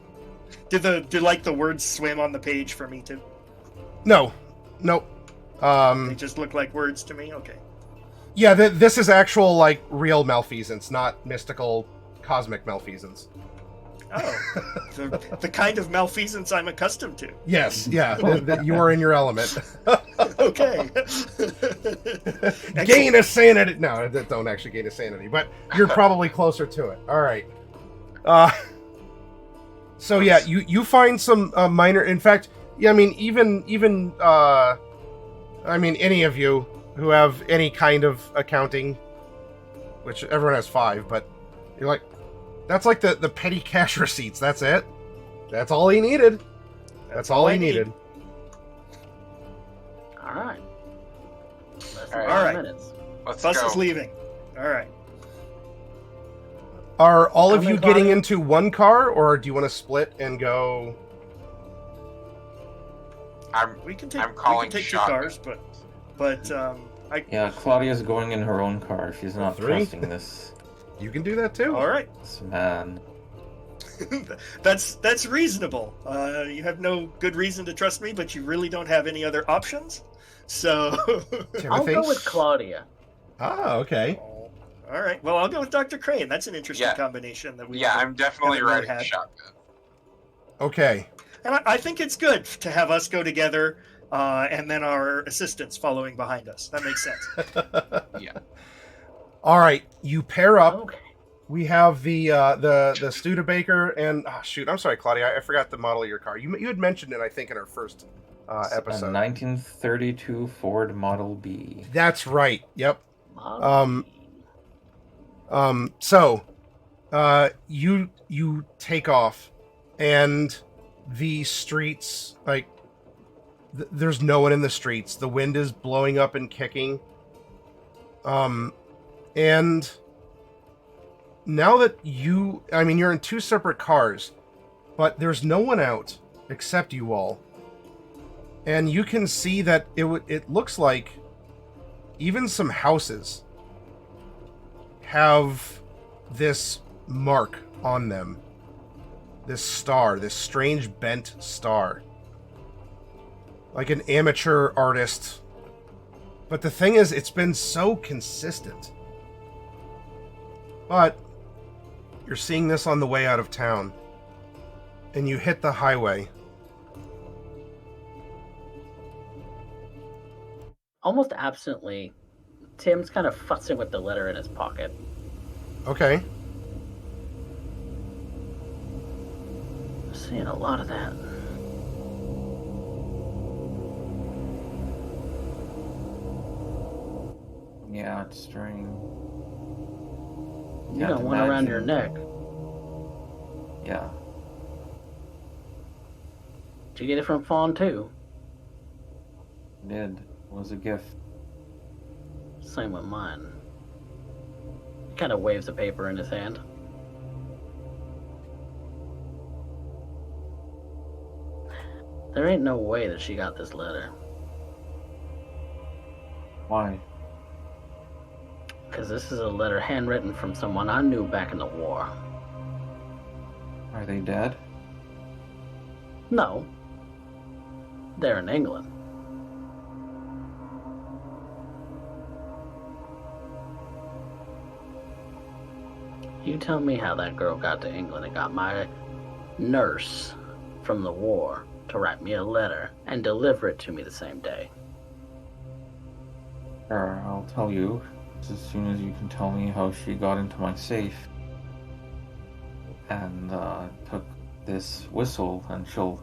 Do the words swim on the page for me too? No. Nope. They just look like words to me? Okay. Yeah, this is actual, like, real malfeasance, not mystical, cosmic malfeasance. Oh, the kind of malfeasance I'm accustomed to. Yes, yeah, that you are in your element. Okay. Gain a sanity. No, don't actually gain a sanity, but you're probably closer to it. All right. So yeah, you find some minor. In fact, yeah, I mean, even any of you who have any kind of accounting, which everyone has 5, but you're like, that's like the petty cash receipts. That's it. That's all he needed. That's all he needed. All right. Less than All 5 right. minutes. Let's Bus go. is leaving. All right. Are all of How you many getting bodies? into one car, or do you want to split and go? We can take I'm calling 2 shotgun. cars, but Yeah, Claudia's going in her own car. She's not 3? trusting this You can do that too. all right. man. That's reasonable. You have no good reason to trust me, but you really don't have any other options. So, I'll Timothy? go with Claudia. Ah, okay. all right. Well, I'll go with Dr. Crane. That's an interesting Yeah. combination that we. Yeah, I'm definitely haven't riding had. shotgun. Okay. And I think it's good to have us go together, and then our assistants following behind us. That makes sense. Yeah. All right. You pair up. Okay. We have the Studebaker and shoot. I'm sorry, Claudia. I forgot the model of your car. You had mentioned it, I think, in our first A episode. 1932 Ford Model B. That's right. Yep. Molly. So, you take off, and the streets, like, there's no one in the streets. The wind is blowing up and kicking. And now that you're in 2 separate cars, but there's no one out except you all. And you can see that it looks like even some houses have this mark on them. This star, this strange bent star. Like an amateur artist. But the thing is, it's been so consistent. But you're seeing this on the way out of town. And you hit the highway. almost absently, Tim's kind of futzing with the letter in his pocket. Okay. Seeing a lot of that. Yeah, it's string. You Can't got one around your imagine. neck. Yeah, Did you get it from Fawn too? did. It was a gift. Same with mine. He kind of waves the paper in his hand. There ain't no way that she got this letter. Why? Because this is a letter handwritten from someone I knew back in the war. Are they dead? No. They're in England. You tell me how that girl got to England and got my nurse from the war to write me a letter and deliver it to me the same day. Sure, I'll tell you as soon as you can tell me how she got into my safe and took this whistle, and she'll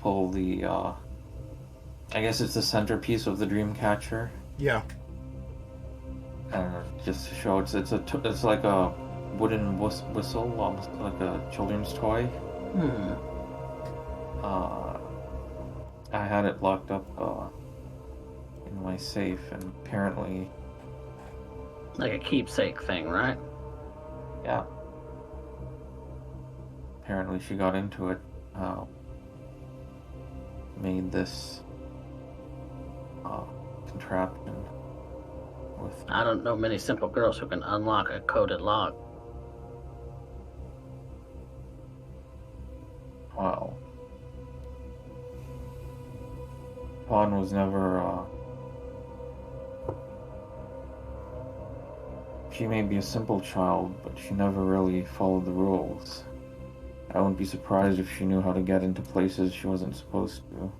pull the I guess it's the centerpiece of the dream catcher, Yeah. and just to show it's like a wooden whistle, almost like a children's toy. I had it locked up in my safe, and apparently, Like a keepsake thing, right? yeah, apparently she got into it, made this contraption with. I don't know many simple girls who can unlock a coded lock. Wow. Fawn was never, she may be a simple child, but she never really followed the rules. I wouldn't be surprised if she knew how to get into places she wasn't supposed to.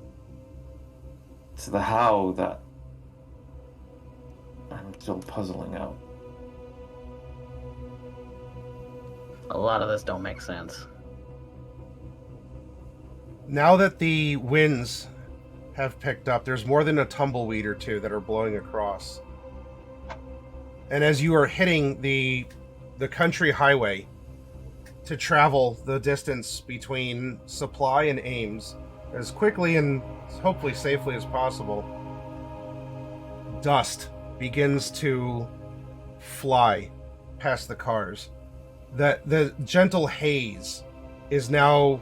It's the how that I'm still puzzling out. A lot of this don't make sense. Now that the winds have picked up, there's more than a tumbleweed or two that are blowing across. And as you are hitting the country highway to travel the distance between Supply and Ames as quickly and hopefully safely as possible, dust begins to fly past the cars. The gentle haze is now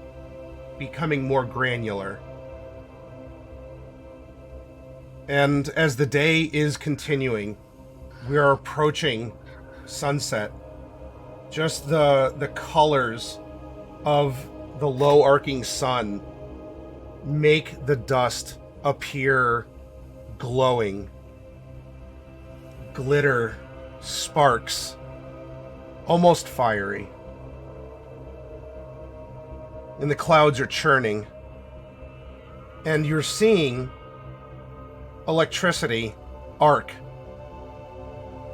becoming more granular. And as the day is continuing, we are approaching sunset. Just the colors of the low arcing sun make the dust appear glowing. Glitter, sparks, almost fiery. And the clouds are churning. And you're seeing electricity arc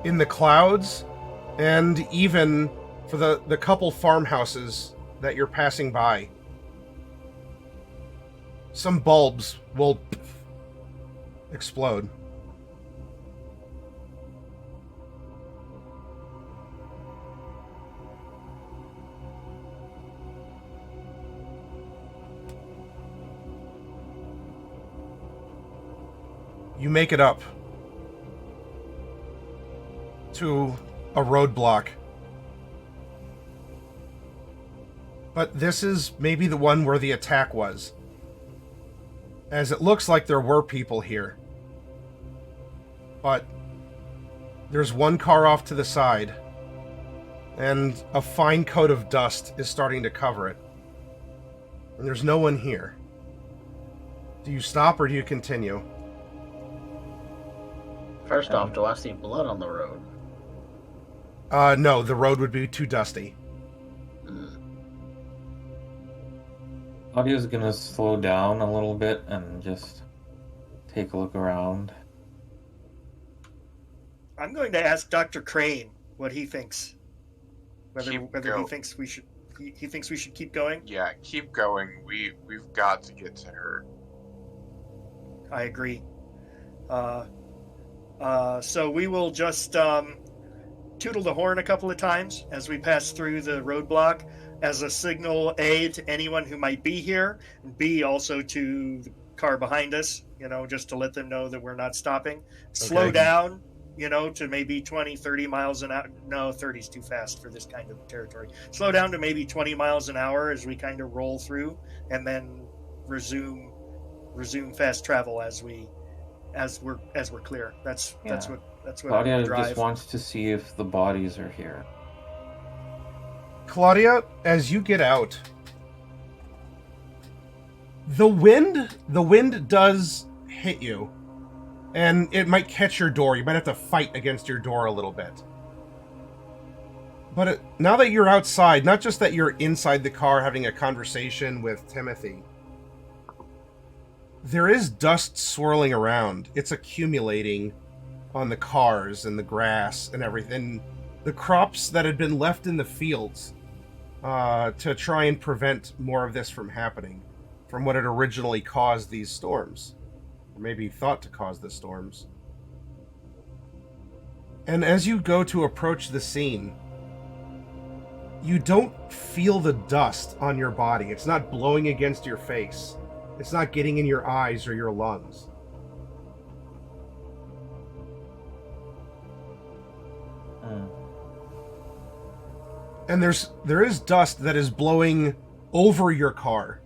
in the clouds, and even for the couple farmhouses that you're passing by. Some bulbs will explode. You make it up to a roadblock. But this is maybe the one where the attack was, as it looks like there were people here. But there's one car off to the side, and a fine coat of dust is starting to cover it. And there's no one here. Do you stop or do you continue? First off, do I see blood on the road? No, the road would be too dusty. Claudia's gonna slow down a little bit and just take a look around. I'm going to ask Dr. Crane what he thinks. Whether he Keep thinks we should he thinks we should keep going. Yeah, keep going. We've got to get to her. I agree. So we will just tootle the horn a couple of times as we pass through the roadblock as a signal, A, to anyone who might be here, and B, also to the car behind us, just to let them know that we're not stopping. Slow down, to maybe 20, 30 miles an hour. No, 30 is too fast for this kind of territory. Slow down to maybe 20 miles an hour as we kind of roll through, and then resume fast travel as we're clear. That's what Claudia drive. just wants to see if the bodies are here. Claudia, as you get out, the wind does hit you, and it might catch your door. You might have to fight against your door a little bit. But now that you're outside, not just that you're inside the car having a conversation with Timothy, there is dust swirling around. It's accumulating on the cars and the grass and everything. The crops that had been left in the fields to try and prevent more of this from happening, from what had originally caused these storms, or maybe thought to cause the storms. And as you go to approach the scene, you don't feel the dust on your body. It's not blowing against your face. It's not getting in your eyes or your lungs. And there is dust that is blowing over your car.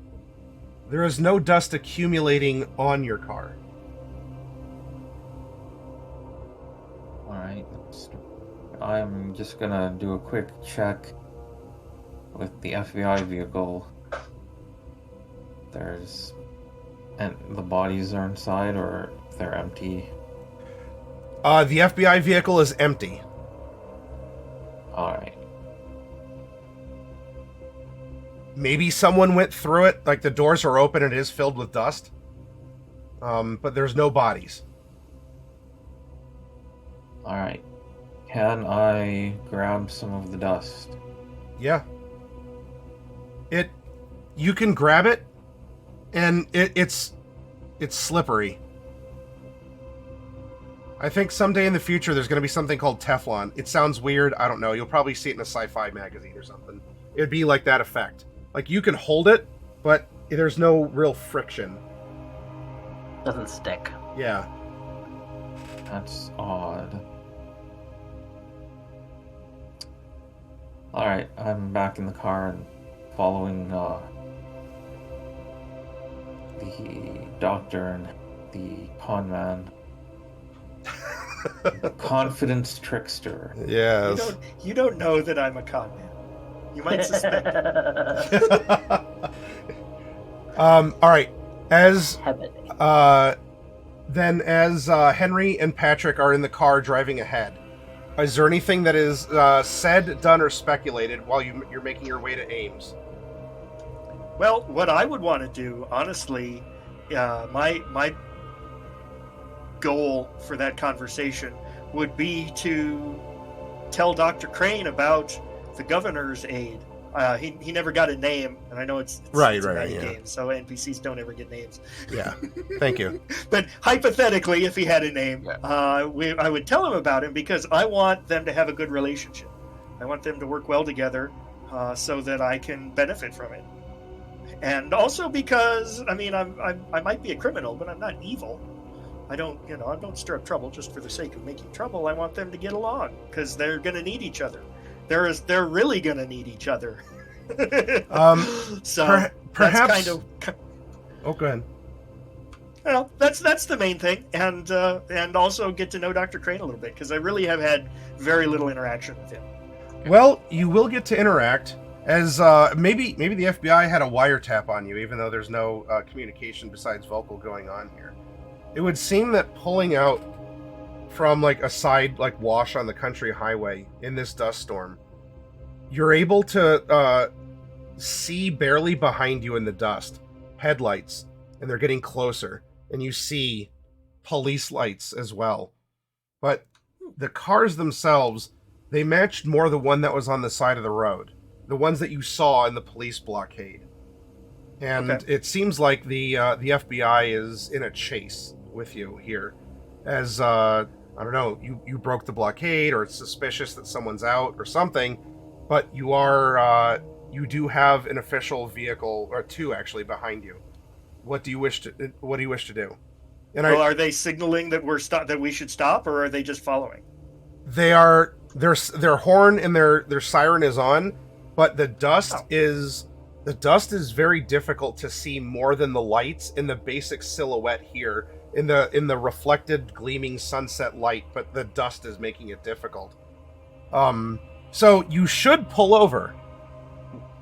There is no dust accumulating on your car. Alright. I'm just gonna do a quick check with the FBI vehicle. And the bodies are inside, or they're empty? The FBI vehicle is empty. Alright. Maybe someone went through it, like the doors are open and it is filled with dust. But there's no bodies. Alright. Can I grab some of the dust? Yeah. You can grab it, and it's slippery. I think someday in the future there's going to be something called Teflon. It sounds weird, I don't know. You'll probably see it in a sci-fi magazine or something. It'd be like that effect. Like, you can hold it, but there's no real friction. Doesn't stick. Yeah. That's odd. Alright, I'm back in the car and following the doctor and the con man. The confidence trickster. Yes. You don't know that I'm a con man. You might suspect. All right. As Heavily. as Henry and Patrick are in the car driving ahead, is there anything that is said, done, or speculated while you're making your way to Ames? Well, what I would want to do, honestly, my goal for that conversation would be to tell Dr. Crane about the governor's aide. He never got a name, and I know it's Right, a yeah. game, so NPCs don't ever get names. Yeah. Thank you. But hypothetically, if he had a name, Yeah. I would tell him about him because I want them to have a good relationship. I want them to work well together so that I can benefit from it. And also because, I mean, I might be a criminal, but I'm not evil. I don't stir up trouble just for the sake of making trouble. I want them to get along because they're going to need each other. They're really going to need each other. So perhaps. that's kind of. Oh, go ahead. Well, that's the main thing, and also get to know Dr. Crane a little bit because I really have had very little interaction with him. Well, you will get to interact, as maybe the FBI had a wiretap on you, even though there's no communication besides vocal going on here. It would seem that pulling out from like a side like wash on the country highway in this dust storm, you're able to see barely behind you in the dust headlights, and they're getting closer, and you see police lights as well. But the cars themselves, they matched more the one that was on the side of the road, the ones that you saw in the police blockade. And Okay. it seems like the FBI is in a chase with you here, as I don't know, you broke the blockade, or it's suspicious that someone's out or something, but you do have an official vehicle, or two actually, behind you. What do you wish to do? And Well, are they signaling that that we should stop, or are they just following? their horn and their siren is on, but the dust Oh. is very difficult to see more than the lights in the basic silhouette here in the reflected gleaming sunset light, but the dust is making it difficult. So you should pull over.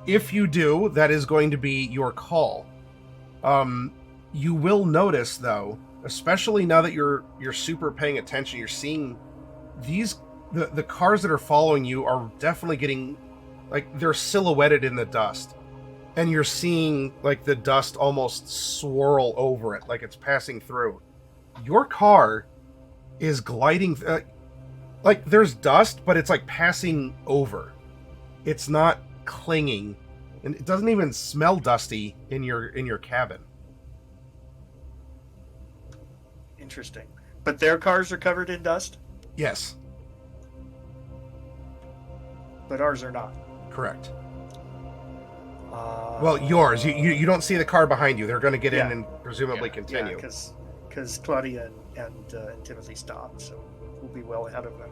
If you do, that is going to be your call. You will notice, though, especially now that you're super paying attention, you're seeing the cars that are following you are definitely getting, like, they're silhouetted in the dust, and you're seeing, like, the dust almost swirl over it, like it's passing through. Your car is gliding, like, there's dust, but it's like passing over. It's not clinging, and it doesn't even smell dusty in your cabin. Interesting. But their cars are covered in dust, Yes, but ours are not. correct. Well, yours. You don't see the car behind you. They're going to get Yeah. in and presumably Yeah. continue. because Claudia and Timothy stopped, so we'll be well ahead of them.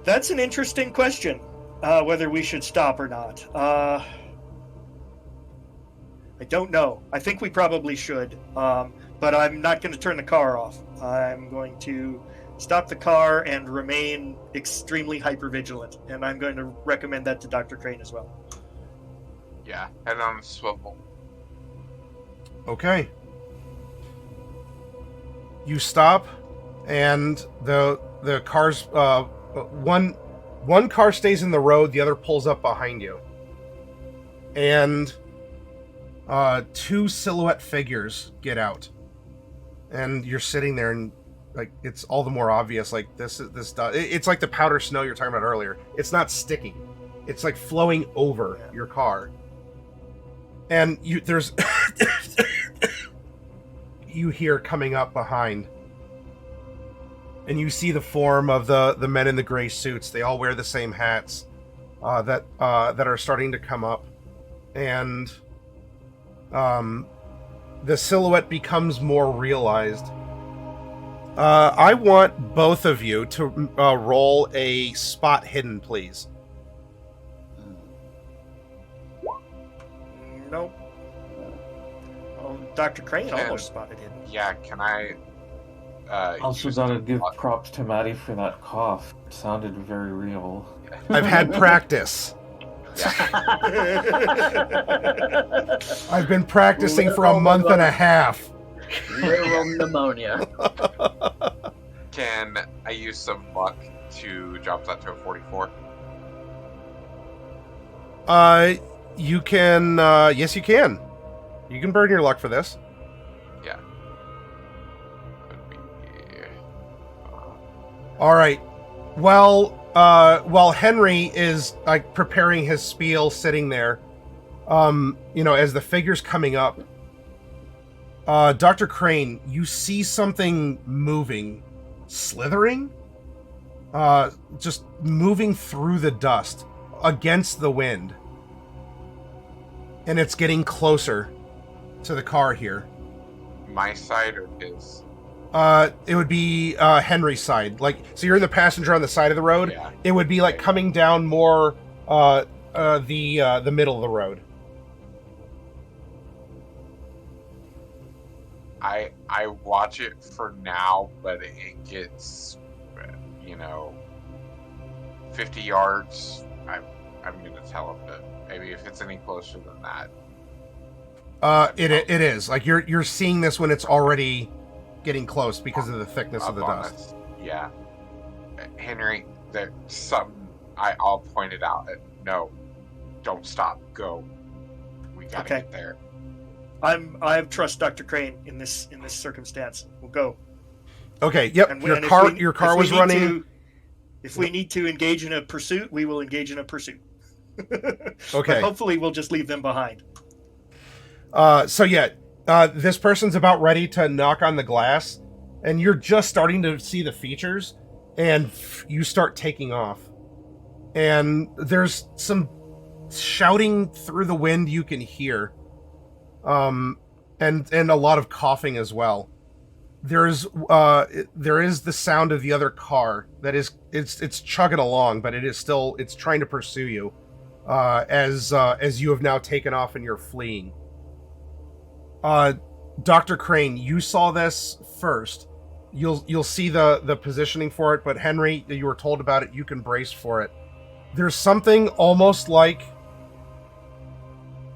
That's an interesting question, whether we should stop or not. I don't know. I think we probably should, but I'm not going to turn the car off. I'm going to stop the car and remain extremely hypervigilant, and I'm going to recommend that to Dr. Crane as well. Yeah, head on a swivel. Okay. You stop, and the cars, one car stays in the road, the other pulls up behind you, and two silhouette figures get out, and you're sitting there, and, like, it's all the more obvious, like, it's like the powder snow you were talking about earlier. It's not sticking, it's like flowing over your car, and there's you hear coming up behind, and you see the form of the men in the gray suits. They all wear the same hats that are starting to come up, and the silhouette becomes more realized. I want both of you to roll a spot hidden, please. Nope. Oh, Dr. Crane almost spotted him. Yeah, can I? Also, use gotta the- give props to Maddie for that cough. It sounded very real. I've had practice. I've been practicing for a month and a half. Literal pneumonia. Can I use some luck to drop that to a 44? You can. Yes, you can. You can burn your luck for this. Yeah. Would be. All right. Well, while Henry is, like, preparing his spiel, sitting there, as the figure's coming up, Dr. Crane, you see something moving, slithering, just moving through the dust against the wind, and it's getting closer to the car here. My side or his? It would be Henry's side. Like, so you're in the passenger on the side of the road. Yeah. It would be like coming down more the middle of the road. I watch it for now, but it gets 50 yards. I'm gonna tell him that maybe if it's any closer than that. It is like you're seeing this when it's already getting close because of the thickness of the up on dust. us. Yeah, Henry, there's something. I'll point it out. No, don't stop. Go. We gotta Okay. get there. I trust Dr. Crane in this circumstance. We'll go. Okay. Yep. And Your and car if we was need running. if we need to engage in a pursuit, we will engage in a pursuit. Okay. But hopefully we'll just leave them behind. This person's about ready to knock on the glass, and you're just starting to see the features, and you start taking off. And there's some shouting through the wind you can hear, and a lot of coughing as well. There is the sound of the other car that is it's chugging along, but it's trying to pursue you, as you have now taken off and you're fleeing. Dr. Crane, you saw this first. You'll see the positioning for it, but Henry, you were told about it. You can brace for it. There's something almost like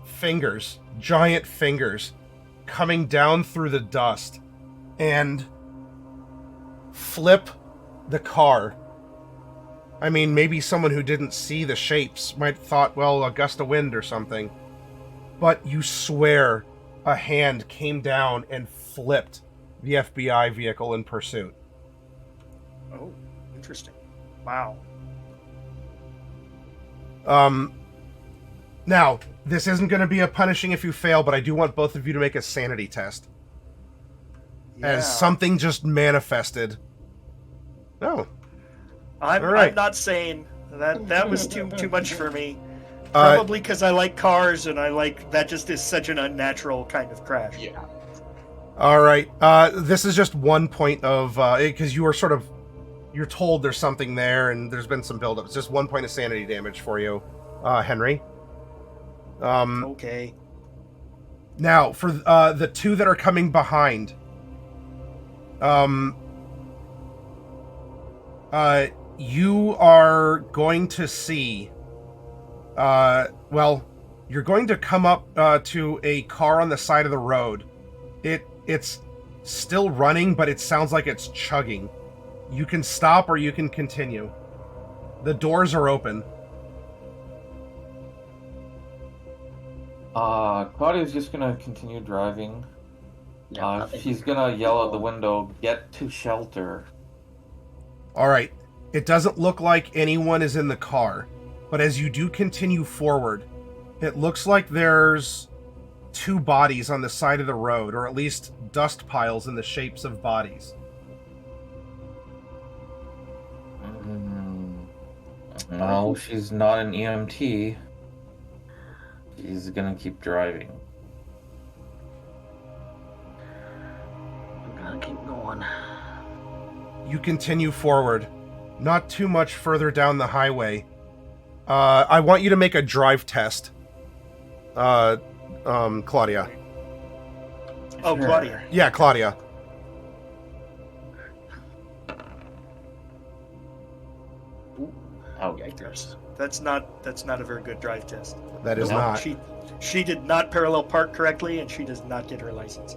fingers, giant fingers, coming down through the dust and flip the car. I mean, maybe someone who didn't see the shapes might have thought, well, a gust of wind or something. But you swear a hand came down and flipped the FBI vehicle in pursuit. Oh, interesting. Wow. Now, this isn't going to be a punishing if you fail, but I do want both of you to make a sanity test. Yeah. As something just manifested. Oh. I'm not saying that was too much for me. Probably because I like cars and that just is such an unnatural kind of crash. Yeah. All right. This is just 1 point of because you were you're told there's something there and there's been some buildup. It's just 1 point of sanity damage for you, Henry. Okay. Now for the two that are coming behind. You are going to see. You're going to come up to a car on the side of the road. It's still running, but it sounds like it's chugging. You can stop or you can continue. The doors are open. Claudia's just gonna continue driving. She's gonna yell out the window, "Get to shelter." All right. It doesn't look like anyone is in the car, but as you do continue forward, it looks like there's two bodies on the side of the road, or at least dust piles in the shapes of bodies. No, she's not an EMT. She's gonna keep driving. I'm gonna keep going. You continue forward, not too much further down the highway. I want you to make a drive test, Claudia. Oh, Sure. Claudia. Yeah, Claudia. Oh, That's not a very good drive test. That is No. not. She did not parallel park correctly, and she does not get her license.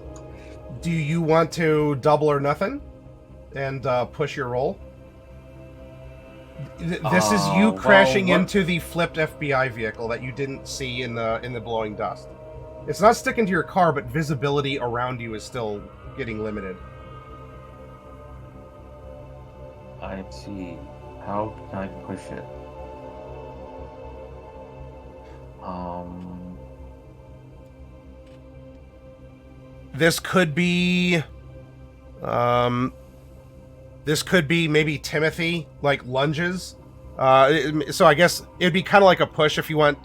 Do you want to double or nothing and push your roll? This is you crashing into the flipped FBI vehicle that you didn't see in the blowing dust. It's not sticking to your car, but visibility around you is still getting limited. I see. How can I push it? This could be maybe Timothy, like lunges. So I guess it'd be kind of like a push if you want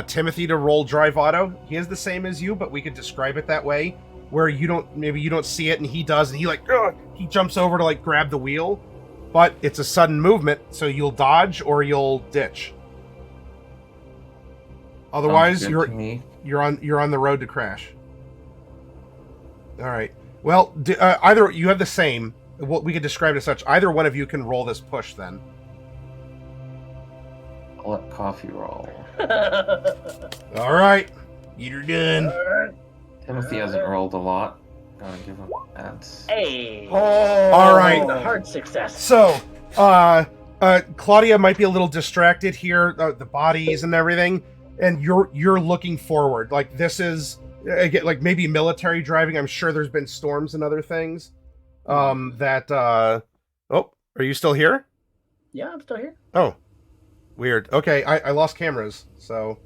Timothy to roll drive auto. He is the same as you, but we could describe it that way, where you don't see it and he does, and he jumps over to like grab the wheel, but it's a sudden movement, so you'll dodge or you'll ditch. Otherwise, you're on the road to crash. All right. Well, either you have the same. What we could describe it as such. Either one of you can roll this push then. I'll let Coffee roll. All right. You're done. Timothy hasn't rolled a lot. Gotta give him that. Hey. All right. A hard success. So, Claudia might be a little distracted here, the bodies and everything, and you're looking forward. Like this is again, like maybe military driving. I'm sure there's been storms and other things. that oh, are you still here? Yeah, I'm still here. Oh, weird. Okay, I lost cameras, so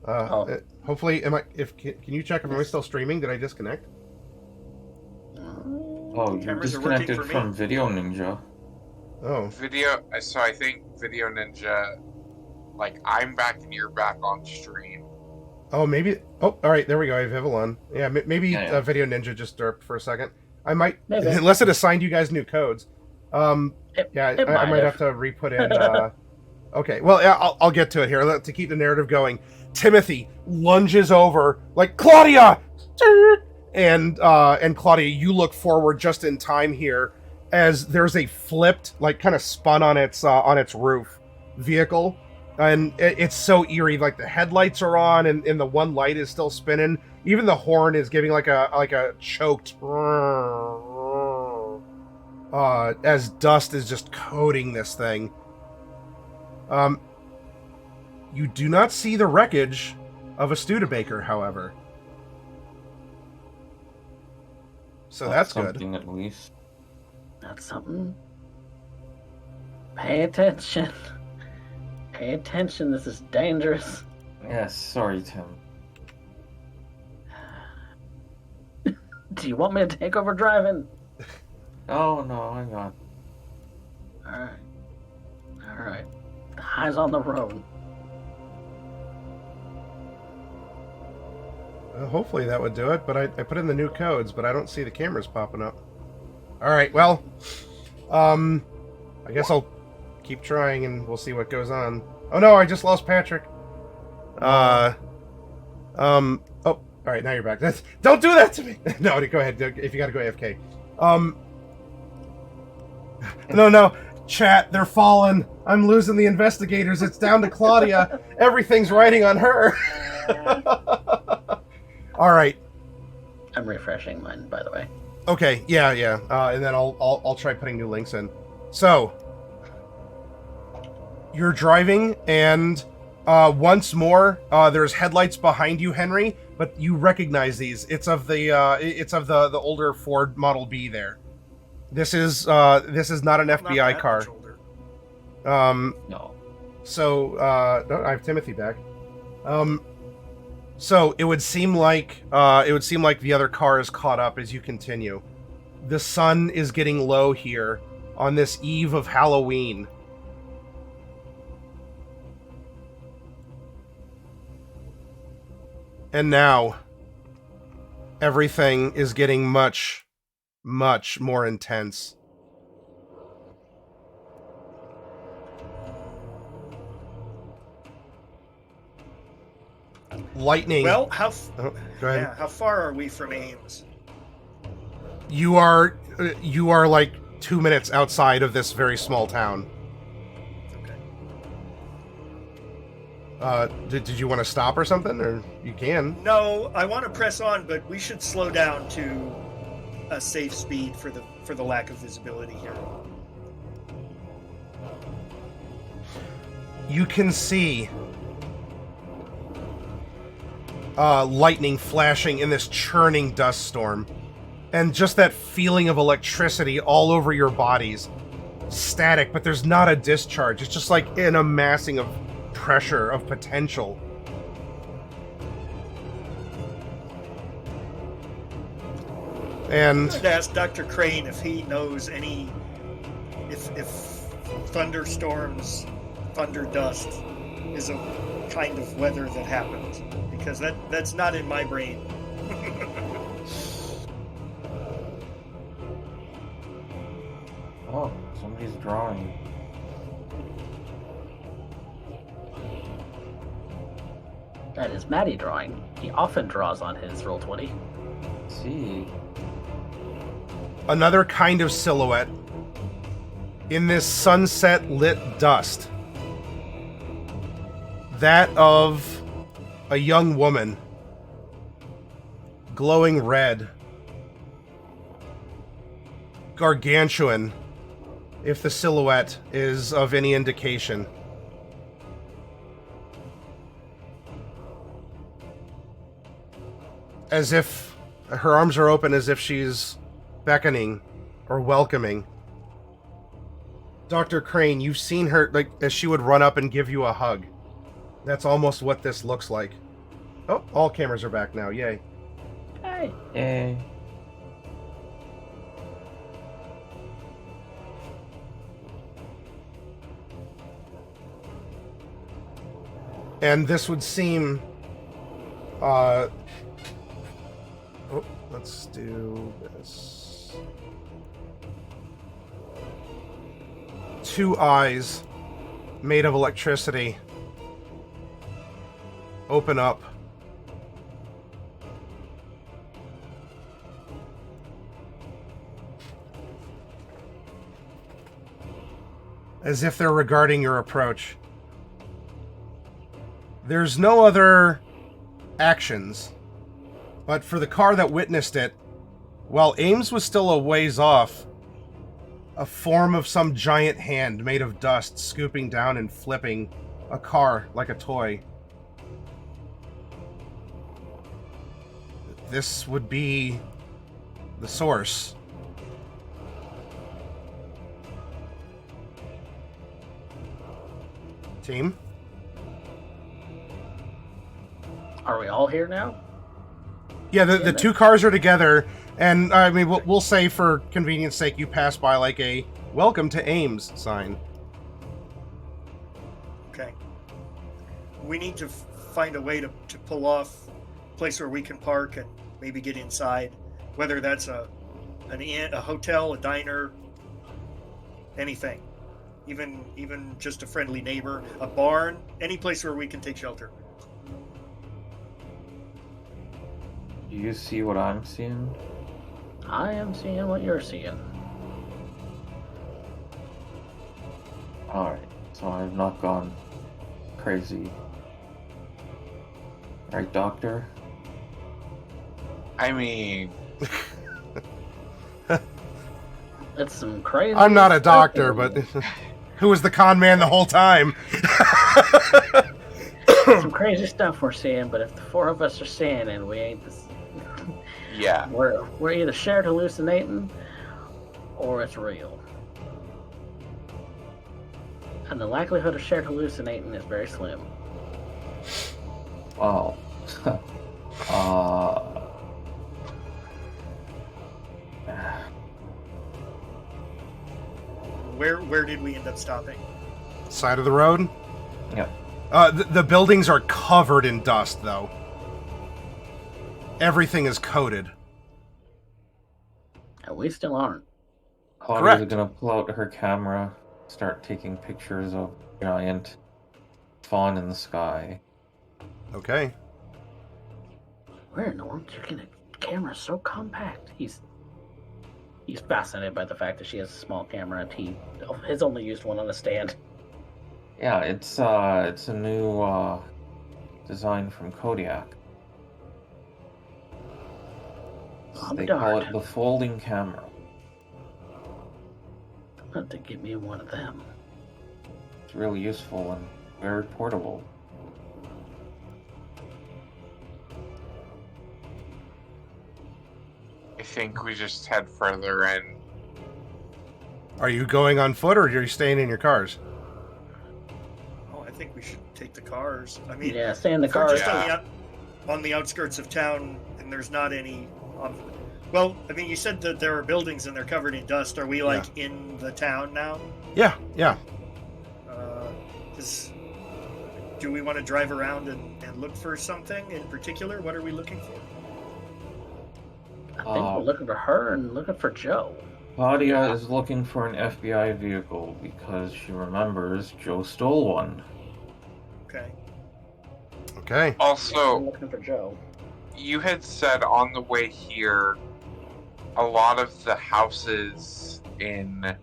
hopefully am I can you check if am I still streaming? Did I disconnect? Oh, you're Cameras are working disconnected for me. from Video Ninja. Oh. So I think Video Ninja, like, I'm back and you're back on stream. Oh, maybe. Oh, all right. There we go. I have Evelyn. Yeah, maybe Yeah. Video Ninja just derped for a second. I might, Maybe. unless it assigned you guys new codes. It I might have to re-put in. Okay, well, yeah, I'll get to it here to keep the narrative going. Timothy lunges over like Claudia, and Claudia, you look forward just in time here as there's a flipped, like kind of spun on its roof vehicle. And it's so eerie, like the headlights are on and the one light is still spinning. Even the horn is giving like a choked as dust is just coating this thing. You do not see the wreckage of a Studebaker, however. So that's good. Something at least. That's something. Pay attention. Pay attention, this is dangerous. Yes, sorry, Tim. Do you want me to take over driving? Oh, no, I got. Alright. Eyes on the road. Hopefully that would do it, but I put in the new codes, but I don't see the cameras popping up. Alright, well, I guess I'll keep trying and we'll see what goes on. Oh no, I just lost Patrick. Oh, alright, now you're back. Don't do that to me! No, go ahead, if you gotta go AFK. No, chat, they're falling. I'm losing the investigators. It's down to Claudia. Everything's riding on her. Alright. I'm refreshing mine, by the way. Okay, yeah. And then I'll try putting new links in. So, you're driving, and once more, there's headlights behind you, Henry. But you recognize these. It's of the older Ford Model B. There. This is not an FBI car. No. So I have Timothy back. So it would seem like the other car is caught up as you continue. The sun is getting low here on this eve of Halloween. And now everything is getting much, much more intense. Lightning. Well, go ahead. Yeah, how far are we from Ames? You are like 2 minutes outside of this very small town. Okay. Did you want to stop or something, or you can? No, I want to press on, but we should slow down to a safe speed for the lack of visibility here. You can see lightning flashing in this churning dust storm, and just that feeling of electricity all over your bodies. Static, but there's not a discharge. It's just like an amassing of pressure, of potential. And I would ask Dr. Crane if he knows if thunderstorms, thunder dust is a kind of weather that happens, because that's not in my brain. Oh, somebody's drawing. That is Matty drawing. He often draws on his Roll20. See. another kind of silhouette in this sunset lit dust. That of a young woman, glowing red, gargantuan, if the silhouette is of any indication. As if her arms are open, as if she's beckoning or welcoming. Dr. Crane, you've seen her, like, as she would run up and give you a hug. That's almost what this looks like. Oh, all cameras are back now. Yay. Hey. Yay. And this would seem... oh, let's do this. 2 eyes made of electricity open up. As if they're regarding your approach. There's no other actions, but for the car that witnessed it, while Ames was still a ways off, a form of some giant hand made of dust scooping down and flipping a car like a toy. This would be the source. Team? Are we all here now? Yeah, the 2 cars are together, and I mean, we'll say for convenience sake, you pass by like a "Welcome to Ames" sign. Okay. We need to find a way to pull off a place where we can park and maybe get inside, whether that's an inn, a hotel, a diner, anything. Even just a friendly neighbor, a barn, any place where we can take shelter. Do you see what I'm seeing? I am seeing what you're seeing. Alright, so I've not gone crazy. Right, Doctor? I mean, It's some crazy. I'm not a stuff doctor, here. but who was the con man the whole time? Some crazy stuff we're seeing. But if the 4 of us are seeing it, we ain't. yeah. We're either shared hallucinating, or it's real. And the likelihood of shared hallucinating is very slim. Wow. Where did we end up stopping? Side of the road? Yep. The buildings are covered in dust, though. Everything is coated. And we still aren't. Claudia's Correct. gonna pull out her camera, start taking pictures of giant fawn in the sky. Okay. Where in the world did you get a camera so compact? He's fascinated by the fact that she has a small camera and he has only used one on a stand. Yeah, it's a new design from Kodiak. I'm They call darned. it the folding camera. I'm going to get me one of them. It's really useful and very portable. I think we just head further in. Are you going on foot, or are you staying in your cars? Oh, I think we should take the cars. I mean, Yeah, stay in the if we're car. just Yeah. on the outskirts of town, and there's not any. Well, I mean, you said that there are buildings and they're covered in dust. Are we like in the town now? Yeah. Do we want to drive around and look for something in particular? What are we looking for? I think we're looking for her and looking for Joe. Claudia is looking for an FBI vehicle because she remembers Joe stole one. Okay. Okay. We're Also, looking for Joe. you had said on the way here, a lot of the houses in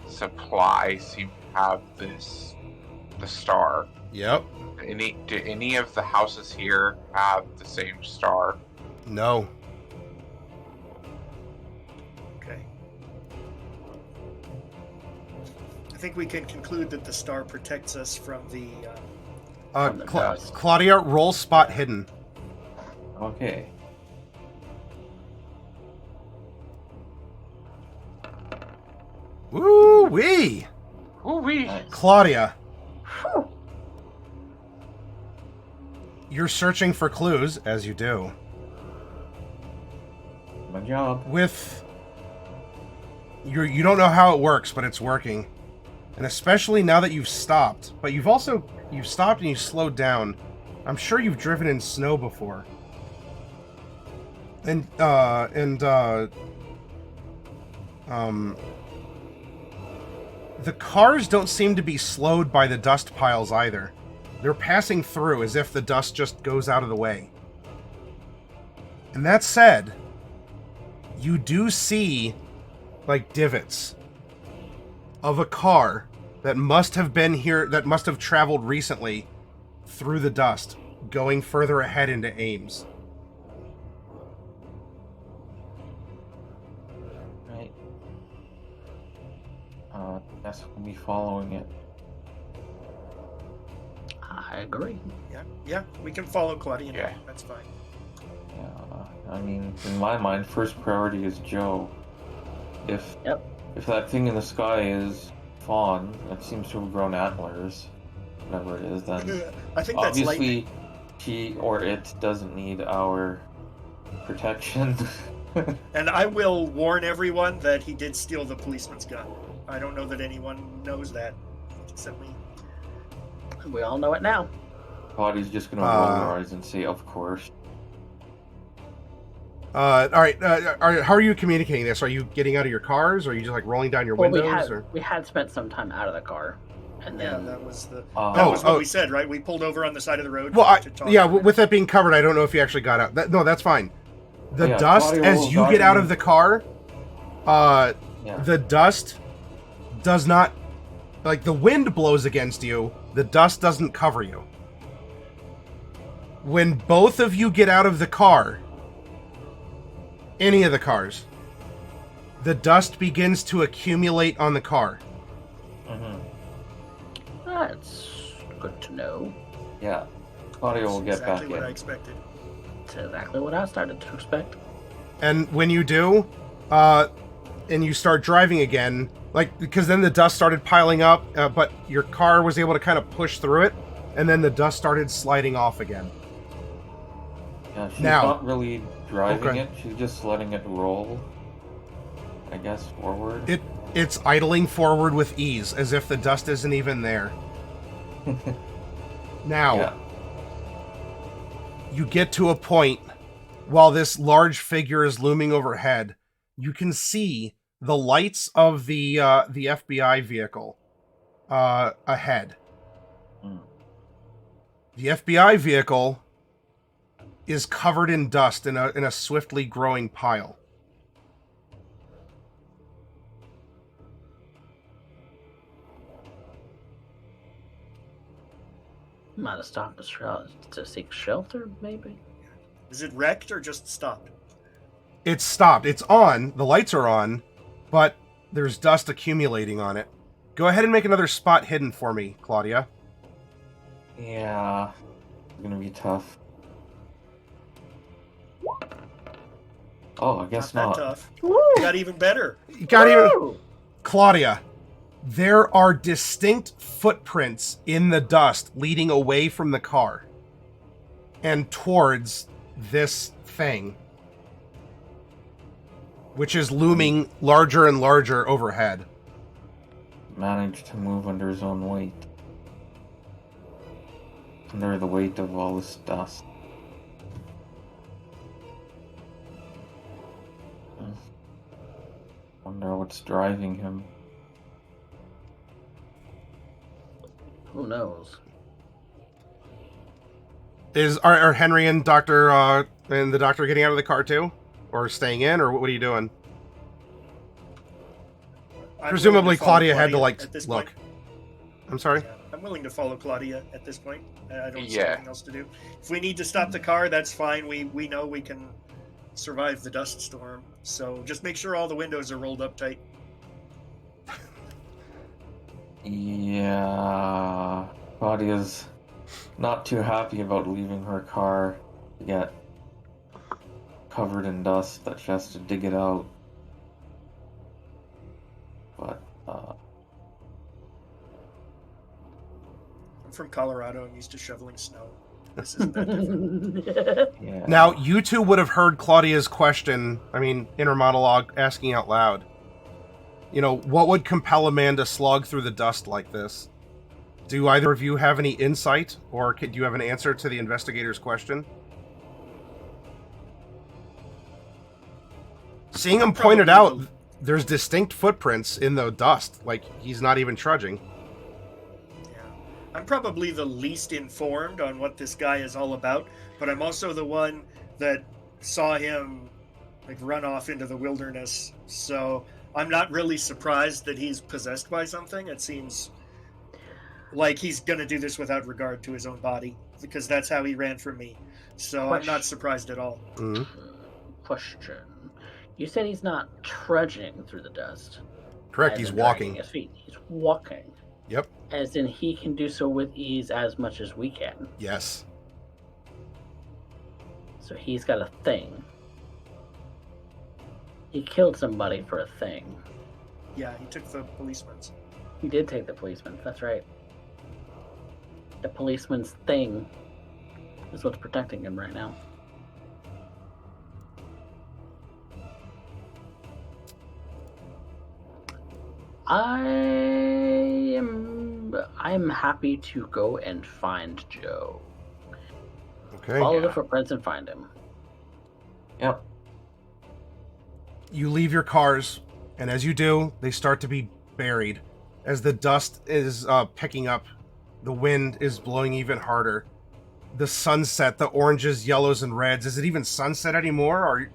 supply seem to have the star. Yep. Do any of the houses here have the same star? No. Okay. I think we can conclude that the star protects us from the. From the dust. Claudia, roll spot hidden. Okay. Woo-wee! Ooh-wee. Nice. Claudia, Phew. you're searching for clues, as you do. My job. With... You don't know how it works, but it's working. And especially now that you've stopped. But you've stopped and you slowed down. I'm sure you've driven in snow before. The cars don't seem to be slowed by the dust piles either. They're passing through as if the dust just goes out of the way. And that said, you do see, like, divots of a car that must have been here, that must have traveled recently through the dust, going further ahead into Ames. Right. Guess we'll be following it. I agree. Yeah, we can follow Claudia. Yeah. That's fine. Yeah, I mean, in my mind, first priority is Joe. If that thing in the sky is Fawn, that seems to have grown antlers, whatever it is, then I think that's obviously lightning. he or it doesn't need our protection. And I will warn everyone that he did steal the policeman's gun. I don't know that anyone knows that except me. We all know it now. Body's just gonna roll her eyes and say, "Of course." All right. How are you communicating this? Are you getting out of your cars, or are you just like rolling down your Well, windows? we had spent some time out of the car, and Yeah, then that was the Oh. that was what oh. we said, right? We pulled over on the side of the road Well, to talk. with that being covered, I don't know if you actually got out. No, that's fine. The Yeah, dust, Claudia as will you get guide out you. of the car, Yeah. the dust does not, like, the wind blows against you. The dust doesn't cover you. When both of you get out of the car, any of the cars, the dust begins to accumulate on the car. Mm-hmm. that's good to know. Yeah. Claudia will get exactly back what I in. expected. It's exactly what I started to expect. And when you do, and you start driving again, like, because then the dust started piling up, but your car was able to kind of push through it, and then the dust started sliding off again. Yeah, she's Now- not really driving Okay. it. She's just letting it roll, I guess, forward. It's idling forward with ease, as if the dust isn't even there. Now, Yeah. you get to a point, while this large figure is looming overhead, you can see the lights of the FBI vehicle ahead. Mm. The FBI vehicle is covered in dust in a swiftly growing pile. Might have stopped to seek shelter, maybe. Is it wrecked or just stopped? It's stopped. It's on. The lights are on, but there's dust accumulating on it. Go ahead and make another spot hidden for me, Claudia. Yeah. It's gonna be tough. Oh, I guess Not not. that tough. Woo! Got even better. You got even... Woo! Claudia, there are distinct footprints in the dust leading away from the car and towards this thing, which is looming larger and larger overhead. Managed to move under his own weight. Under the weight of all this dust. Wonder what's driving him. Who knows? Are Henry and the doctor getting out of the car too, or staying in, or what are you doing? I'm Presumably, willing to follow Claudia had to at this look. point. I'm sorry. Yeah, I'm willing to follow Claudia at this point. I don't see Yeah. anything else to do. If we need to stop the car, that's fine. We know we can survive the dust storm. So just make sure all the windows are rolled up tight. Yeah, Claudia's not too happy about leaving her car to get covered in dust that she has to dig it out. But from Colorado. I'm used to shoveling snow. This isn't that different. Yeah. Now, you two would have heard Claudia's question, inner monologue, asking out loud. What would compel a man to slog through the dust like this? Do either of you have any insight, or do you have an answer to the investigator's question? Seeing him pointed out, there's distinct footprints in the dust, like he's not even trudging. Yeah. I'm probably the least informed on what this guy is all about, but I'm also the one that saw him run off into the wilderness, so I'm not really surprised that he's possessed by something. It seems like he's going to do this without regard to his own body, because that's how he ran from me. So I'm not surprised at all. Mm-hmm. Question. You said he's not trudging through the dust. Correct, he's walking. His feet. He's walking. Yep. As in he can do so with ease as much as we can. Yes. So he's got a thing. He killed somebody for a thing. Yeah, he took the policeman's. He did take the policeman, that's right. The policeman's thing is what's protecting him right now. I'm happy to go and find Joe. Okay. Follow the footprints and find him. Yep. You leave your cars, and as you do, they start to be buried. As the dust is picking up, the wind is blowing even harder. The sunset, the oranges, yellows, and reds. Is it even sunset anymore? Or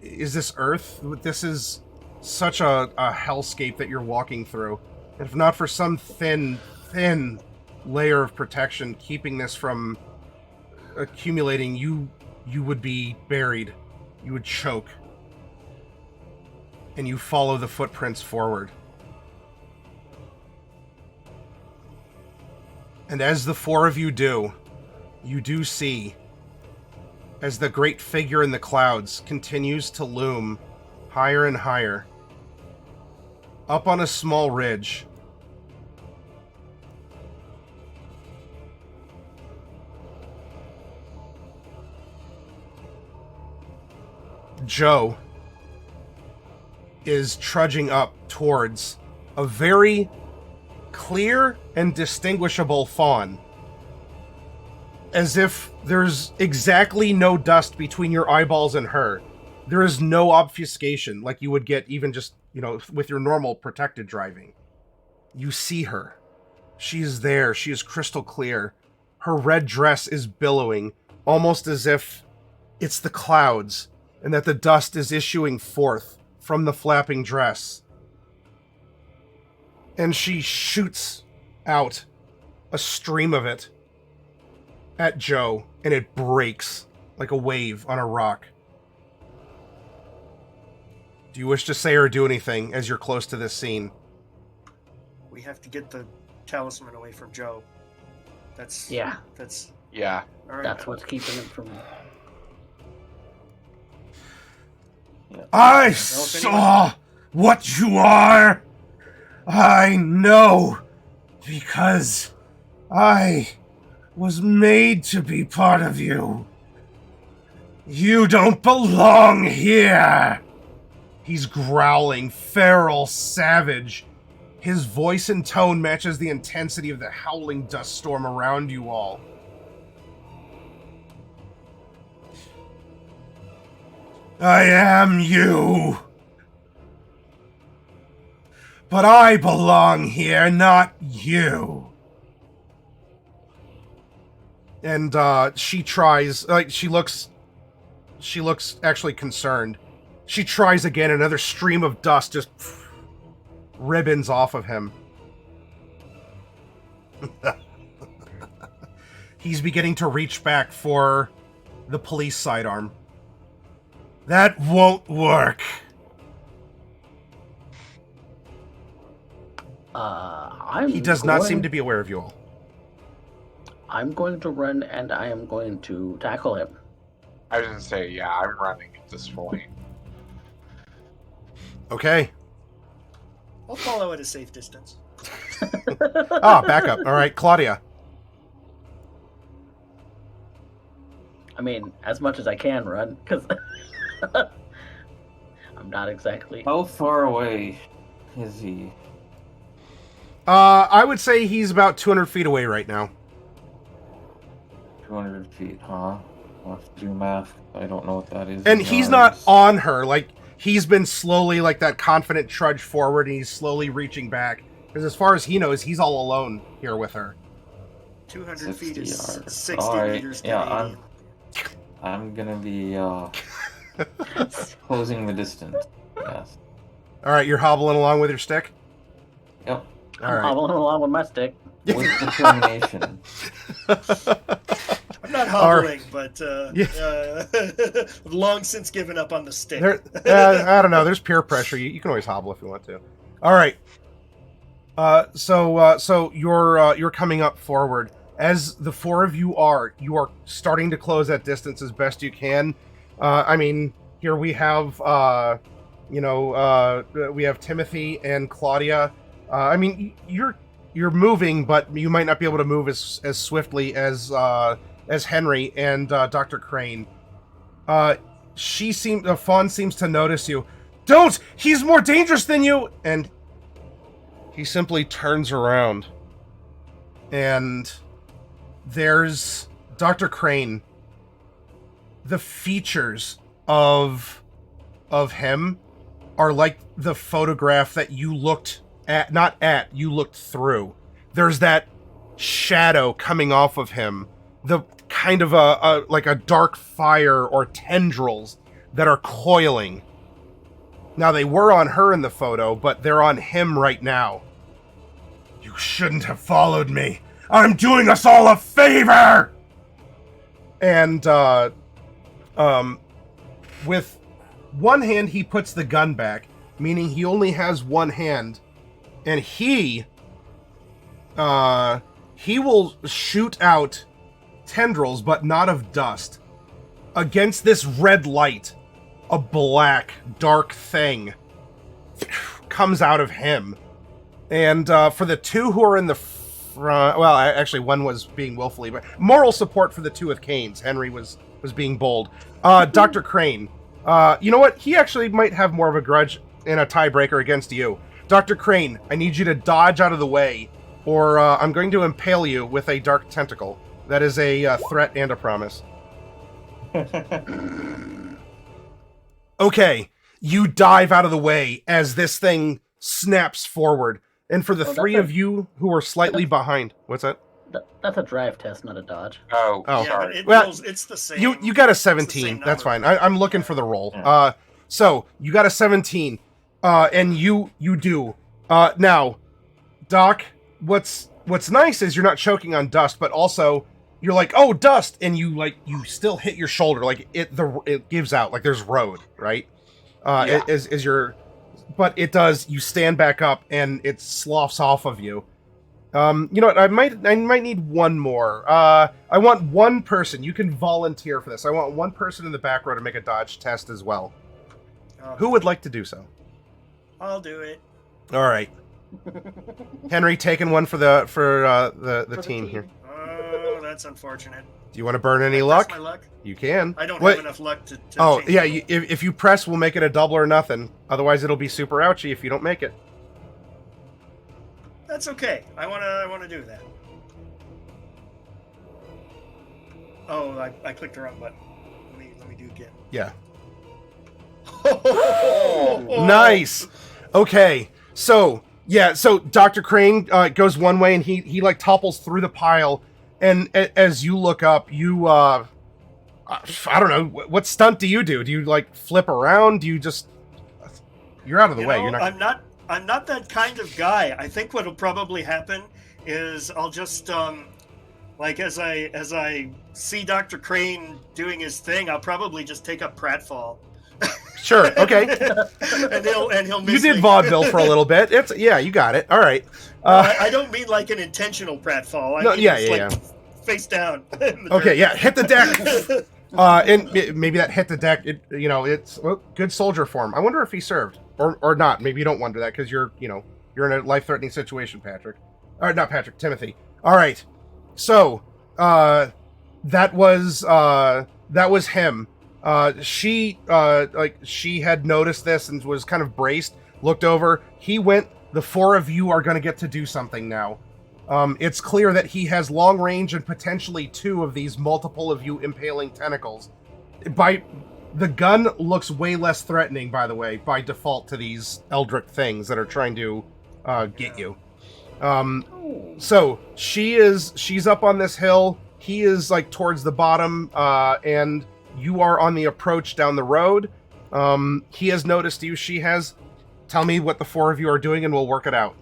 is this Earth? This is such a hellscape that you're walking through. And if not for some thin layer of protection keeping this from accumulating, you would be buried. You would choke. And you follow the footprints forward. And as the four of you do see, as the great figure in the clouds continues to loom higher and higher, up on a small ridge, Joe is trudging up towards a very clear and distinguishable fawn. As if there's exactly no dust between your eyeballs and her. There is no obfuscation like you would get even just, with your normal protected driving. You see her. She is there. She is crystal clear. Her red dress is billowing, almost as if it's the clouds, and that the dust is issuing forth from the flapping dress. And she shoots out a stream of it at Joe, and it breaks like a wave on a rock. Do you wish to say or do anything as you're close to this scene? We have to get the talisman away from Joe. That's Yeah. All right. That's what's keeping him from... I saw what you are. I know, because I was made to be part of you. You don't belong here. He's growling, feral, savage. His voice and tone matches the intensity of the howling dust storm around you all. I am you. But I belong here, not you. And she tries, she looks actually concerned. She tries again, another stream of dust just ribbons off of him. He's beginning to reach back for the police sidearm. That won't work. He does not seem to be aware of you all. I'm going to run and I am going to tackle him. I was gonna say, yeah, I'm running at this point. Okay. I'll follow at a safe distance. Backup. All right, Claudia. I mean, as much as I can run, because I'm not exactly. How far away is he? I would say he's about 200 feet away right now. 200 feet, huh? I'll have to do math. I don't know what that is. And in he's not yards. on her. Like, he's been slowly, like that confident trudge forward, and he's slowly reaching back. Because as far as he knows, he's all alone here with her. 200 feet 60 is yards. 60 Alright, meters yeah, Canadian. I'm gonna be closing the distance. Yes. All right, you're hobbling along with your stick? Yep. All I'm right. hobbling along with my stick. With determination. I'm not hobbling, but Yeah. I've long since given up on the stick. I don't know. There's peer pressure. You can always hobble if you want to. All right. So you're coming up forward. As the four of you are starting to close that distance as best you can. I mean, here we have we have Timothy and Claudia. I mean, you're moving, but you might not be able to move as swiftly as Henry and Dr. Crane. Fawn seems to notice you. Don't! He's more dangerous than you! And he simply turns around. And there's Dr. Crane. The features of him are like the photograph that you looked at, you looked through. There's that shadow coming off of him. The kind of like a dark fire or tendrils that are coiling. Now, they were on her in the photo, but they're on him right now. You shouldn't have followed me. I'm doing us all a favor! And, with one hand, he puts the gun back, meaning he only has one hand, and he will shoot out tendrils, but not of dust. Against this red light, a black, dark thing comes out of him. And for the two who are in the front, well, actually one was being willfully, but moral support for the two with canes. Henry was being bold. Dr. Crane, you know what? He actually might have more of a grudge in a tiebreaker against you. Dr. Crane, I need you to dodge out of the way, or I'm going to impale you with a dark tentacle. That is a threat and a promise. Okay, you dive out of the way as this thing snaps forward. And for the three of you who are slightly behind... What's that? That's a drive test, not a dodge. Oh, Oh. Yeah, sorry. but it's the same. You got a It's the 17. same That's number. fine. I'm looking for the roll. Yeah. So you got a 17, and you do. Now, Doc, what's nice is you're not choking on dust, but also you're like, oh, dust, and you still hit your shoulder, like it gives out, like there's road, right? Yeah. But it does. You stand back up, and it sloughs off of you. You know what? I might need one more. I want one person. You can volunteer for this. I want one person in the back row to make a dodge test as well. Oh, Who would like to do so? I'll do it. All right, Henry, taking one for the team here. Oh, that's unfortunate. Do you want to burn any That's luck? my luck. You can. I don't What- have enough luck to Oh change yeah, it. if you press, we'll make it a double or nothing. Otherwise, it'll be super ouchy if you don't make it. That's okay. I wanna do that. Oh, I clicked the wrong button. Let me do it again. Yeah. Oh, Nice. Okay. So Dr. Crane goes one way, and he like topples through the pile, and as you look up, you I don't know, what stunt do you do? Do you like flip around? Do you just you're out of the way? You're not. I'm not that kind of guy. I think what'll probably happen is I'll just like as I see Dr. Crane doing his thing, I'll probably just take up pratfall. Sure. Okay. and he'll miss You did me. vaudeville for a little bit. You got it. All right. I don't mean like an intentional pratfall. I No, mean yeah, just yeah, like face down. in the Okay. dirt. Yeah. Hit the deck. And maybe that hit the deck. It's good soldier form. I wonder if he served or not. Maybe you don't wonder that because you're in a life-threatening situation, Patrick. Or not Patrick, Timothy. All right. So that was that was him. She had noticed this and was kind of braced, looked over. He went, the four of you are going to get to do something now. It's clear that he has long range and potentially two of these multiple of you impaling tentacles. The gun looks way less threatening, by the way, by default to these eldritch things that are trying to get you. So she's up on this hill. He is like towards the bottom, and you are on the approach down the road. He has noticed you. She has. Tell me what the four of you are doing, and we'll work it out.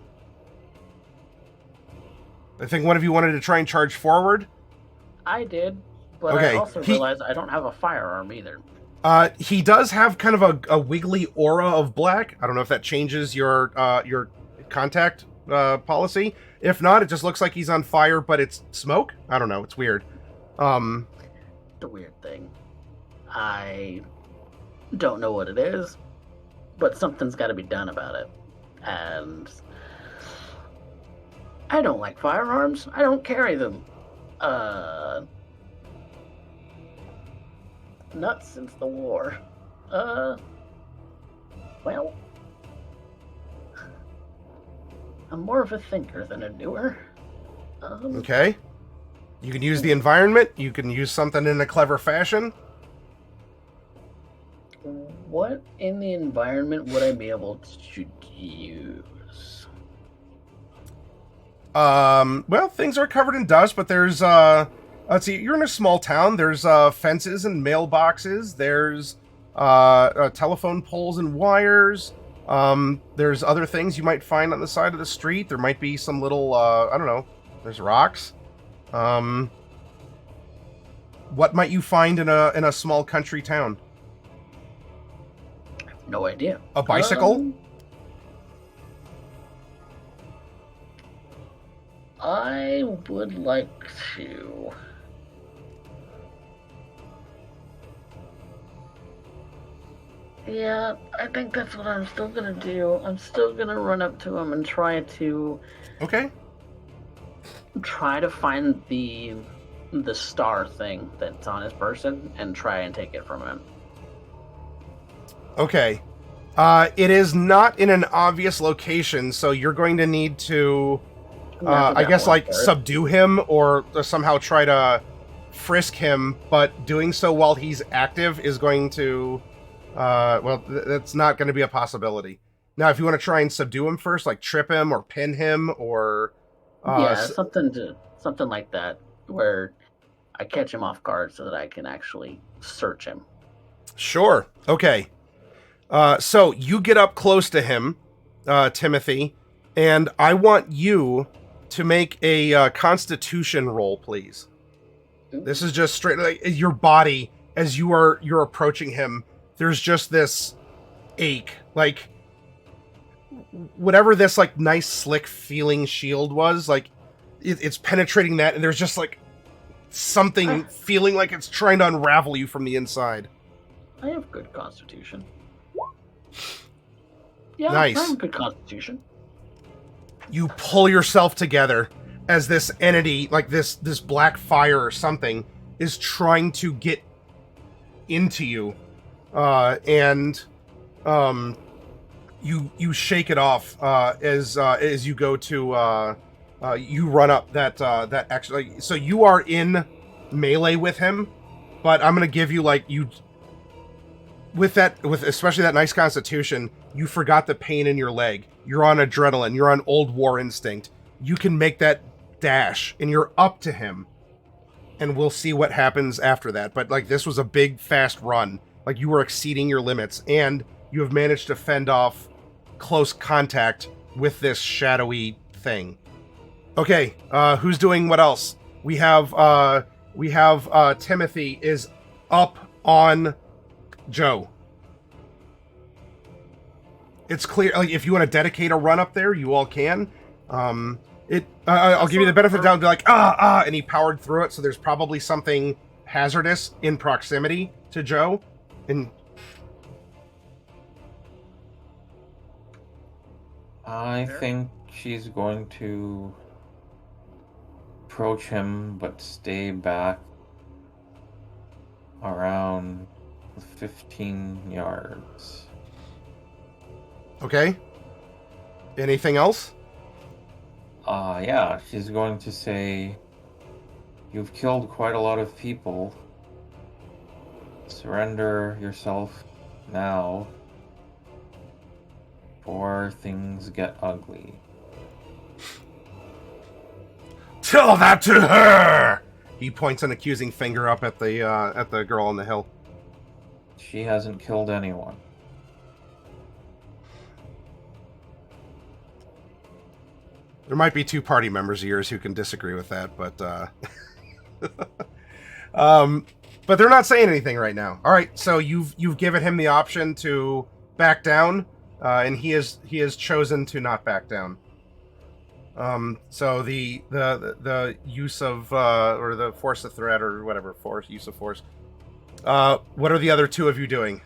I think one of you wanted to try and charge forward. I did, but Okay, I also realized I don't have a firearm either. He does have kind of a wiggly aura of black. I don't know if that changes your contact policy. If not, it just looks like he's on fire, but it's smoke. I don't know. It's weird. The weird thing. I don't know what it is, but something's got to be done about it. And I don't like firearms. I don't carry them. Not since the war. Well, I'm more of a thinker than a doer. Okay. You can use the environment. You can use something in a clever fashion. What in the environment would I be able to use? Well, things are covered in dust, but there's let's see, you're in a small town. There's fences and mailboxes. There's telephone poles and wires. There's other things you might find on the side of the street. There might be some little I don't know. There's rocks. What might you find in a small country town? No idea. A bicycle? I would like to. Yeah, I think that's what I'm still gonna do. I'm still gonna run up to him and try to Okay. find the star thing that's on his person and try and take it from him. Okay. It is not in an obvious location, so you're going to need to, I guess, like, subdue him or somehow try to frisk him, but doing so while he's active is going to, that's not going to be a possibility. Now, if you want to try and subdue him first, like trip him or pin him or... something like that, where I catch him off guard so that I can actually search him. Sure. Okay. So you get up close to him, Timothy, and I want you to make a Constitution roll, please. This is just straight, like, your body as you're approaching him. There's just this ache, like whatever this like nice slick feeling shield was, like it's penetrating that, and there's just like something feeling like it's trying to unravel you from the inside. I have good Constitution. Yeah, nice. I have good Constitution. You pull yourself together as this entity, like this black fire or something, is trying to get into you, and you shake it off as you go to you run up that actually. So you are in melee with him, but I'm gonna give you like you. With especially that nice Constitution, you forgot the pain in your leg. You're on adrenaline. You're on old war instinct. You can make that dash, and you're up to him. And we'll see what happens after that. But like this was a big, fast run. Like you were exceeding your limits, and you have managed to fend off close contact with this shadowy thing. Okay, who's doing what else? We have Timothy is up on Joe. It's clear, like, if you want to dedicate a run up there, you all can. I'll give you the benefit of the doubt, be like, and he powered through it, so there's probably something hazardous in proximity to Joe. And I think she's going to approach him, but stay back around 15 yards. Okay. Anything else? Yeah, she's going to say, "You've killed quite a lot of people. Surrender yourself now, before things get ugly." Tell that to her! He points an accusing finger up at the girl on the hill. She hasn't killed anyone. There might be two party members of yours who can disagree with that, but but they're not saying anything right now. All right, so you've given him the option to back down, and he has chosen to not back down. So the use of or the force of threat or whatever use of force. What are the other two of you doing?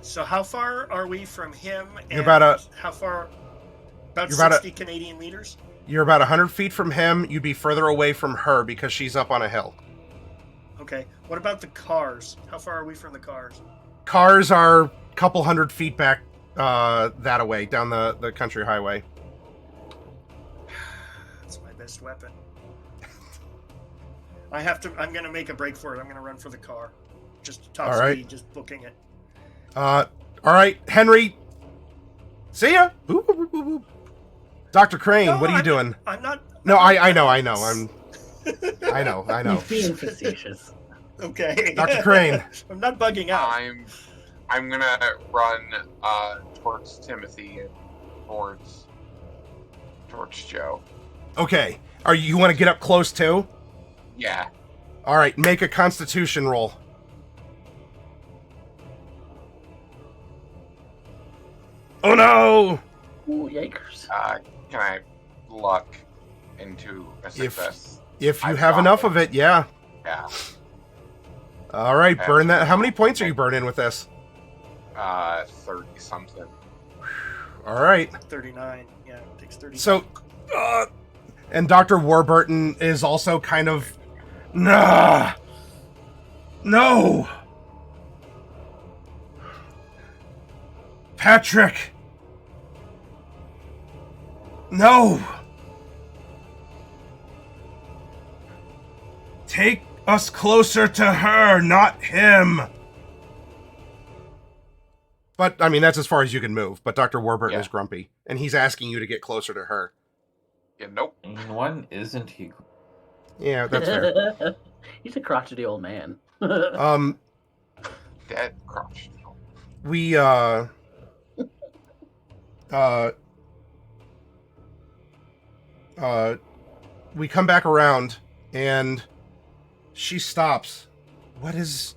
So how far are we from him? And You're about how far? About you're about 60 Canadian meters. You're about 100 feet from him. You'd be further away from her because she's up on a hill. Okay. What about the cars? How far are we from the cars? Cars are a couple hundred feet back that away, down the country highway. That's my best weapon. I'm going to make a break for it. I'm going to run for the car. Just top speed, just booking it. All right, Henry. See ya. Boop, boop, boop, boop. Dr. Crane, No, what are you doing? I'm not. No, I know. I know. He's being facetious. Okay. Dr. Crane. I'm not bugging out. I'm gonna run towards Timothy and towards Joe. Okay. You want to get up close too? Yeah. All right, make a Constitution roll. Oh no! Ooh, yikers. Can I luck into a success? If you have enough of it, yeah. Yeah. All right, burn that. How many points are you burning with this? 30 something. All right. 39. Yeah, it takes 30. So, and Dr. Warburton is also kind of, nah, no, Patrick, no, take us closer to her, not him. But, I mean, that's as far as you can move. But Dr. Warburton is grumpy, and he's asking you to get closer to her. Yeah, nope. And when isn't he? Yeah, that's fair. He's a crotchety old man. Dead crotch. We, we come back around, and she stops. What is...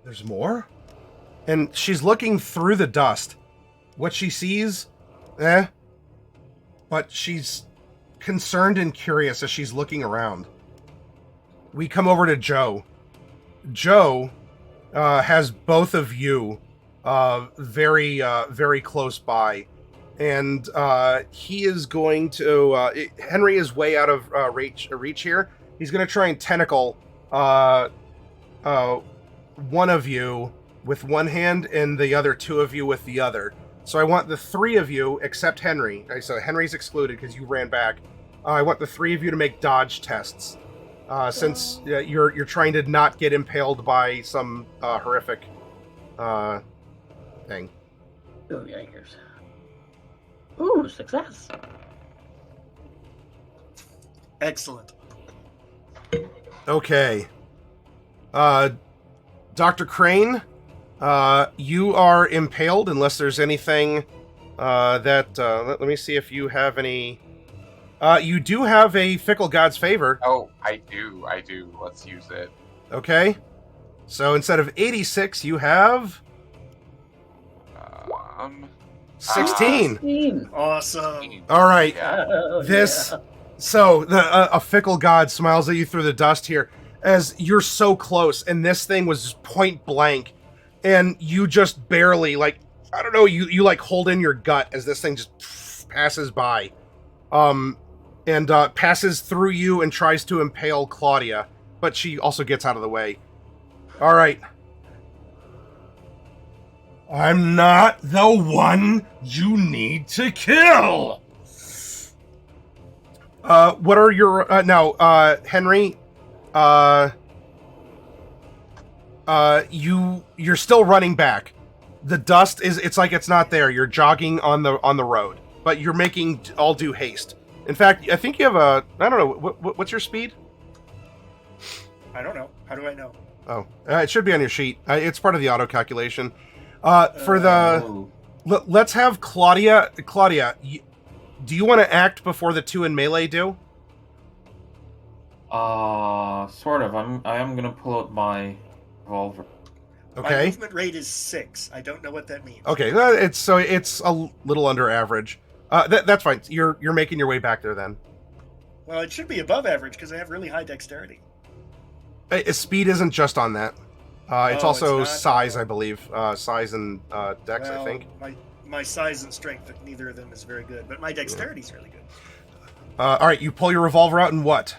There's more? And she's looking through the dust. What she sees, but she's concerned and curious as she's looking around. We come over to Joe. Joe has both of you very, very close by. And he is going to... Henry is way out of reach here. He's going to try and tentacle one of you with one hand and the other two of you with the other. So I want the three of you, except Henry. So Henry's excluded because you ran back. I want the three of you to make dodge tests. Since you're trying to not get impaled by some horrific thing. Oh, yikers. Ooh, success. Excellent. Okay. Dr. Crane, you are impaled unless there's anything that... let me see if you have any... you do have a Fickle God's Favor. Oh, I do. Let's use it. Okay. So instead of 86, you have... 16. Awesome. All right. Oh, This... yeah. So, a Fickle God smiles at you through the dust here as you're so close, and this thing was point blank, and you just barely, like, I don't know, you like hold in your gut as this thing just passes by. and passes through you and tries to impale Claudia, but she also gets out of the way. All right. I'm not the one you need to kill. What are your now, Henry? You're still running back. The dust it's like it's not there. You're jogging on the road, but you're making all due haste. In fact, I think you have I don't know, what's your speed? I don't know. How do I know? Oh, it should be on your sheet. It's part of the auto calculation. Let's have Claudia. Claudia, do you want to act before the two in melee do? Sort of. I am gonna pull out my revolver. Okay. My movement rate is 6. I don't know what that means. Okay, it's a little under average. That's fine. You're making your way back there then. Well, it should be above average because I have really high dexterity. Speed isn't just on that. It's also it's not? size, I believe. Size and dex, I think. My size and strength, neither of them is very good, but my dexterity is really good. All right, you pull your revolver out and what?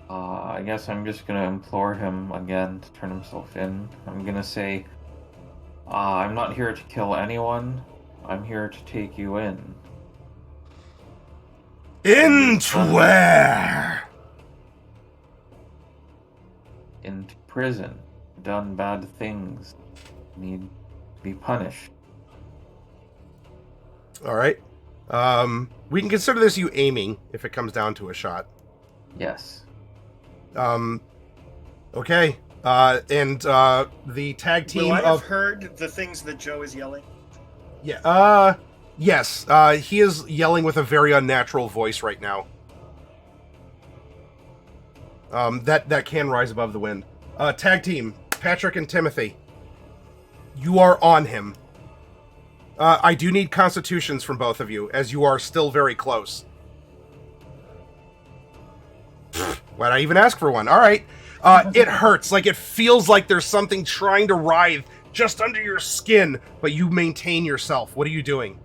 I guess I'm just gonna implore him again to turn himself in. I'm gonna say, I'm not here to kill anyone. I'm here to take you in. Into where? Into prison. Done bad things. Need to be punished. All right. We can consider this you aiming if it comes down to a shot. Yes. Okay. And the tag team Will I have heard the things that Joe is yelling? Yeah. Yes. He is yelling with a very unnatural voice right now. That can rise above the wind. Tag team, Patrick and Timothy. You are on him. I do need constitutions from both of you, as you are still very close. Why'd I even ask for one? All right. It hurts. Like, it feels like there's something trying to writhe just under your skin, but you maintain yourself. What are you doing?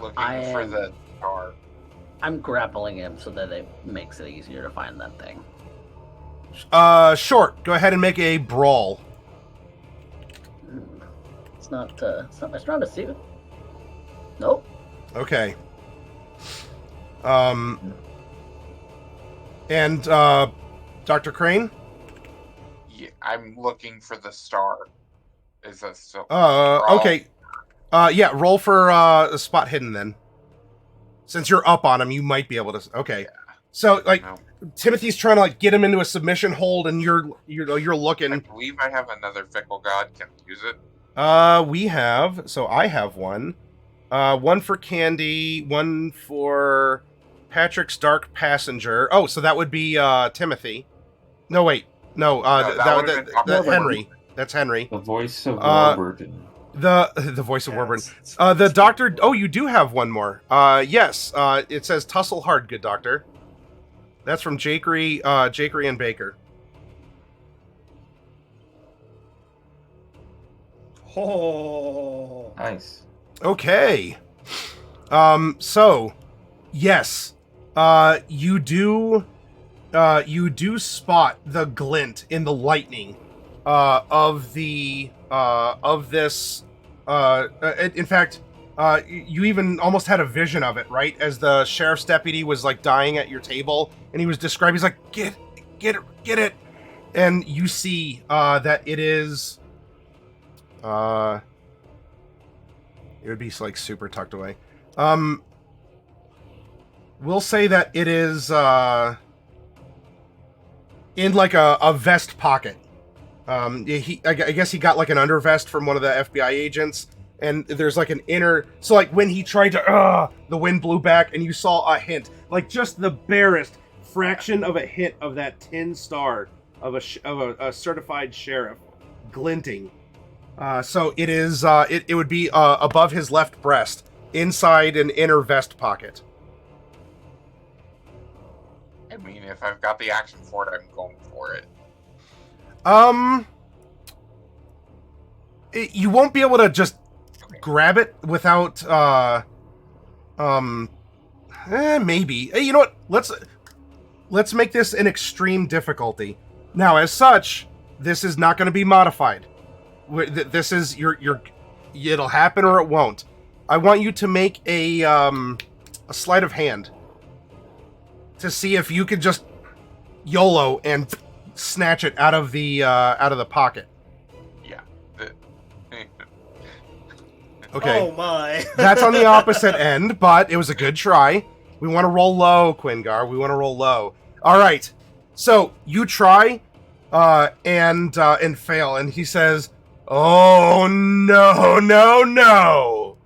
Looking for the car. I'm grappling him so that it makes it easier to find that thing. Short. Go ahead and make a brawl. It's not my strongest suit. Nope. Okay. And Dr. Crane? Yeah, I'm looking for the star. Is that still? Okay. Yeah, roll for a spot hidden then. Since you're up on him, you might be able to. Okay. Yeah. So like, no. Timothy's trying to like get him into a submission hold, and you're looking. I believe I have another fickle god. Can I use it? We have. So I have one. One for Candy. One for Patrick's Dark Passenger. Oh, so that would be Timothy. No, wait. No. That's Henry. That's Henry. The voice of Warburton. The voice of Warburton. The doctor. Oh, you do have one more. Yes. It says tussle hard, good doctor. That's from Jakery and Baker. Oh, nice. Okay. So, yes, you do spot the glint in the lightning of this. In fact, you even almost had a vision of it, right? As the sheriff's deputy was like dying at your table, and he was describing. He's like, "Get it," and you see that it is. It would be like super tucked away. We'll say that it is in like a vest pocket. I guess he got like an undervest from one of the FBI agents, and there's like an inner. So like when he tried to, the wind blew back, and you saw a hint, like just the barest fraction of a hint of that tin star of a certified sheriff glinting. So it is. It would be above his left breast, inside an inner vest pocket. I mean, if I've got the action for it, I'm going for it. You won't be able to just grab it without Maybe. Hey, you know what? Let's make this an extreme difficulty. Now, as such, this is not going to be modified. This is your. It'll happen or it won't. I want you to make a sleight of hand to see if you could just YOLO and snatch it out of the pocket. Yeah. Okay. Oh my. That's on the opposite end, but it was a good try. We want to roll low, Quingar. We want to roll low. All right. So you try and fail, and he says, "Oh no, no, no!"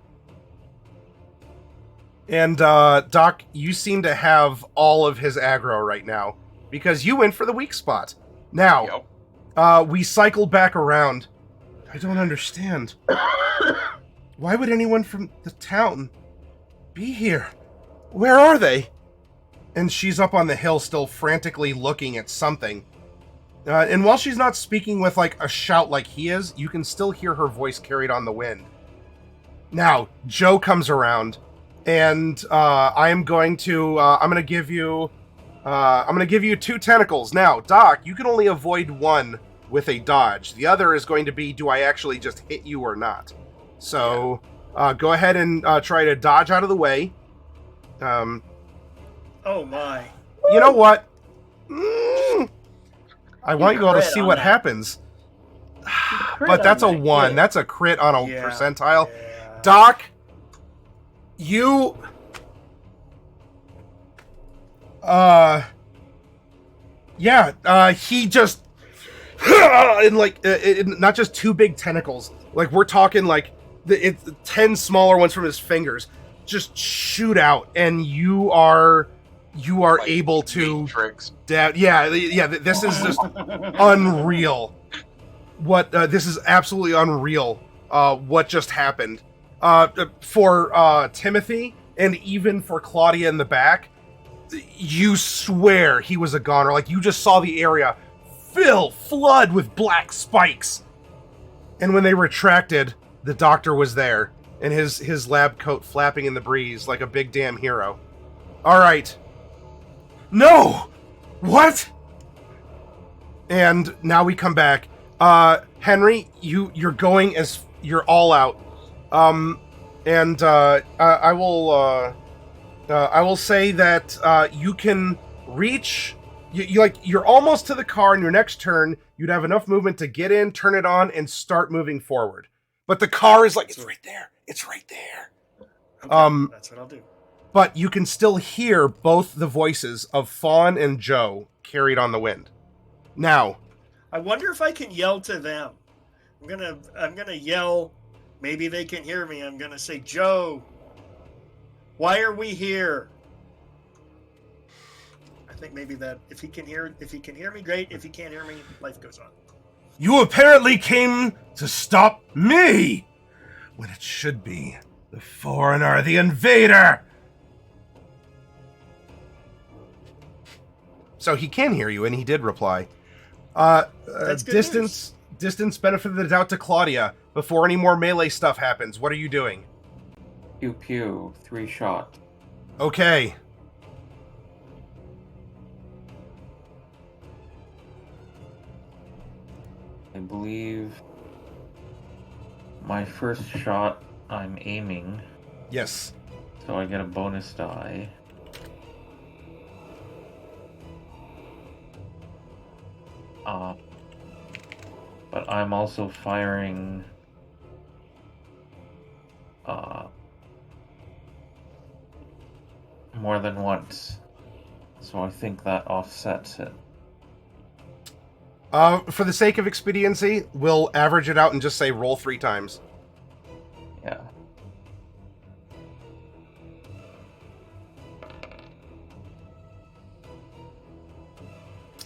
And Doc, you seem to have all of his aggro right now because you went for the weak spot. Now, we cycled back around. I don't understand. Why would anyone from the town be here? Where are they? And she's up on the hill still frantically looking at something. And while she's not speaking with like a shout like he is, you can still hear her voice carried on the wind. Now, Joe comes around, and I'm going to give you 2 tentacles. Now, Doc, you can only avoid one with a dodge. The other is going to be, do I actually just hit you or not? So, go ahead and try to dodge out of the way. Oh my. You know what? I want you all to crit see on what that. happens. Crit But that's a on that 1. kid. That's a crit on a Yeah. percentile. Yeah. Doc, you... he just... and like, not just 2 big tentacles. Like, we're talking like 10 smaller ones from his fingers just shoot out, and you are Like able to... Matrix. This is just unreal. This is absolutely unreal. What just happened? For Timothy and even for Claudia in the back, you swear he was a goner. Like, you just saw the area flood with black spikes. And when they retracted, the doctor was there, and his lab coat flapping in the breeze like a big damn hero. All right. No! What? And now we come back. Henry, you're going as you're all out. I will say that you can reach. You're almost to the car. In your next turn, you'd have enough movement to get in, turn it on, and start moving forward. But the car is like, it's right there. It's right there. Okay, that's what I'll do. But you can still hear both the voices of Fawn and Joe carried on the wind. Now, I wonder if I can yell to them. I'm gonna yell. Maybe they can hear me. I'm gonna say, Joe, why are we here? I think maybe that if he can hear me, great. If he can't hear me, life goes on. you apparently came to stop me, when it should be the foreigner, the invader. So he can hear you, and he did reply. That's good Distance benefit of the doubt to Claudia. Before any more melee stuff happens, what are you doing? Pew pew, 3 shot. Okay. I believe my first shot I'm aiming, Yes. so I get a bonus die. But I'm also firing more than once, so I think that offsets it. For the sake of expediency, we'll average it out and just say roll 3 times. Yeah.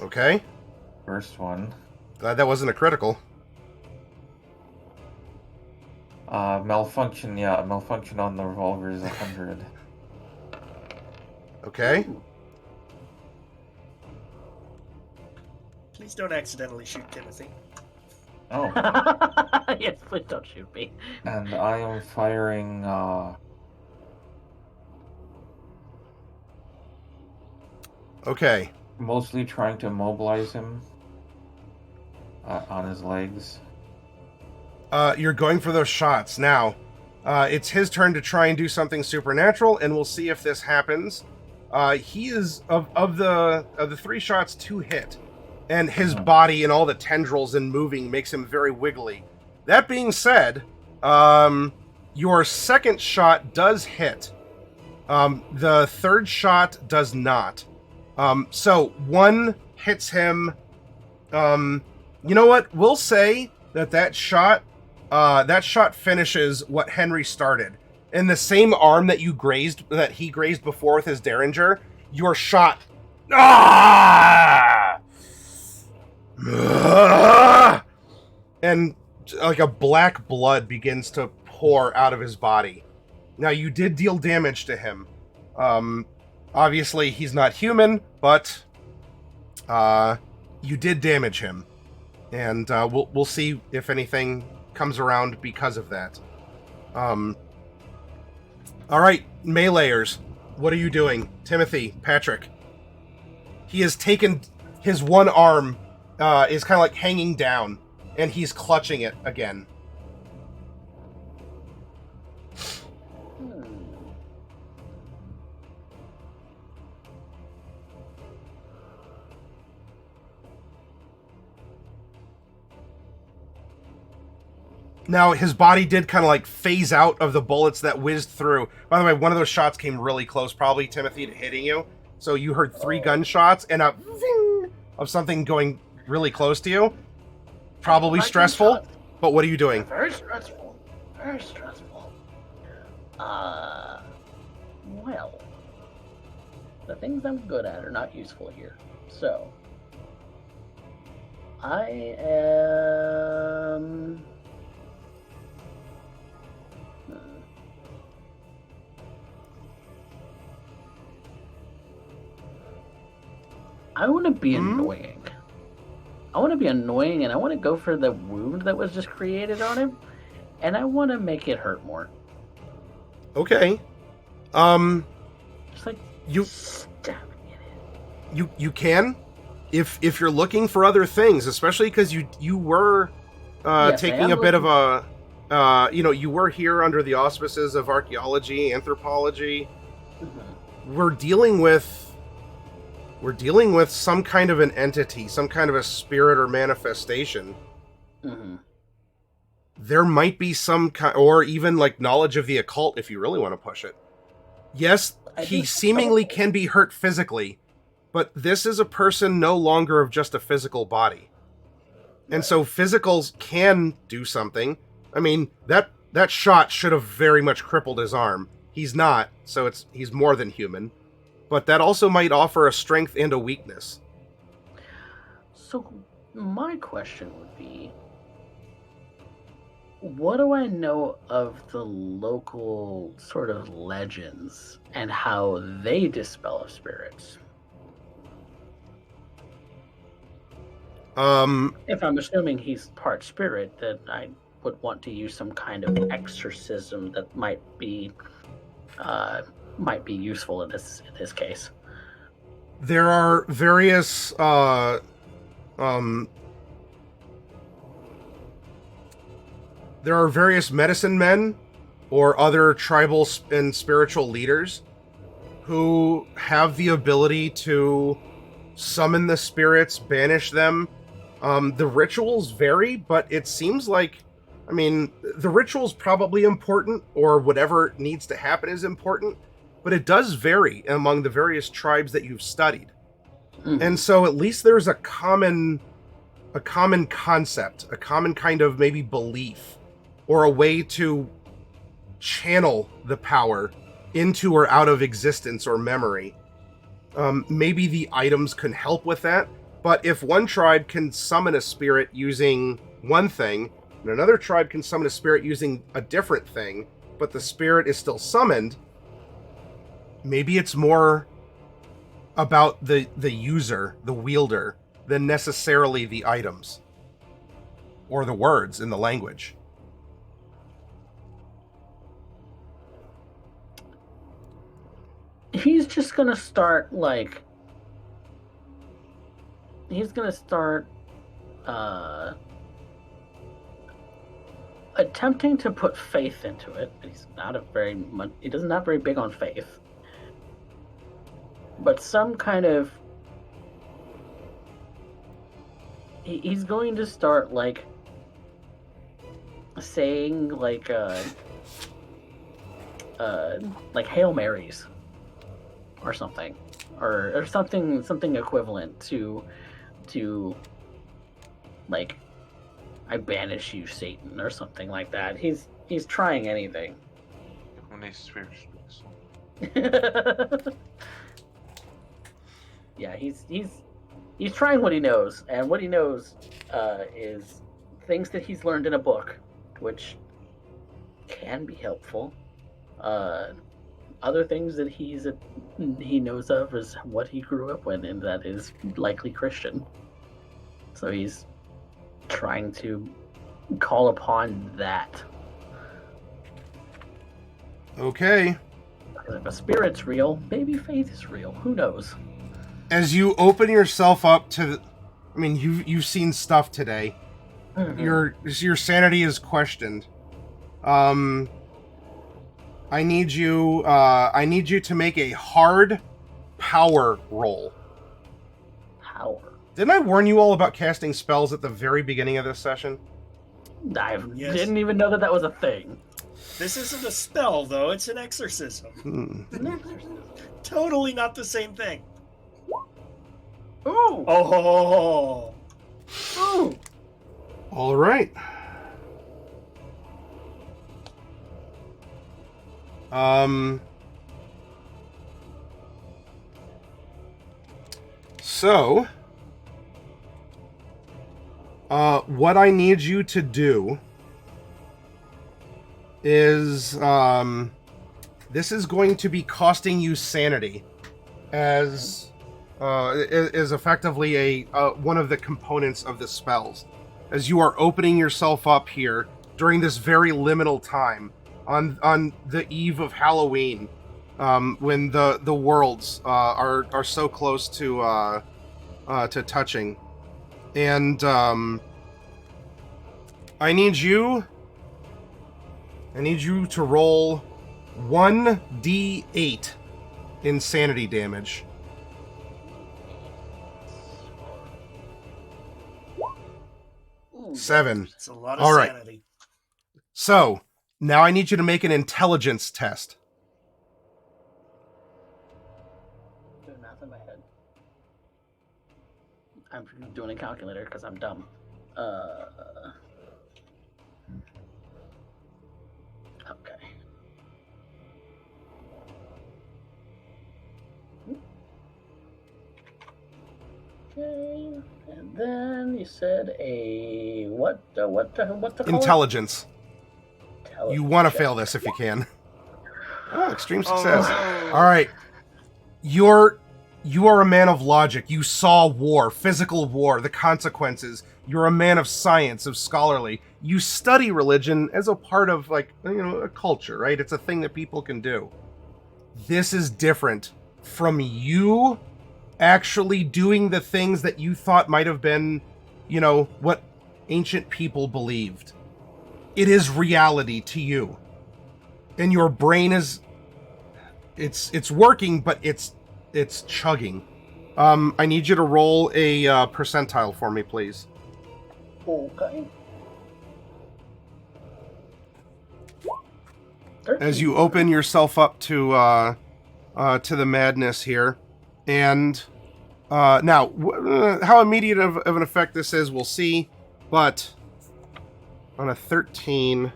Okay. First one. Glad that wasn't a critical. Malfunction, yeah, malfunction on the revolver is 100. Okay. Please don't accidentally shoot Timothy. Oh, Yes, please don't shoot me. and I am firing Okay. Mostly trying to immobilize him on his legs. You're going for those shots. Now, it's his turn to try and do something supernatural, and we'll see if this happens. He is of the 3 shots, 2 hit, and his body and all the tendrils and moving makes him very wiggly. That being said, your second shot does hit. The third shot does not. So 1 hits him. You know what? We'll say that shot finishes what Henry started. In the same arm that he grazed before with his Derringer, your shot. Ah! And like a black blood begins to pour out of his body. Now, you did deal damage to him. Obviously, he's not human, but you did damage him. And we'll see if anything comes around because of that. All right, meleeers, what are you doing? Timothy, Patrick. He has taken his one arm, is kind of like hanging down, and he's clutching it again. Now, his body did kind of like phase out of the bullets that whizzed through. By the way, one of those shots came really close, probably, Timothy, to hitting you. So you heard 3 gunshots and a zing of something going really close to you. Probably stressful, but what are you doing? Very stressful. Very stressful. Well, the things I'm good at are not useful here. So, I am... I want to be annoying. I want to be annoying, and I want to go for the wound that was just created on him, and I want to make it hurt more. Okay. Just like stabbing at it. You can, if you're looking for other things, especially because you were taking a bit of a you were here under the auspices of archaeology, anthropology. Mm-hmm. We're dealing with some kind of an entity, some kind of a spirit or manifestation. Mm-hmm. There might be some kind, or even like knowledge of the occult if you really want to push it. Yes, he seemingly can be hurt physically, but this is a person no longer of just a physical body. And so physicals can do something. I mean, that shot should have very much crippled his arm. He's not, so he's more than human. But that also might offer a strength and a weakness. So, my question would be, what do I know of the local sort of legends and how they dispel of spirits? If I'm assuming he's part spirit, then I would want to use some kind of exorcism that might be useful in this case. There are various medicine men or other tribal and spiritual leaders who have the ability to summon the spirits, banish them. The rituals vary, but it seems like, I mean, the ritual's probably important, or whatever needs to happen is important, but it does vary among the various tribes that you've studied. Mm-hmm. And so at least there's a common concept, a common kind of maybe belief, or a way to channel the power into or out of existence or memory. Maybe the items can help with that, but if one tribe can summon a spirit using one thing, and another tribe can summon a spirit using a different thing, but the spirit is still summoned, maybe it's more about the user, the wielder, than necessarily the items or the words in the language. He's just gonna start, like, he's gonna start attempting to put faith into it. He's not he doesn't not very big on faith, but some kind of he's going to start like saying like Hail Marys or something, or something equivalent to like I banish you, Satan, or something like that. He's trying anything. Yeah, he's trying what he knows, and what he knows is things that he's learned in a book, which can be helpful. Other things that he knows of is what he grew up with, and that is likely Christian. So he's trying to call upon that. Okay. If a spirit's real, maybe faith is real. Who knows? As you open yourself up to, I mean, you've seen stuff today. Mm-hmm. Your sanity is questioned. I need you to make a hard power roll. Power. Didn't I warn you all about casting spells at the very beginning of this session? Yes. Didn't even know that was a thing. This isn't a spell, though. It's an exorcism. An exorcism. Totally not the same thing. Ooh. Oh. Ooh. All right. So, what I need you to do is, this is going to be costing you sanity, as is effectively one of the components of the spells, as you are opening yourself up here during this very liminal time on the eve of Halloween, when the worlds are so close to touching, and I need you to roll 1d8 insanity damage. Ooh. 7. It's a lot of All right. sanity. So now I need you to make an intelligence test. Doing math in my head. I'm doing a calculator because I'm dumb. Okay. Okay, and then you said a what to call it? Intelligence. You want to fail this if you can. Oh, extreme success. Oh, no. All right. You are a man of logic. You saw war, physical war, the consequences. You're a man of science, of scholarly. You study religion as a part of, like, a culture, right? It's a thing that people can do. This is different from you actually doing the things that you thought might have been, what ancient people believed. It is reality to you. And your brain is, it's working, but it's chugging. I need you to roll a percentile for me, please. Okay. As you open yourself up to the madness here, and now how immediate of an effect this is, we'll see. But on a 13.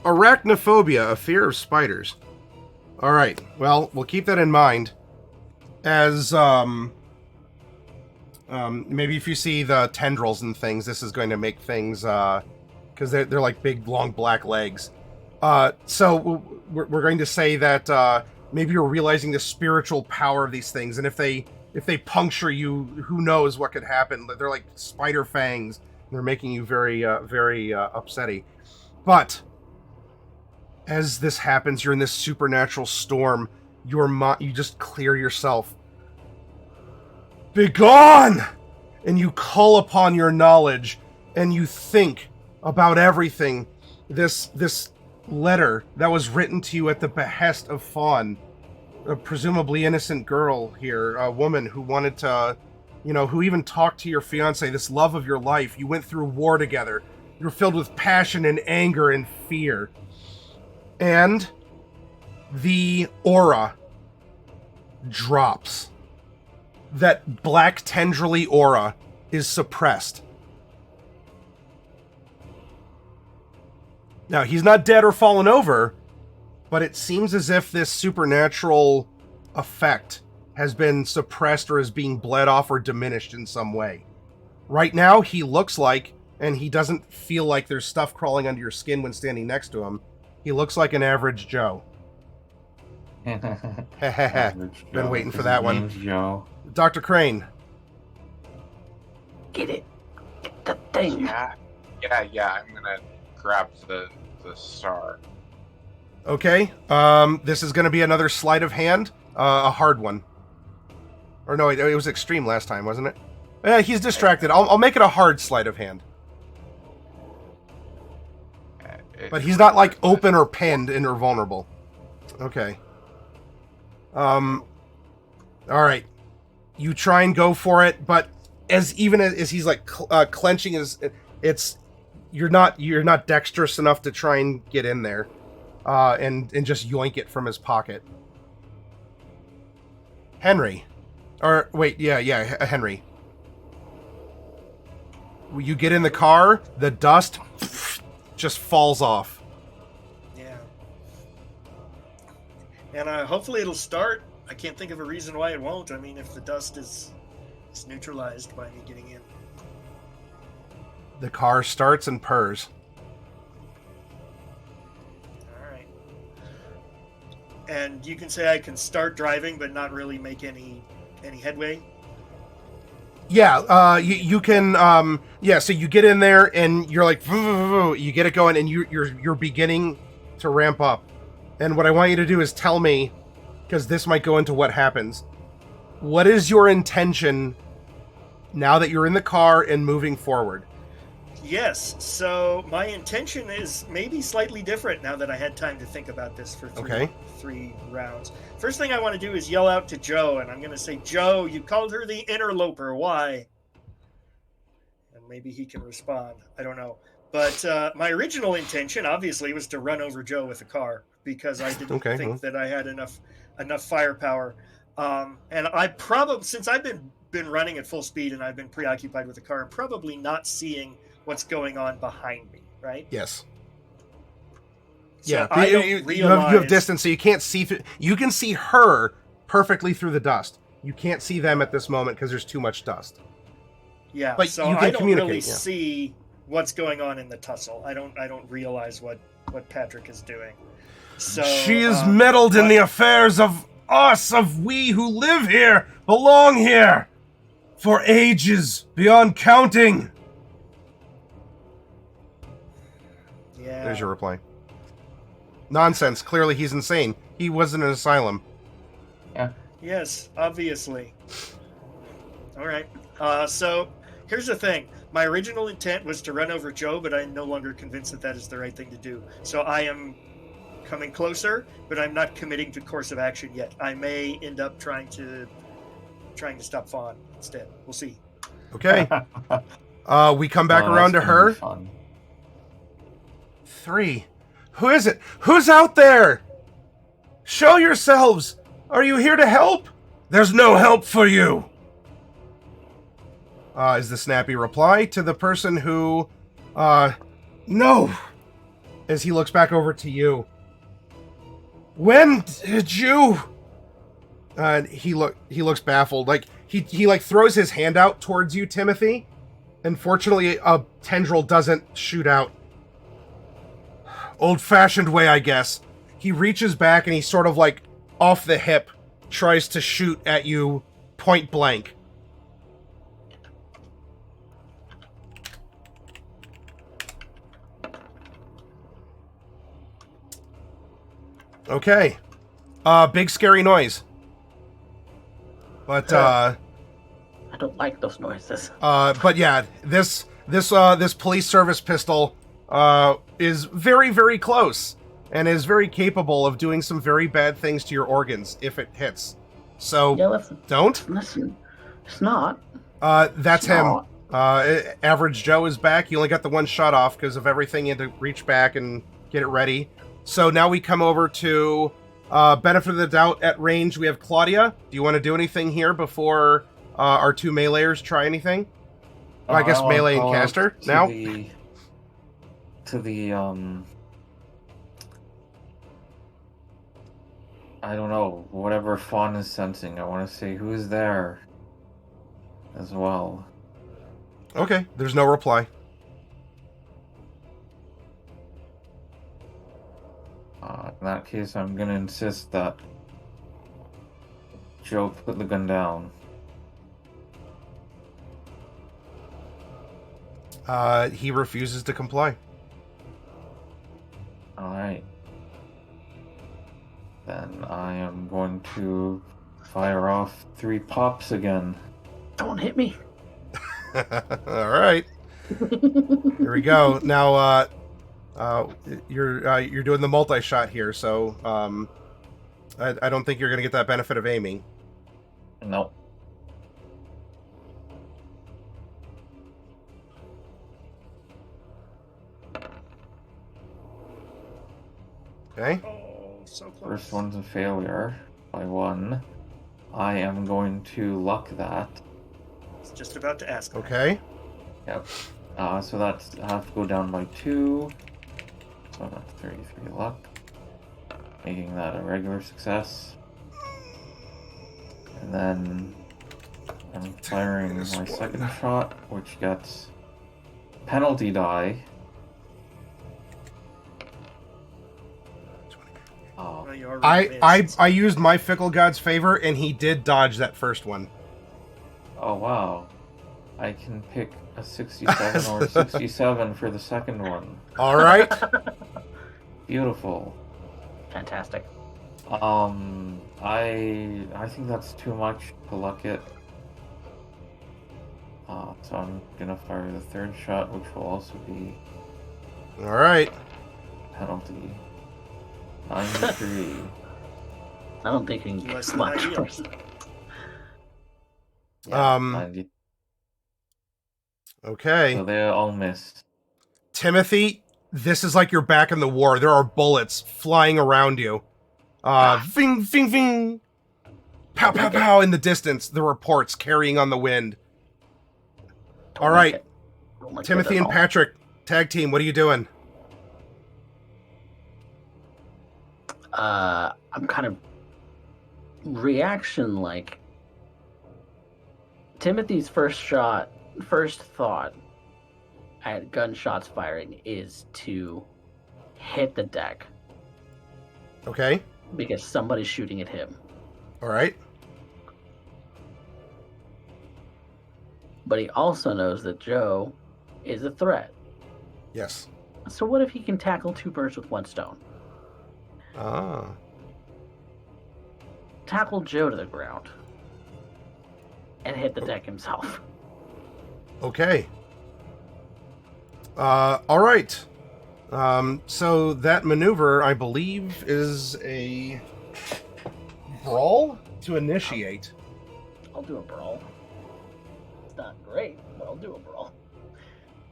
Arachnophobia, a fear of spiders. All right. Well, we'll keep that in mind. As maybe if you see the tendrils and things, this is going to make things because they're like big, long black legs. So we're going to say that maybe you're realizing the spiritual power of these things, and if they puncture you, who knows what could happen? They're like spider fangs. They're making you very, very upsetty. But as this happens, you're in this supernatural storm, you just clear yourself. Begone! And you call upon your knowledge, and you think about everything. This letter that was written to you at the behest of Fawn, a presumably innocent girl here, a woman who wanted to, who even talked to your fiance, this love of your life. You went through war together. You were filled with passion and anger and fear. And the aura drops. That black tendrily aura is suppressed. Now, he's not dead or fallen over, but it seems as if this supernatural effect has been suppressed or is being bled off or diminished in some way. Right now, he looks like, and he doesn't feel like there's stuff crawling under your skin when standing next to him, he looks like an average Joe. Average Been Joe. waiting for His that one. name's Joe. Dr. Crane. Get it. Get the thing. Yeah. I'm gonna grab the star. Okay. This is going to be another sleight of hand. A hard one. Or no, it was extreme last time, wasn't it? Yeah, he's distracted. I'll make it a hard sleight of hand. But he's not like open or pinned and or vulnerable. Okay. All right. You try and go for it, but as he's like clenching his, you're not dexterous enough to try and get in there, and just yoink it from his pocket. Henry, or wait, Henry. You get in the car, the dust just falls off. Yeah. And hopefully it'll start. I can't think of a reason why it won't. I mean, if the dust is neutralized by me getting in. The car starts and purrs. All right. And you can say I can start driving, but not really make any headway. Yeah, you can. So you get in there and you're like, you get it going, and you're beginning to ramp up. And what I want you to do is tell me, because this might go into what happens. What is your intention now that you're in the car and moving forward? Yes. So my intention is maybe slightly different now that I had time to think about this for three rounds. First thing I want to do is yell out to Joe, and I'm going to say, Joe, you called her the interloper. Why? And maybe he can respond. I don't know. But my original intention, obviously, was to run over Joe with a car because I didn't think that I had enough firepower. And I probably, since I've been running at full speed and I've been preoccupied with the car, I'm probably not seeing what's going on behind me, right? Yes. So yeah, I don't you have distance, so you can't see through. You can see her perfectly through the dust. You can't see them at this moment because there's too much dust. Yeah, but so you can I don't really yeah. see what's going on in the tussle. I don't realize what Patrick is doing. So she is meddled in the affairs of us, of we who live here, belong here, for ages beyond counting. Yeah. There's your reply. Nonsense. Clearly he's insane. He was in an asylum. Yeah. Yes, obviously. All right. So here's the thing. My original intent was to run over Joe, but I'm no longer convinced that is the right thing to do. So I am coming closer, but I'm not committing to course of action yet. I may end up trying to stop Fawn instead. We'll see. Okay. We come back around to her. 3. Who is it? Who's out there? Show yourselves! Are you here to help? There's no help for you! Is the snappy reply to the person who, no! As he looks back over to you. When did you... he looks baffled. Like, he like throws his hand out towards you, Timothy. Unfortunately, a tendril doesn't shoot out. Old-fashioned way, I guess. He reaches back and he sort of like off the hip tries to shoot at you point blank. Okay. Big scary noise. But I don't like those noises. but yeah, this police service pistol is very, very close and is very capable of doing some very bad things to your organs if it hits. So Yeah, listen. don't. Listen. It's not. That's It's him. not. Average Joe is back. You only got the one shot off because of everything. You had to reach back and get it ready. So now we come over to benefit of the doubt at range. We have Claudia. Do you want to do anything here before our two meleeers try anything? Well, I guess I'll melee and call caster out to now. I don't know, whatever Fawn is sensing. I want to say who is there as well. Okay, there's no reply. In that case, I'm gonna insist that Joe put the gun down. He refuses to comply. Alright. Then I am going to fire off 3 pops again. Don't hit me. All right. Here we go. Now, you're doing the multi-shot here, so I don't think you're going to get that benefit of aiming. Nope. Okay. Oh, so close. First one's a failure by 1. I am going to luck that. I was just about to ask. Okay. Yep. So that's I have to go down by 2. So that's 33 luck. Making that a regular success. And then I'm firing my second shot, which gets penalty die. Oh, Well, you already I missed. used my fickle god's favor, and he did dodge that first one. oh wow. I can pick a 67 or a 67 for the second one. All right. Beautiful. Fantastic. I think that's too much to luck it. So I'm gonna fire the third shot, which will also be All right. penalty. 93. I don't think you can Less get than much ideal. worse. Yeah, Um, 90. Okay. So they all missed. Timothy, this is like you're back in the war. There are bullets flying around you. Ving, ving, ving. Pow, pow, pow in the distance. The reports carrying on the wind. Don't All like right. it. Don't like it Timothy at and all. Patrick, tag team, what are you doing? I'm kind of reaction like Timothy's first thought at gunshots firing is to hit the deck Okay. because somebody's shooting at him. All right. But he also knows that Joe is a threat. Yes. So what if he can tackle 2 birds with 1 stone? Ah. Tackle Joe to the ground and hit the deck himself. Okay. All right. So that maneuver, I believe, is a brawl to initiate. I'll do a brawl. It's not great, but I'll do a brawl.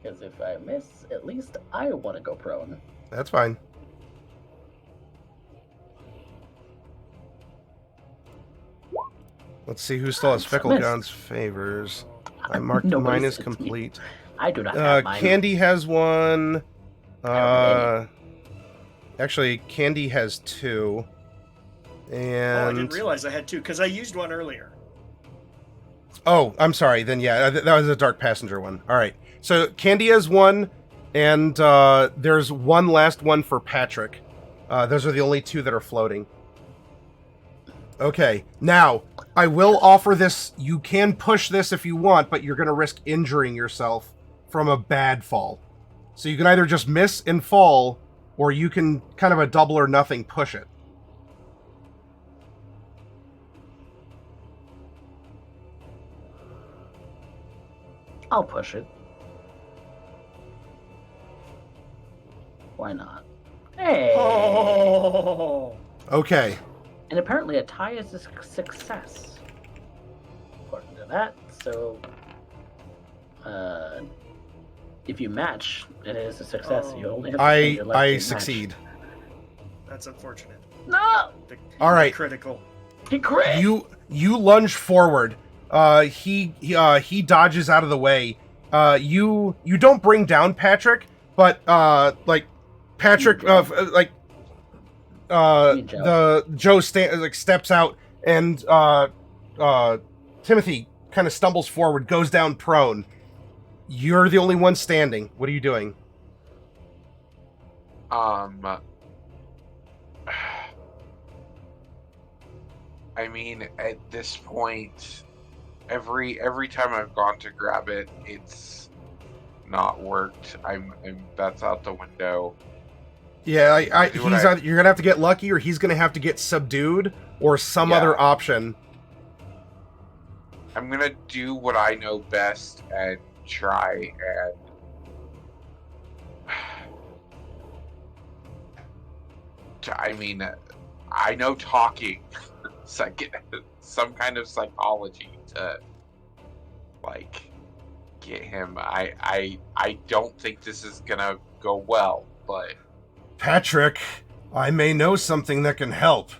Because if I miss, at least I want to go prone. That's fine. Let's see who still has Fickle Missed. Gun's favors. I marked Nobody mine is sent me. complete. I do not have mine. Candy has one. don't have Actually, Candy has 2. And Oh, I didn't realize I had 2 because I used one earlier. Oh, I'm sorry. Then yeah, that was a Dark Passenger one. All right. So Candy has 1, and there's one last one for Patrick. Those are the only 2 that are floating. Okay. Now, I will offer this. You can push this if you want, but you're going to risk injuring yourself from a bad fall. So you can either just miss and fall, or you can kind of a double or nothing push it. I'll push it. Why not? Hey! Oh. Okay. And apparently a tie is a success. According to that, so... if you match, it is a success. Oh. You only have to spend your life I to match. succeed. That's unfortunate. No! All right. Critical. He crit! You lunge forward. He dodges out of the way. You don't bring down Patrick, but like Patrick Me, Joe. Joe steps out, and Timothy kind of stumbles forward, goes down prone. You're the only one standing. What are you doing? I mean, at this point, every time I've gone to grab it, it's not worked. I'm that's out the window. Yeah, Do what you're gonna have to get lucky, or he's gonna have to get subdued, or some Yeah. other option. I'm gonna do what I know best and try and I mean, I know talking, some kind of psychology to like get him. I don't think this is gonna go well, but Patrick, I may know something that can help,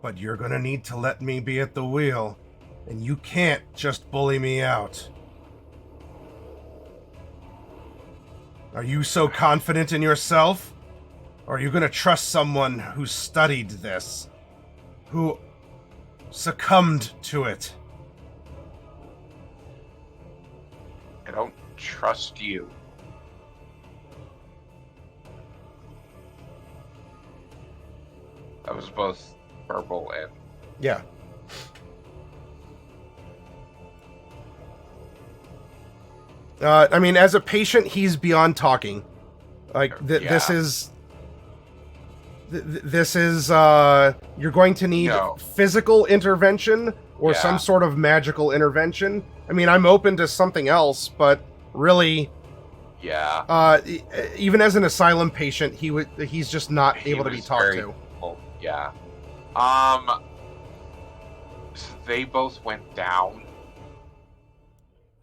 but you're gonna need to let me be at the wheel, and you can't just bully me out. Are you so confident in yourself? Or are you gonna trust someone who studied this? Who succumbed to it? I don't trust you. That was both verbal and Yeah. I mean, as a patient, he's beyond talking. Like, this Yeah. is... This is, you're going to need No. physical intervention or Yeah. some sort of magical intervention. I mean, I'm open to something else, but really, yeah. even as an asylum patient, he's just not He able to be was talked very- to. Well, yeah. So they both went down.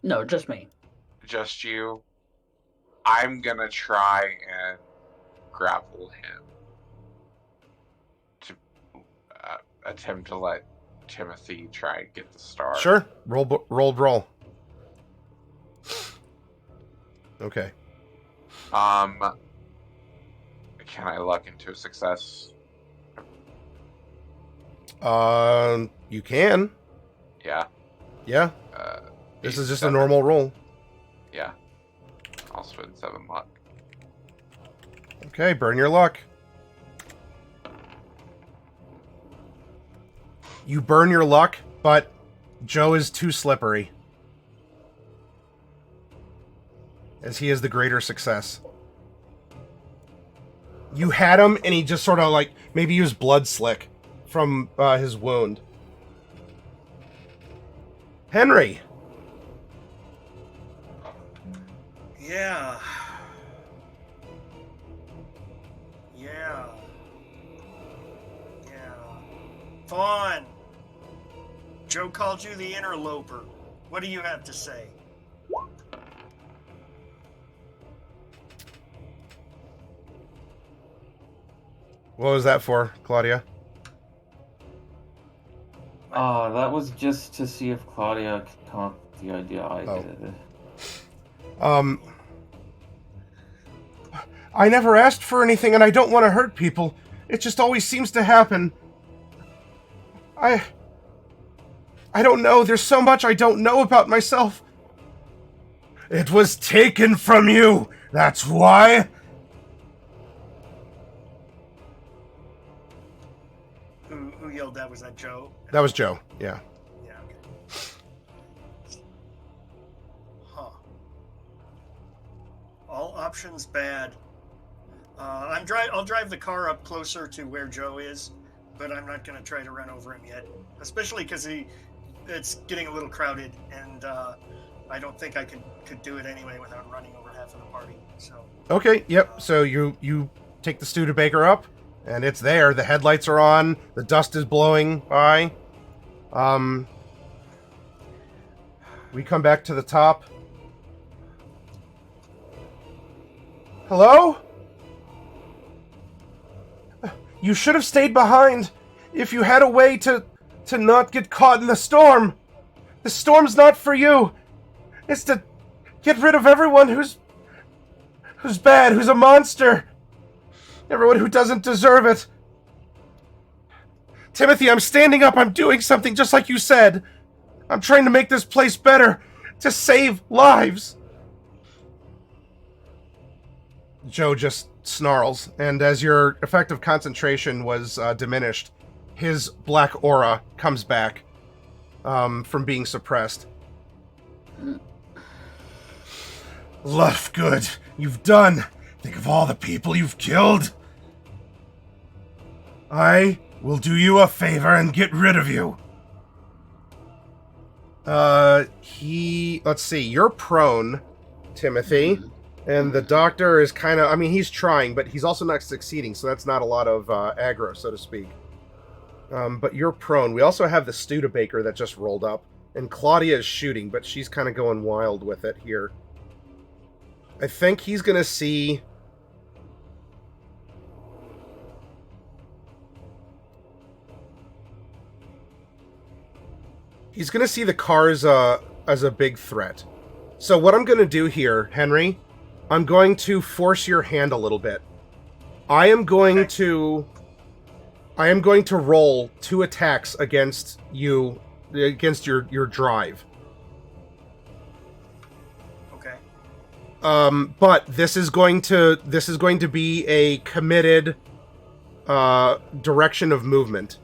No, just me. Just you. I'm gonna try and grapple him to attempt to let Timothy try and get the star. Sure. Roll. Okay. Can I luck into a success? You can. Yeah. Yeah. This is just a 7. normal roll. Yeah. I'll spend 7 luck. Okay, burn your luck. You burn your luck, but Joe is too slippery. As he is the greater success. You had him, and he just sort of like maybe used blood slick from his wound. Henry. Yeah. Yeah. Yeah. Fawn. Joe called you the interloper. What do you have to say? What was that for, Claudia? That was just to see if Claudia could come up with the idea I did. I never asked for anything, and I don't want to hurt people. It just always seems to happen. I don't know. There's so much I don't know about myself. It was taken from you. That's why. Who yelled that? Was that Joe? That was Joe. Yeah. Yeah, okay. Huh. All options bad. I'll drive the car up closer to where Joe is, but I'm not going to try to run over him yet, especially because it's getting a little crowded, and I don't think I could do it anyway without running over half of the party. So. Okay. Yep. So you take the Studebaker up, and it's there. The headlights are on. The dust is blowing by. We come back to the top. Hello? You should have stayed behind. If you had a way to not get caught in the storm. The storm's not for you. It's to get rid of everyone who's bad, who's a monster. Everyone who doesn't deserve it. Timothy, I'm standing up. I'm doing something just like you said. I'm trying to make this place better. To save lives. Joe just snarls, and as your effective concentration was diminished, his black aura comes back from being suppressed. Luff, good. You've done. Think of all the people you've killed. I will do you a favor and get rid of you. Let's see, you're prone, Timothy, and the doctor is kind of, he's trying, but he's also not succeeding, so that's not a lot of aggro, so to speak. But you're prone. We also have the Studebaker that just rolled up, and Claudia is shooting, but she's kind of going wild with it here. I think he's gonna see... He's going to see the cars as a big threat. So what I'm going to do here, Henry, I'm going to force your hand a little bit. I am going to roll 2 attacks against you, against your drive. Okay. But this is going to be a committed direction of movement.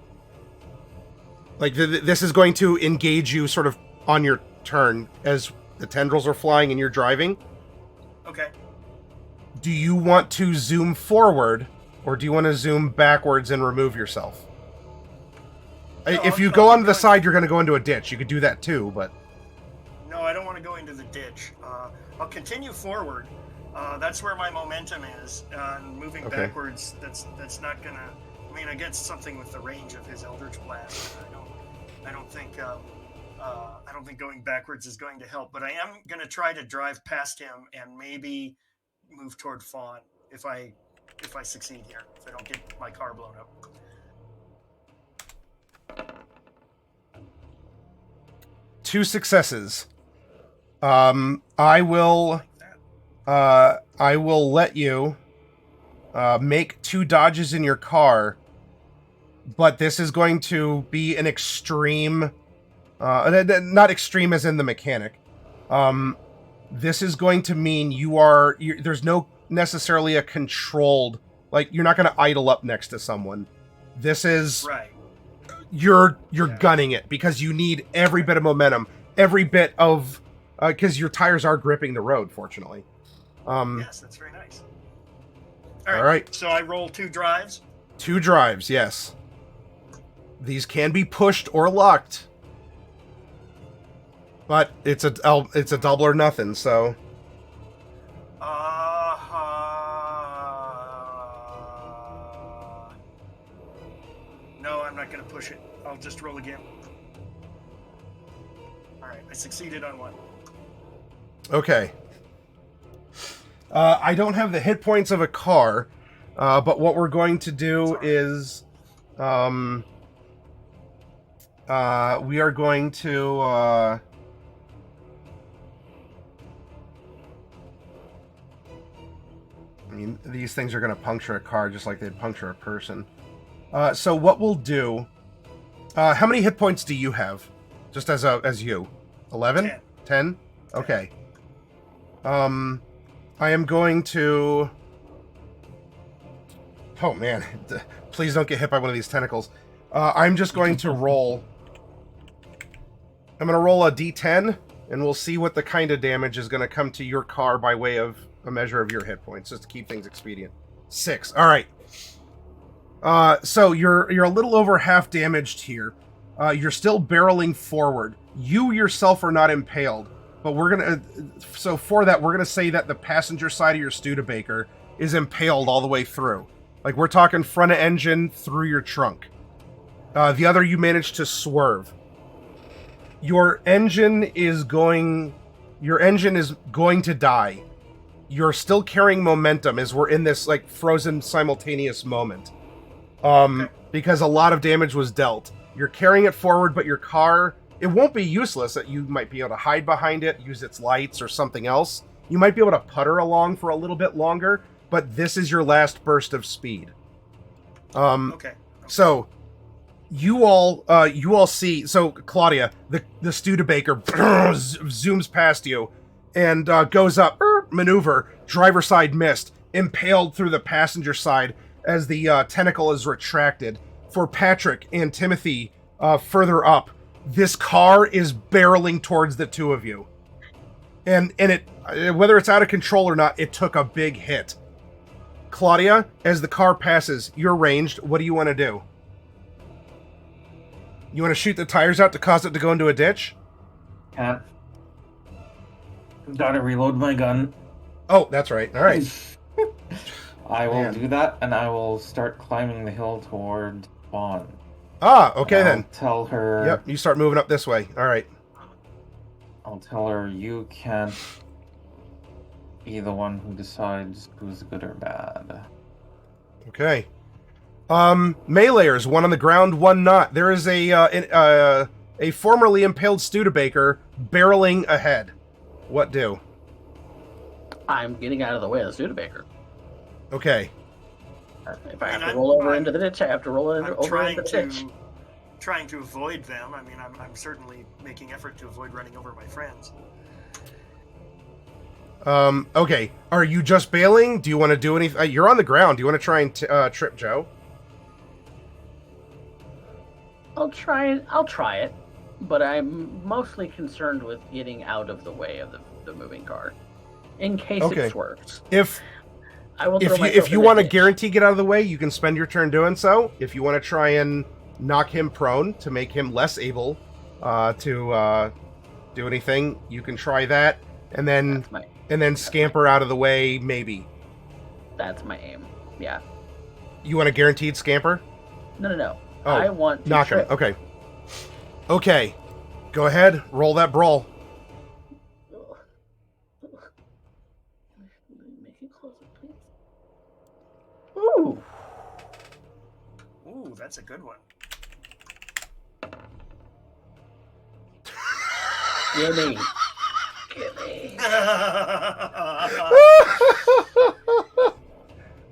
Like, this is going to engage you sort of on your turn as the tendrils are flying and you're driving. Okay. Do you want to zoom forward, or do you want to zoom backwards and remove yourself? No, if you go onto the side, you're going to go into a ditch. You could do that too, but... No, I don't want to go into the ditch. I'll continue forward. That's where my momentum is. Moving backwards, that's not going to... against something with the range of his Eldritch Blast, I don't think going backwards is going to help. But I am going to try to drive past him and maybe move toward Fawn if I succeed here. If I don't get my car blown up. 2 successes. I will let you make 2 dodges in your car. But this is going to be an extreme, not extreme as in the mechanic. This is going to mean there's no necessarily a controlled, like, you're not going to idle up next to someone. This is, right. You're gunning it because you need every bit of momentum, every bit of, because your tires are gripping the road, fortunately. Yes, that's very nice. All right. So I roll 2 drives? 2 drives, yes. These can be pushed or locked. But it's a double or nothing, so... No, I'm not going to push it. I'll just roll again. Alright, I succeeded on 1. Okay. I don't have the hit points of a car, but what we're going to do is... we are going to, these things are going to puncture a car just like they'd puncture a person. So what we'll do, how many hit points do you have? Just as you? 11? 10? Okay. I am going to... Oh, man. Please don't get hit by one of these tentacles. I'm just going to roll... I'm going to roll a d10, and we'll see what the kind of damage is going to come to your car by way of a measure of your hit points, just to keep things expedient. 6. All right. So you're a little over half damaged here. You're still barreling forward. You yourself are not impaled, but we're gonna. So for that, we're gonna say that the passenger side of your Studebaker is impaled all the way through. Like we're talking front of engine through your trunk. The other you managed to swerve. Your engine is going to die. You're still carrying momentum as we're in this like frozen simultaneous moment. Because a lot of damage was dealt. You're carrying it forward, but your car, it won't be useless. That you might be able to hide behind it, use its lights or something else. You might be able to putter along for a little bit longer, but this is your last burst of speed. Okay. So you all see. So Claudia, the Studebaker zooms past you and goes up, maneuver, driver side missed, impaled through the passenger side as the tentacle is retracted. For Patrick and Timothy, further up, this car is barreling towards the two of you, and it, whether it's out of control or not, it took a big hit. Claudia, as the car passes, you're ranged. What do you want to do? You want to shoot the tires out to cause it to go into a ditch? Can't. Gotta reload my gun. Oh, that's right. All right. I will Man. do that, and I will start climbing the hill toward Fawn. Ah, okay I'll then. Tell her. Yep, you start moving up this way. All right. I'll tell her you can't be the one who decides who's good or bad. Okay. Meleeers, one on the ground, one not. There is a formerly impaled Studebaker barreling ahead. What do? I'm getting out of the way of the Studebaker. Okay. If I have to roll over into the ditch, I have to roll over into the ditch. Trying to avoid them. I mean, I'm certainly making effort to avoid running over my friends. Okay. Are you just bailing? Do you want to do anything? You're on the ground. Do you want to try and trip Joe? I'll try it, but I'm mostly concerned with getting out of the way of the moving car, in case Okay. it swerves. If you want to guarantee get out of the way, you can spend your turn doing so. If you want to try and knock him prone to make him less able to do anything, you can try that, and then scamper out of the way. Maybe That's my aim. Yeah. you want a guaranteed scamper. No. Oh, I want to knock trip. him. Okay. Go ahead. Roll that brawl. Make it closer, please. Ooh. Ooh, that's a good one. Gimme.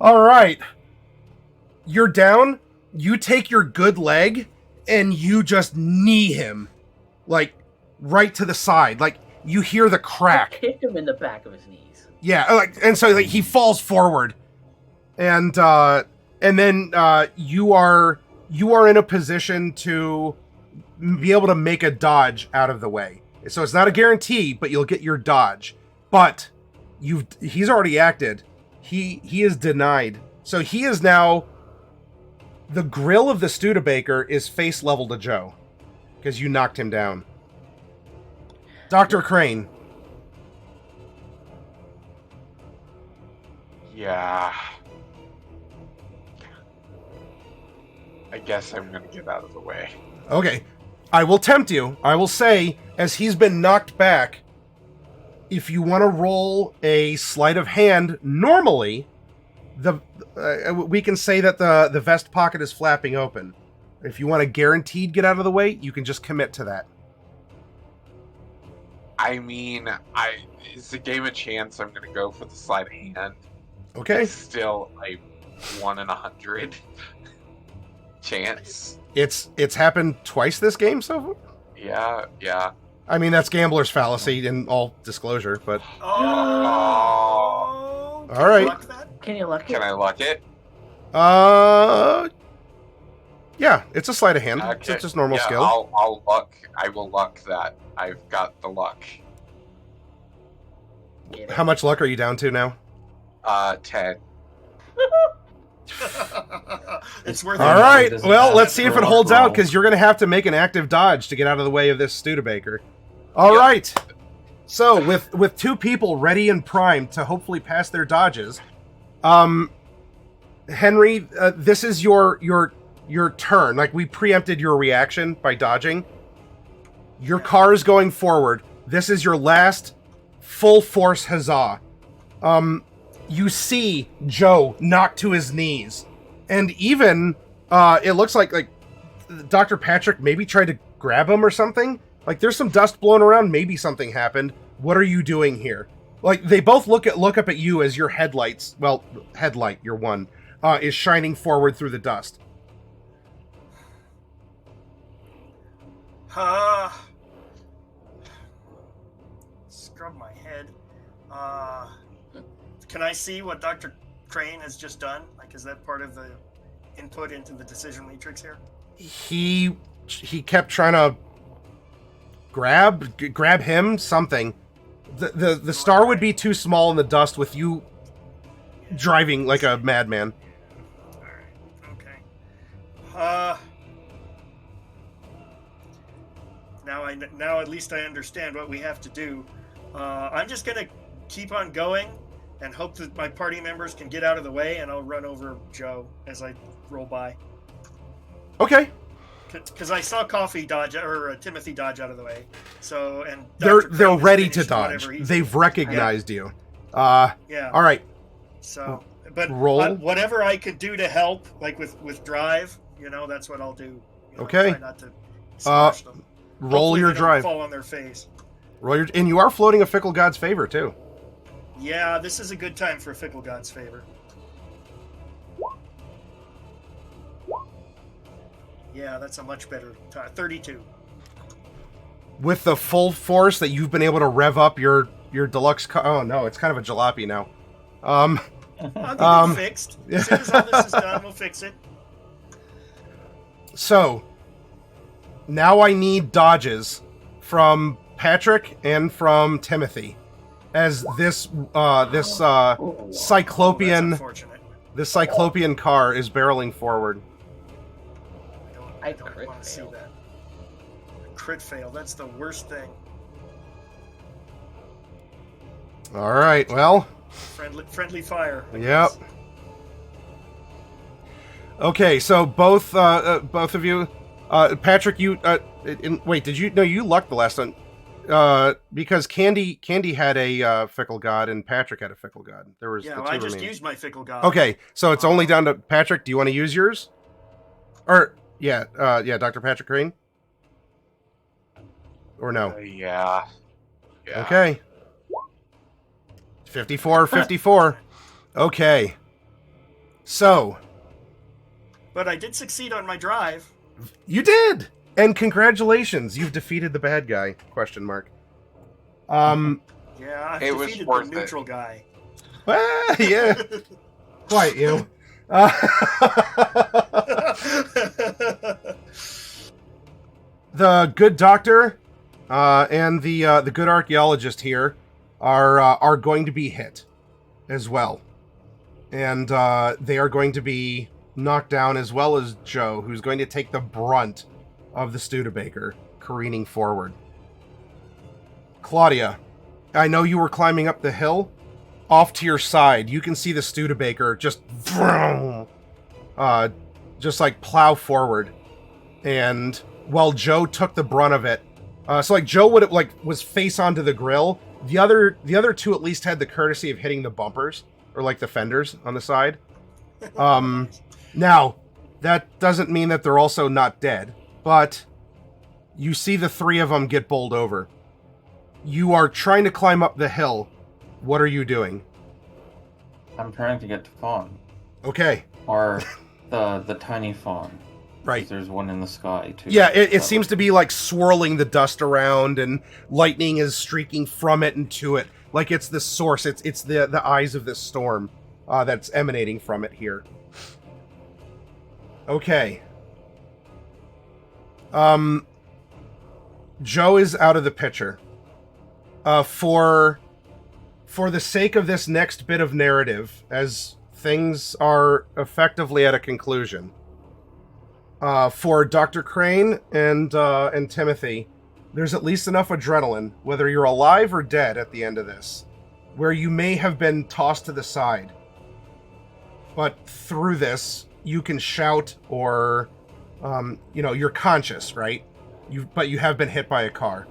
All right. You're down. You take your good leg and you just knee him, like right to the side. Like you hear the I crack. kicked him in the back of his knees. Yeah, and so he falls forward, and then you are in a position to be able to make a dodge out of the way. So it's not a guarantee, but you'll get your dodge. But he's already acted. He is denied. So he is now. The grill of the Studebaker is face level to Joe, because you knocked him down. Dr. Crane. Yeah. I guess I'm gonna get out of the way. Okay. I will tempt you. I will say, as he's been knocked back, if you want to roll a sleight of hand, normally, we can say that the vest pocket is flapping open. If you want to guaranteed get out of the way, you can just commit to that. I mean, is the game a chance? I'm gonna go for the sleight of hand. Okay. It's still a 1 in 100 chance. It's happened twice this game so far. Yeah. I mean, that's gambler's fallacy in all disclosure, but Oh. All right. Can you luck it? Can I luck it? Yeah, it's a sleight of hand. Okay. It's just normal Yeah, skill. I'll luck. I will luck that. I've got the luck. Get it. How much luck are you down to now? 10. It's worth All it. right. Doesn't Well, matter. let's see if it Roll, holds out, roll. because you're going to have to make an active dodge to get out of the way of this Studebaker. All Yep. right. So, with two people ready and primed to hopefully pass their dodges, Henry, this is your turn. Like, we preempted your reaction by dodging. Your car is going forward. This is your last full force huzzah. You see Joe knocked to his knees, and even it looks like Dr. Patrick maybe tried to grab him or something. Like, there's some dust blowing around. Maybe something happened. What are you doing here? Like, they both look up at you as your headlights. Well, headlight, your one, is shining forward through the dust. Scrub my head. Can I see what Dr. Crane has just done? Like, is that part of the input into the decision matrix here? He kept trying to grab him, something. The star would be too small in the dust with you driving like a madman. Alright, okay. Now at least I understand what we have to do. I'm just gonna keep on going and hope that my party members can get out of the way, and I'll run over Joe as I roll by. Okay. Because I saw Timothy dodge out of the way. So, and they're ready to dodge. They've recognized you. Yeah. All right. So, but roll. Whatever I could do to help, like with drive, that's what I'll do. Okay. Try not to smash them. Roll Hopefully your they don't drive. fall on their face. And you are floating a Fickle God's favor too. Yeah, this is a good time for a Fickle God's favor. Yeah, that's a much better time. 32. With the full force that you've been able to rev up your deluxe car. Oh no, it's kind of a jalopy now. I'll get it fixed. As soon as all this is done, we'll fix it. So, now I need dodges from Patrick and from Timothy, as this cyclopean car is barreling forward. I don't want to see that. Crit fail. That's the worst thing. All right. Well. Friendly fire. Yep. Okay. So both of you, Patrick, you wait. Did you? No, you lucked the last one. Because Candy had a Fickle God and Patrick had a Fickle God. There was I just used my Fickle God. Okay, so it's only down to Patrick. Do you want to use yours? Or Dr. Patrick Crane? Or no? Yeah. Okay. 54. Okay. So. But I did succeed on my drive. You did! And congratulations, you've defeated the bad guy, question mark. Yeah, I defeated the neutral guy. Yeah. Quite you. The good doctor and the good archaeologist here are going to be hit as well, and they are going to be knocked down, as well as Joe, who's going to take the brunt of the Studebaker careening forward. Claudia, I know you were climbing up the hill. Off to your side, you can see the Studebaker just like plow forward. And while Joe took the brunt of it, so like Joe was face onto the grill. The other two at least had the courtesy of hitting the bumpers or like the fenders on the side. Now, that doesn't mean that they're also not dead, but you see the three of them get bowled over. You are trying to climb up the hill. What are you doing? I'm trying to get to Fawn. Okay. Or the tiny Fawn. Right. There's one in the sky, too. Yeah, it seems to be like swirling the dust around, and lightning is streaking from it and to it. Like it's the source. It's the eyes of this storm that's emanating from it here. Okay. Joe is out of the picture. For the sake of this next bit of narrative, as things are effectively at a conclusion, for Dr. Crane and Timothy, there's at least enough adrenaline, whether you're alive or dead at the end of this, where you may have been tossed to the side. But through this, you can shout or, you're conscious, right? But you have been hit by a car.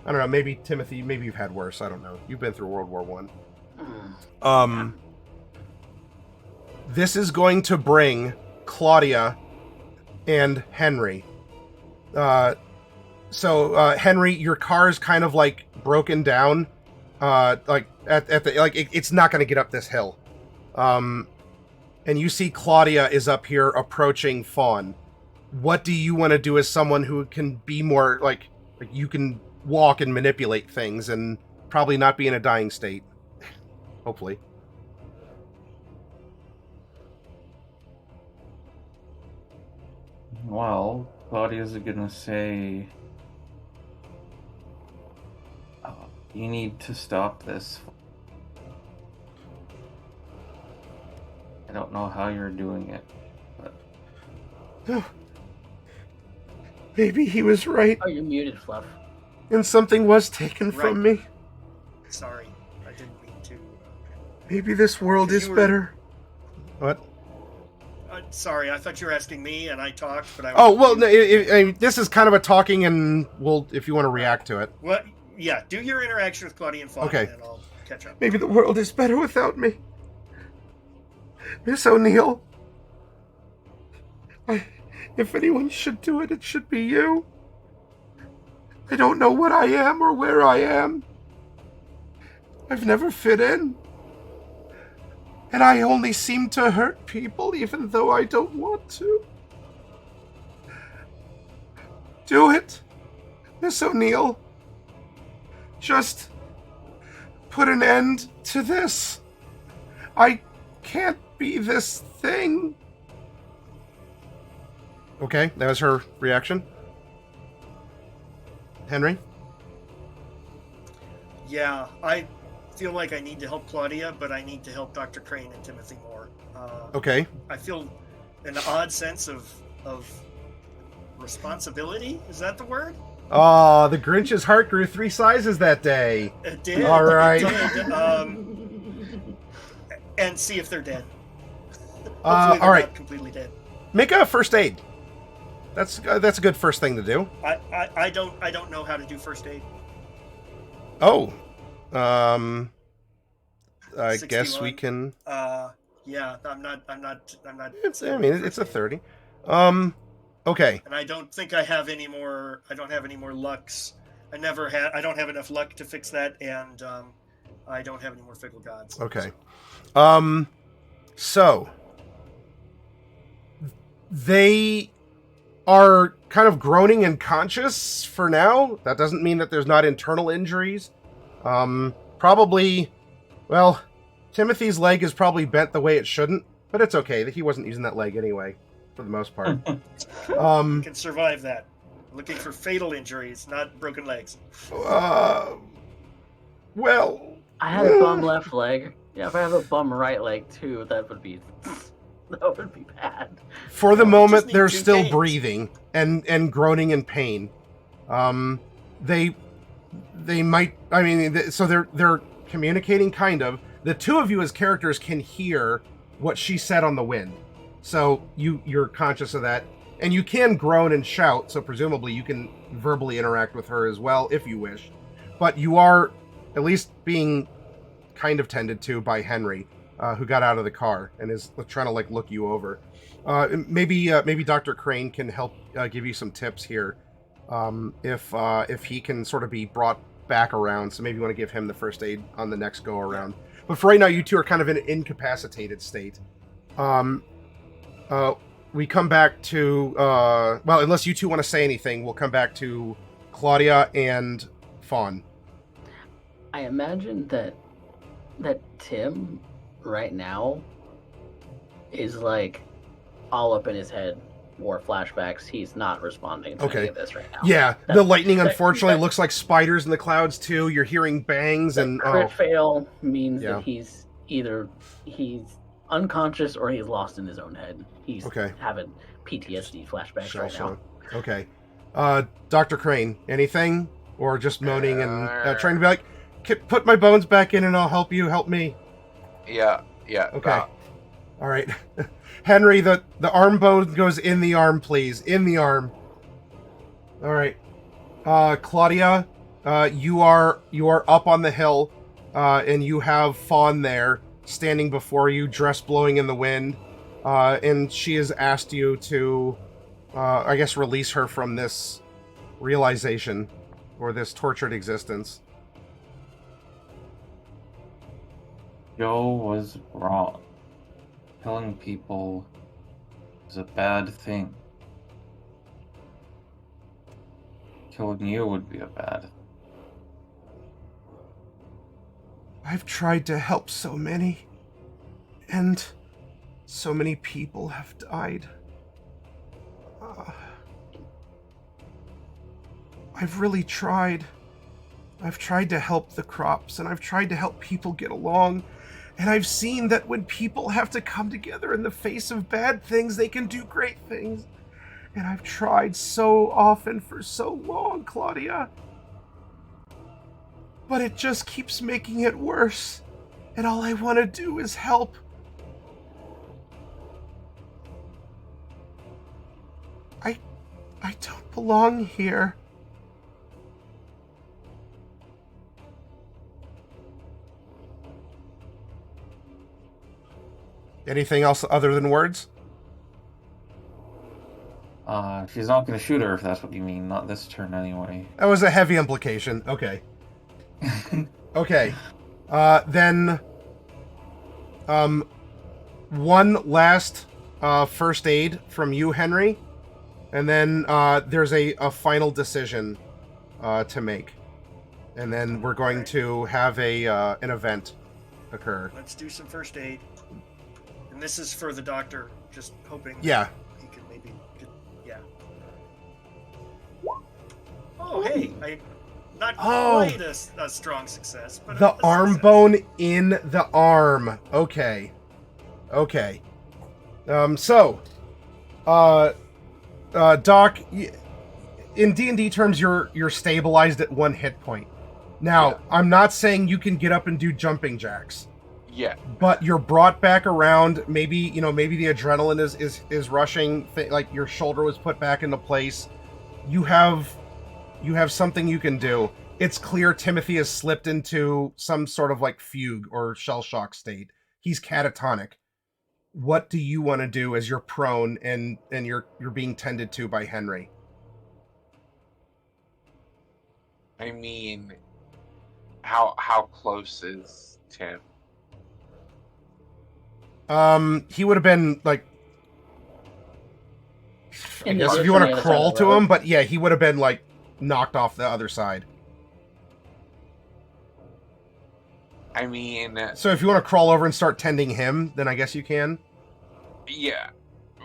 I don't know, maybe, Timothy, maybe you've had worse. I don't know. You've been through World War I. This is going to bring Claudia and Henry. Henry, your car is kind of like broken down. It's not going to get up this hill. And you see Claudia is up here approaching Fawn. What do you want to do as someone who can be more like you can walk and manipulate things and probably not be in a dying state? Hopefully. Well, Claudia's gonna say, you need to stop this. I don't know how you're doing it, but... Maybe he was right. Oh, you're muted, Fluff. And something was taken from me. Sorry, I didn't mean to. Maybe this world is better. What? Sorry, I thought you were asking me, and I talked, but I. Oh well, no, this is kind of a talking, and if you want to react to it. Well, yeah, do your interaction with Claudia and Fawn, okay. and I'll catch up. Maybe the world is better without me, Miss O'Neill. If anyone should do it, it should be you. I don't know what I am or where I am. I've never fit in. And I only seem to hurt people even though I don't want to. Do it, Miss O'Neill. Just put an end to this. I can't be this thing. Okay, that was her reaction. Henry? Yeah, I feel like I need to help Claudia, but I need to help Dr. Crane and Timothy more. Okay. I feel an odd sense of responsibility. Is that the word? Oh, the Grinch's heart grew 3 sizes that day. It did. All right. It did. And see if they're dead. All right. Not completely dead. Make a first aid. That's a good first thing to do. I don't know how to do first aid. Oh. I 61. guess we can. Yeah, I'm not. It's a 30. Okay. And I don't think I have any more. I don't have any more lucks. I don't have enough luck to fix that, and I don't have any more fickle gods. Okay. So they are kind of groaning and conscious for now. That doesn't mean that there's not internal injuries. Probably, well, Timothy's leg is probably bent the way it shouldn't, but it's okay that he wasn't using that leg anyway, for the most part. I can survive that. Looking for fatal injuries, not broken legs. Well, I had a bum left leg. Yeah, if I have a bum right leg too, that would be bad. For the moment, need they're 2 still games. breathing and groaning in pain. They might. I mean, so they're communicating kind of. The two of you as characters can hear what she said on the wind, so you're conscious of that, and you can groan and shout. So presumably you can verbally interact with her as well if you wish, but you are at least being kind of tended to by Henry, who got out of the car and is trying to look you over. Maybe Dr. Crane can help give you some tips here, if he can sort of be brought back around. So maybe you want to give him the first aid on the next go around. But for right now, you two are kind of in an incapacitated state. We come back to well, unless you two want to say anything, we'll come back to Claudia and Fawn. I imagine that Tim right now is all up in his head. War flashbacks. He's not responding to any of this right now. Yeah, the lightning unfortunately looks like spiders in the clouds too. You're hearing bangs and crit fail means that he's unconscious or he's lost in his own head. He's having PTSD flashbacks right now. Okay. Dr. Crane, anything? or just moaning and trying to be like, put my bones back in and I'll help you. Help me. Yeah. Okay. All right. Henry, the arm bone goes in the arm, please. In the arm. All right. Claudia, you are up on the hill, and you have Fawn there, standing before you, dress blowing in the wind, and she has asked you to, I guess, release her from this realization, or this tortured existence. Joe was wrong. Killing people is a bad thing. Killing you would be a bad thing. I've tried to help so many, and so many people have died. I've really tried. I've tried to help the crops, and I've tried to help people get along, and I've seen that when people have to come together in the face of bad things, they can do great things. And I've tried so often for so long, Claudia. But it just keeps making it worse, and all I want to do is help. I don't belong here. Anything else other than words? She's not gonna shoot her if that's what you mean. Not this turn anyway. That was a heavy implication. Okay. Okay. Then one last first aid from you, Henry, and then there's a final decision to make, and then we're going to have an event occur. Let's do some first aid. And this is for the doctor, just hoping Yeah. he can maybe get, yeah. Oh, hey, not quite a strong success, but the a arm success. bone in the arm. Okay. So, Doc, in D&D terms, you're stabilized at 1 hit point. Now, Yeah. I'm not saying you can get up and do jumping jacks. Yeah. But you're brought back around. Maybe the adrenaline is rushing. Like your shoulder was put back into place. You have something you can do. It's clear Timothy has slipped into some sort of like fugue or shell shock state. He's catatonic. What do you want to do as you're prone and you're being tended to by Henry? I mean, how close is Tim? He would have been like, I In guess the if you want ditch to on the other crawl side of the to road. him, but yeah, he would have been like knocked off the other side. I mean, So if you want to crawl over and start tending him, then I guess you can. yeah.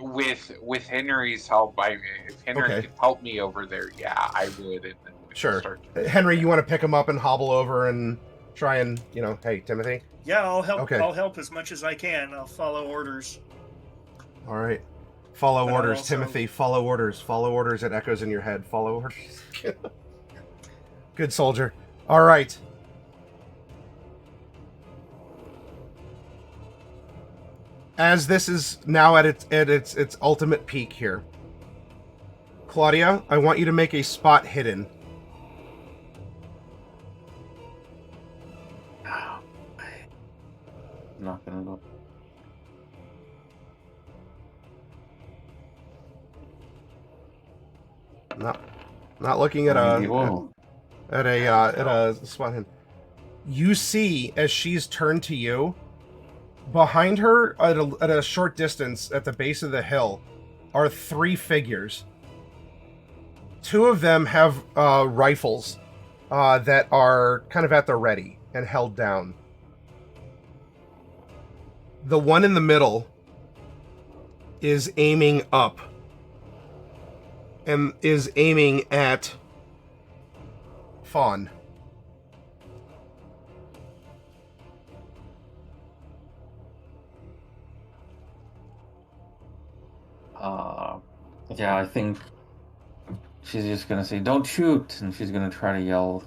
With Henry's help, if Henry Okay. could help me over there, yeah, I would. And then we Sure. start- Henry, you want to pick him up and hobble over and try and, hey, Timothy? Yeah, I'll help. Okay. I'll help as much as I can. I'll follow orders. All right. Follow But orders, also- Timothy. Follow orders. Follow orders. It echoes in your head. Follow orders. Good soldier. All right. As this is now at its ultimate peak here, Claudia, I want you to make a spot hidden. I'm not gonna go. Not looking at a Whoa. at a spot hidden. You see as she's turned to you, behind her at a short distance at the base of the hill are 3 figures. 2 of them have rifles that are kind of at the ready and held down. The one in the middle is aiming up and is aiming at Fawn. Yeah, I think she's just gonna say, "Don't shoot!" And she's gonna try to yell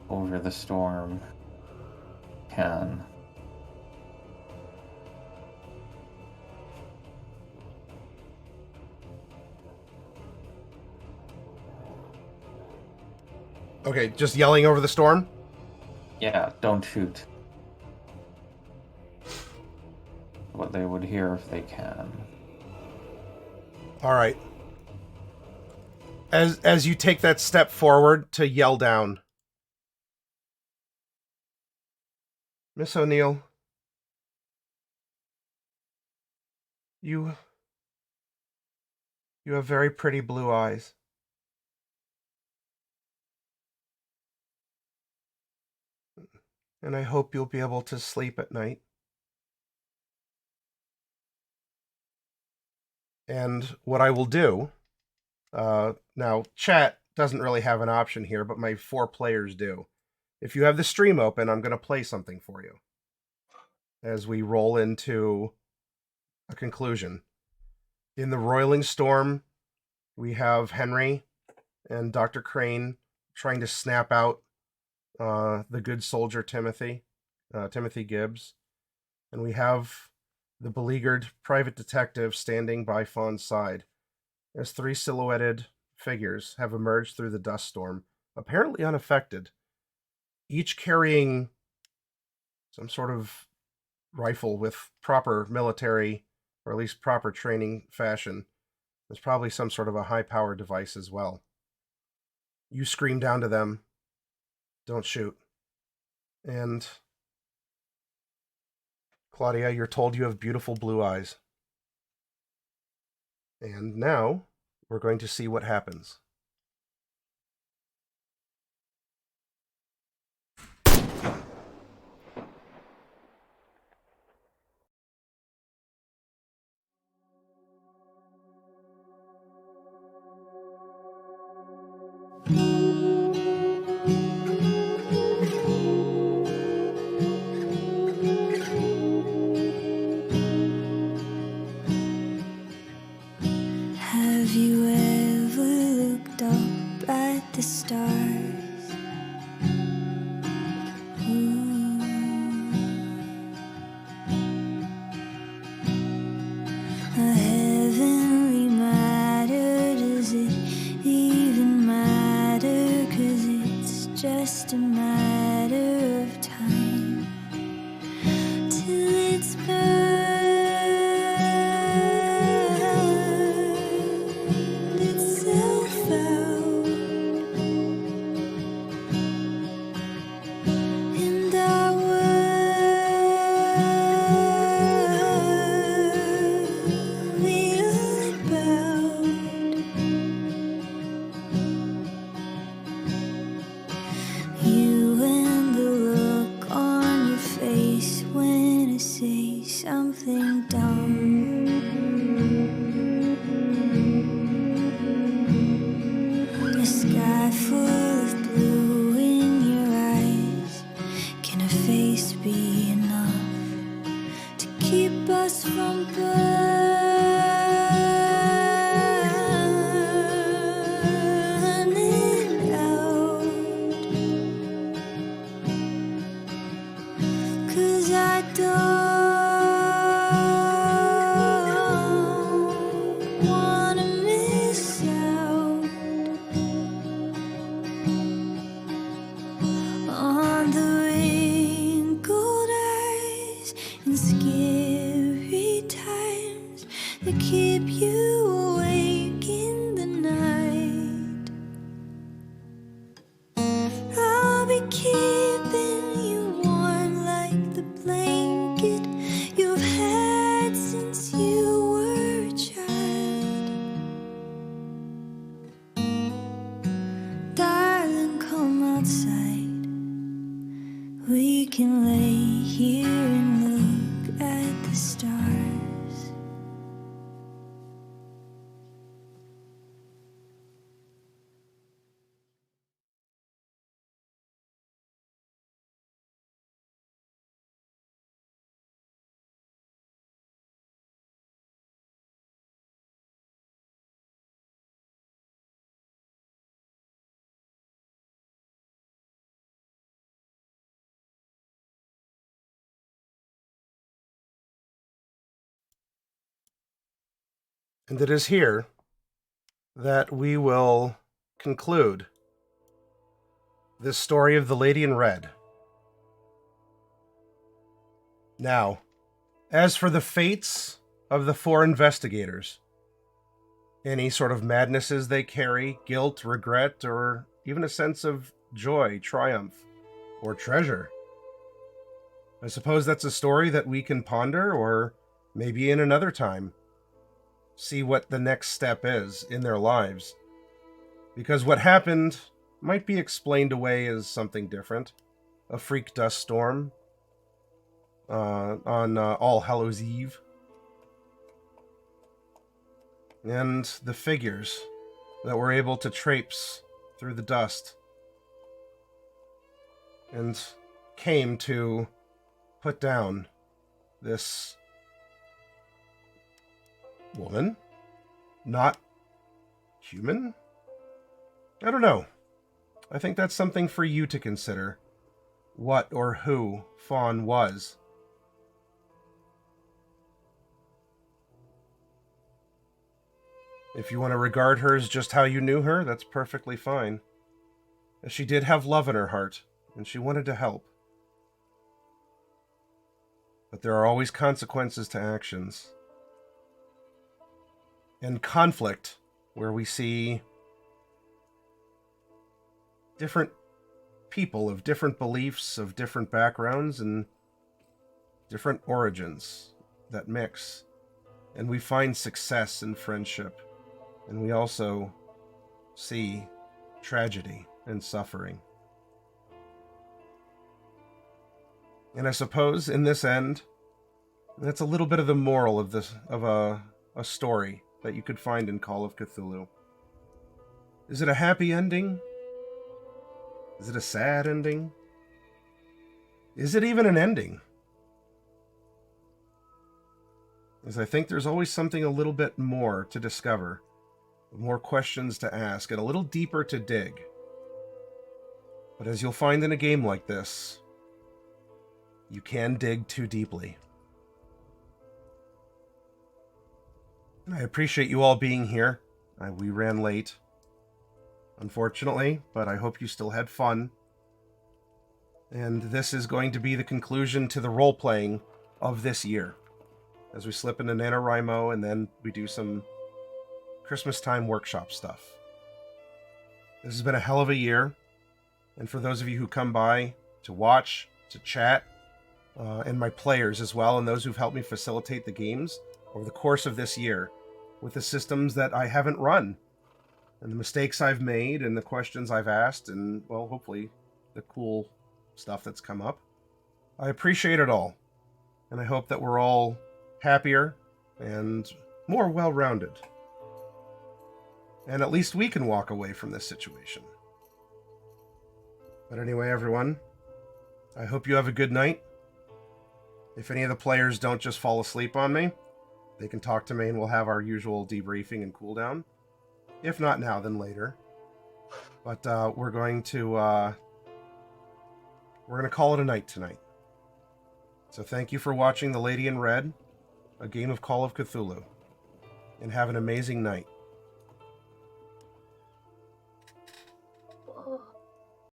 over the storm. Can. Okay, just yelling over the storm? Yeah, don't shoot. What they would hear if they can. All right. As you take that step forward to yell down, Miss O'Neill, you have very pretty blue eyes. And I hope you'll be able to sleep at night. And what I will do, now chat doesn't really have an option here, but my 4 players do. If you have the stream open, I'm going to play something for you as we roll into a conclusion. In the roiling storm, we have Henry and Dr. Crane trying to snap out the good soldier Timothy Gibbs. And we have the beleaguered private detective standing by Fawn's side as 3 silhouetted figures have emerged through the dust storm, apparently unaffected, each carrying some sort of rifle with proper military, or at least proper training fashion. There's probably some sort of a high-powered device as well. You scream down to them, "Don't shoot." And Claudia, you're told you have beautiful blue eyes. And now we're going to see what happens. Have you ever looked up at the stars? Ooh. A heavenly matter, does it even matter? 'Cause it's just a matter of time till it's burned itself out. And our world will bound. You and the look on your face when I say something dumb. A sky full of blue in your eyes. Can a face be enough to keep us from burning out? 'Cause I don't wanna miss out on the wrinkled eyes and scary times And it is here that we will conclude this story of the Lady in Red. Now, as for the fates of the 4 investigators, any sort of madnesses they carry, guilt, regret, or even a sense of joy, triumph, or treasure, I suppose that's a story that we can ponder, or maybe in another time see what the next step is in their lives. Because what happened might be explained away as something different. A freak dust storm on All Hallows Eve. And the figures that were able to traipse through the dust and came to put down this woman? Not human? I don't know. I think that's something for you to consider. What or who Fawn was. If you want to regard her as just how you knew her, that's perfectly fine. She did have love in her heart, and she wanted to help. But there are always consequences to actions. And conflict, where we see different people of different beliefs, of different backgrounds, and different origins that mix. And we find success in friendship. And we also see tragedy and suffering. And I suppose in this end, that's a little bit of the moral of this of a story that you could find in Call of Cthulhu. Is it a happy ending? Is it a sad ending? Is it even an ending? As I think there's always something a little bit more to discover, more questions to ask, and a little deeper to dig. But as you'll find in a game like this, you can dig too deeply. I appreciate you all being here. We ran late, unfortunately, but I hope you still had fun. And this is going to be the conclusion to the role-playing of this year, as we slip into NaNoWriMo, and then we do some Christmas time workshop stuff. This has been a hell of a year, and for those of you who come by to watch, to chat, and my players as well, and those who've helped me facilitate the games over the course of this year with the systems that I haven't run, and the mistakes I've made, and the questions I've asked, and, well, hopefully the cool stuff that's come up. I appreciate it all, and I hope that we're all happier and more well-rounded. And at least we can walk away from this situation. But anyway, everyone, I hope you have a good night. If any of the players don't just fall asleep on me, they can talk to me and we'll have our usual debriefing and cooldown. If not now, then later. But we're going to call it a night tonight. So thank you for watching The Lady in Red, a game of Call of Cthulhu. And have an amazing night.